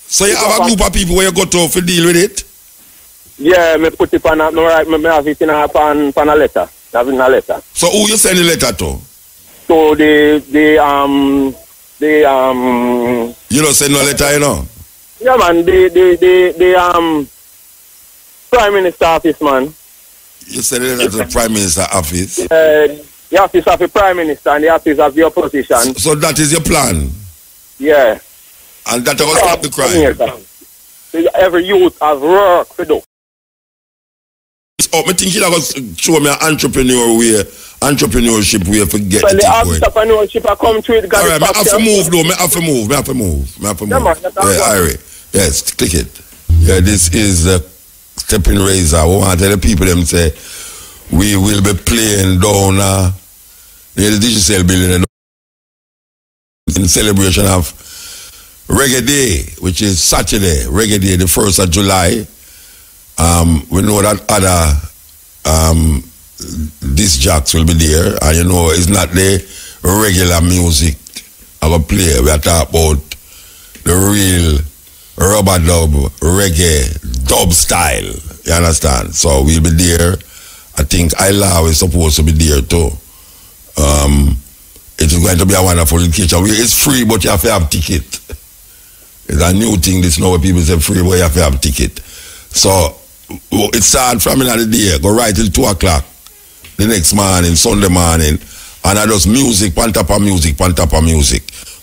So you have a group of people where you go to deal with it? Yeah, me put it on a have it in a letter. Have it in a letter. So who you send the letter to? So the you don't send no letter, you know? Yeah, man, the Prime Minister office, man. You send a letter to the Prime Minister office? The office of the Prime Minister and the office of the opposition. So that is your plan? Yeah. And that will stop the crime? Every youth has work to do. Oh, I think you're going to show me an entrepreneurship way to get well, the thing going. Entrepreneurship I come to it. All right, I have to move though. I have to move. Irie. Yes, click it. Yeah, this is the stepping razor. We want to tell the people them say we will be playing down near the digital building in celebration of Reggae Day, which is Saturday, Reggae Day, the 1st of July. We know that other disc jocks will be there, and you know it's not the regular music of a play. We are talking about the real rubber dub, reggae, dub style. You understand? So we'll be there. I think Ilaw is supposed to be there too. It is going to be a wonderful occasion. It's free, but you have to have ticket. It's a new thing. This now people say free, but you have to have ticket. So it starts from another day, go right till 2 o'clock the next morning, Sunday morning, and I just music, pan top of music.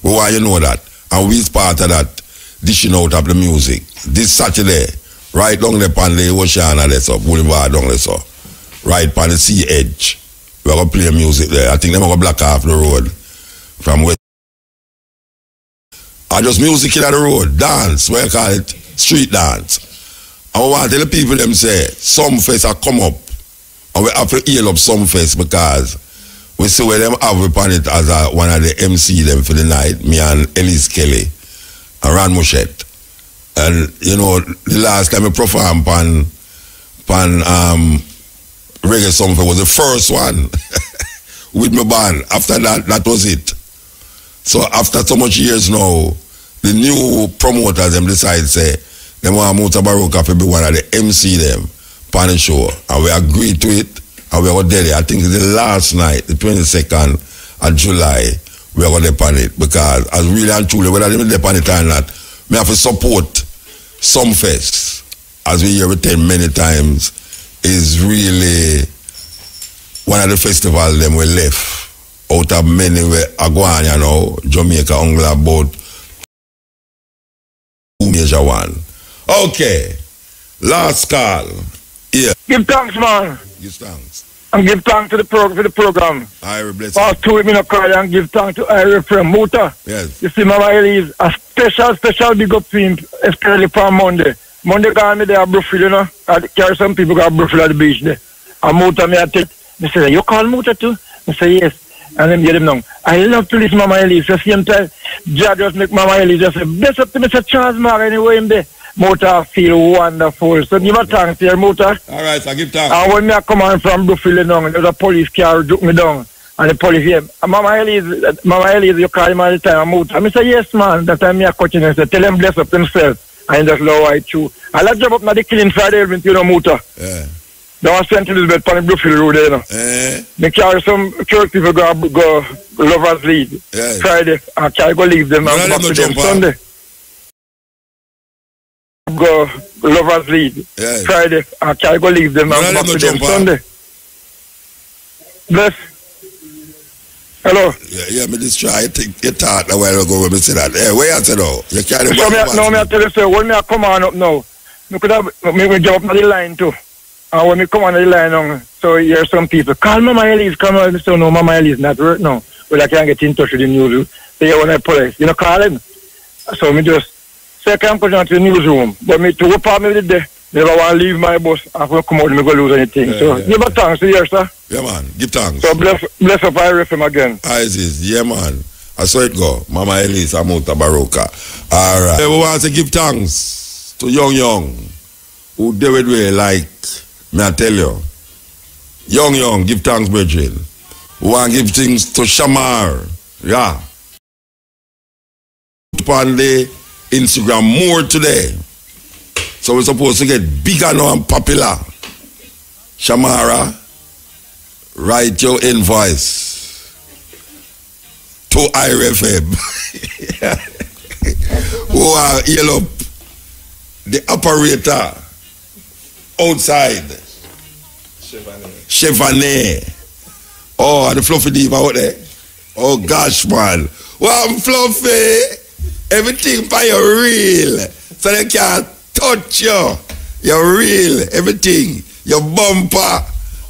Well, why you know that? And we part of that, dishing out of the music. This Saturday, right down there on the ocean and so, boulevard down there so, right on the sea edge, we're going to play music there. I think they're going to block off the road from west. I just music in the road, dance, what you call it, street dance. I want to tell the people them say, some face are come up And we have to heal up some fest because we see where them have upon it as one of the MC them for the night, me and Elise Kelly and Ron Mouchette. And you know, the last time I performed pan reggae something was the first one with my band. After that was it. So after so much years now, the new promoters them decide say they want Mutabaruka to be one of the MC them pan the show, and we agreed to it, and we were there. I think it's the last night, the 22nd of July, we are going to pan it, because as really and truly, whether they pan it or not, we have to support some fest, as we hear it many times, is really one of the festivals them we left out of many where Aguan, you know, Jamaica, Angla, about two major one. Okay, last call. Yeah. Give thanks, man. Give thanks. And give thanks to the program. I bless Past 2 weeks in a cry and give thanks to Ira from Muta. Yes. You see, Mama Elise, a special big up to him, especially for Monday. Monday got me there at Brookfield, you know. I carry some people got Brookfield at the beach there. And Muta, me I take, me say, you call Muta too? I say, yes. And then get him down. I love to listen to Mama Elise. The same time, Jah just make Mama Elise just say, bless up to Mr. Charles Mark anyway him there. Muta feel wonderful. So give a thanks here, Muta. All right, I give thanks. And when me I come on from Brookfield down, there was a police car took me down. And the police here, Mama Elise, you call him all the time, Muta. I say, yes, man. That time me I coaching him, say, tell him bless up himself. And just low white too. I like job up now the killing Friday evening, you know, Muta. Yeah. They want St. Elizabeth on the Brookfield Road there, you know. They carry some church people go Lovers Lead Friday. I can't go leave them and go back to them Sunday. Go Lovers Lead Friday. I can't go leave them and go back to them Sunday. Bless. Hello? Yeah, me just try to think you thought a while ago when me say that. Hey, where you say now? You carry so me I tell you, sir, when me I come on up now, me could have me jump on the line too. And when me come on the line now, so hear some people, call Mama Elise, come on. So no, Mama Elise not work now. Well, I can't get in touch with the news. They hear when I police, you know, call him. So me just say I can't put on to the newsroom. But me to what part me did there, never want to leave my bus after I come out and me go lose anything. So give a thanks to you, sir. Yeah, man. Give thanks. So bless up I ref him again. Isis, yeah, man. I saw it go. Mama Elise, Mutabaruka. All right. We want to give thanks to Young, who do it way like, may I tell you. Young, give thanks, brethren. We want to give things to Shamar. Yeah. Upon the Instagram more today. So we're supposed to get bigger now and popular. Shamara, write your invoice to IRFM. Who are yell up the operator outside. Chevannay. Oh, the fluffy diva out there. Oh gosh, man. Well, I'm fluffy. Everything by your real. So they can't touch you. You're real. Everything. Your bumper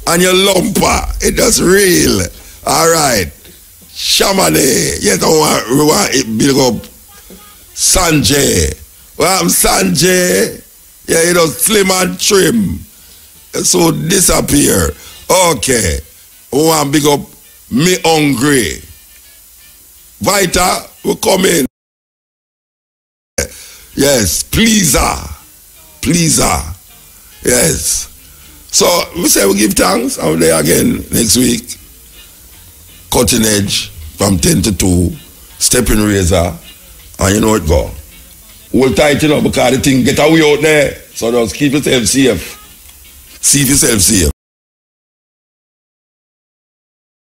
and your lumper. It is real. All right. Shamane. Yes, we want it build up Sanjay. Well, I'm Sanjay. Yeah, you know, slim and trim. So disappear. Okay. We want big up me hungry. Vita, we come in. Yes, pleaser. Yes. So we say we give thanks. I'll be there again next week. Cutting edge from 10 to 2. Stepping razor. And you know it go. Hold tight, you know, because the thing get away out there. So just keep yourself safe. See yourself safe.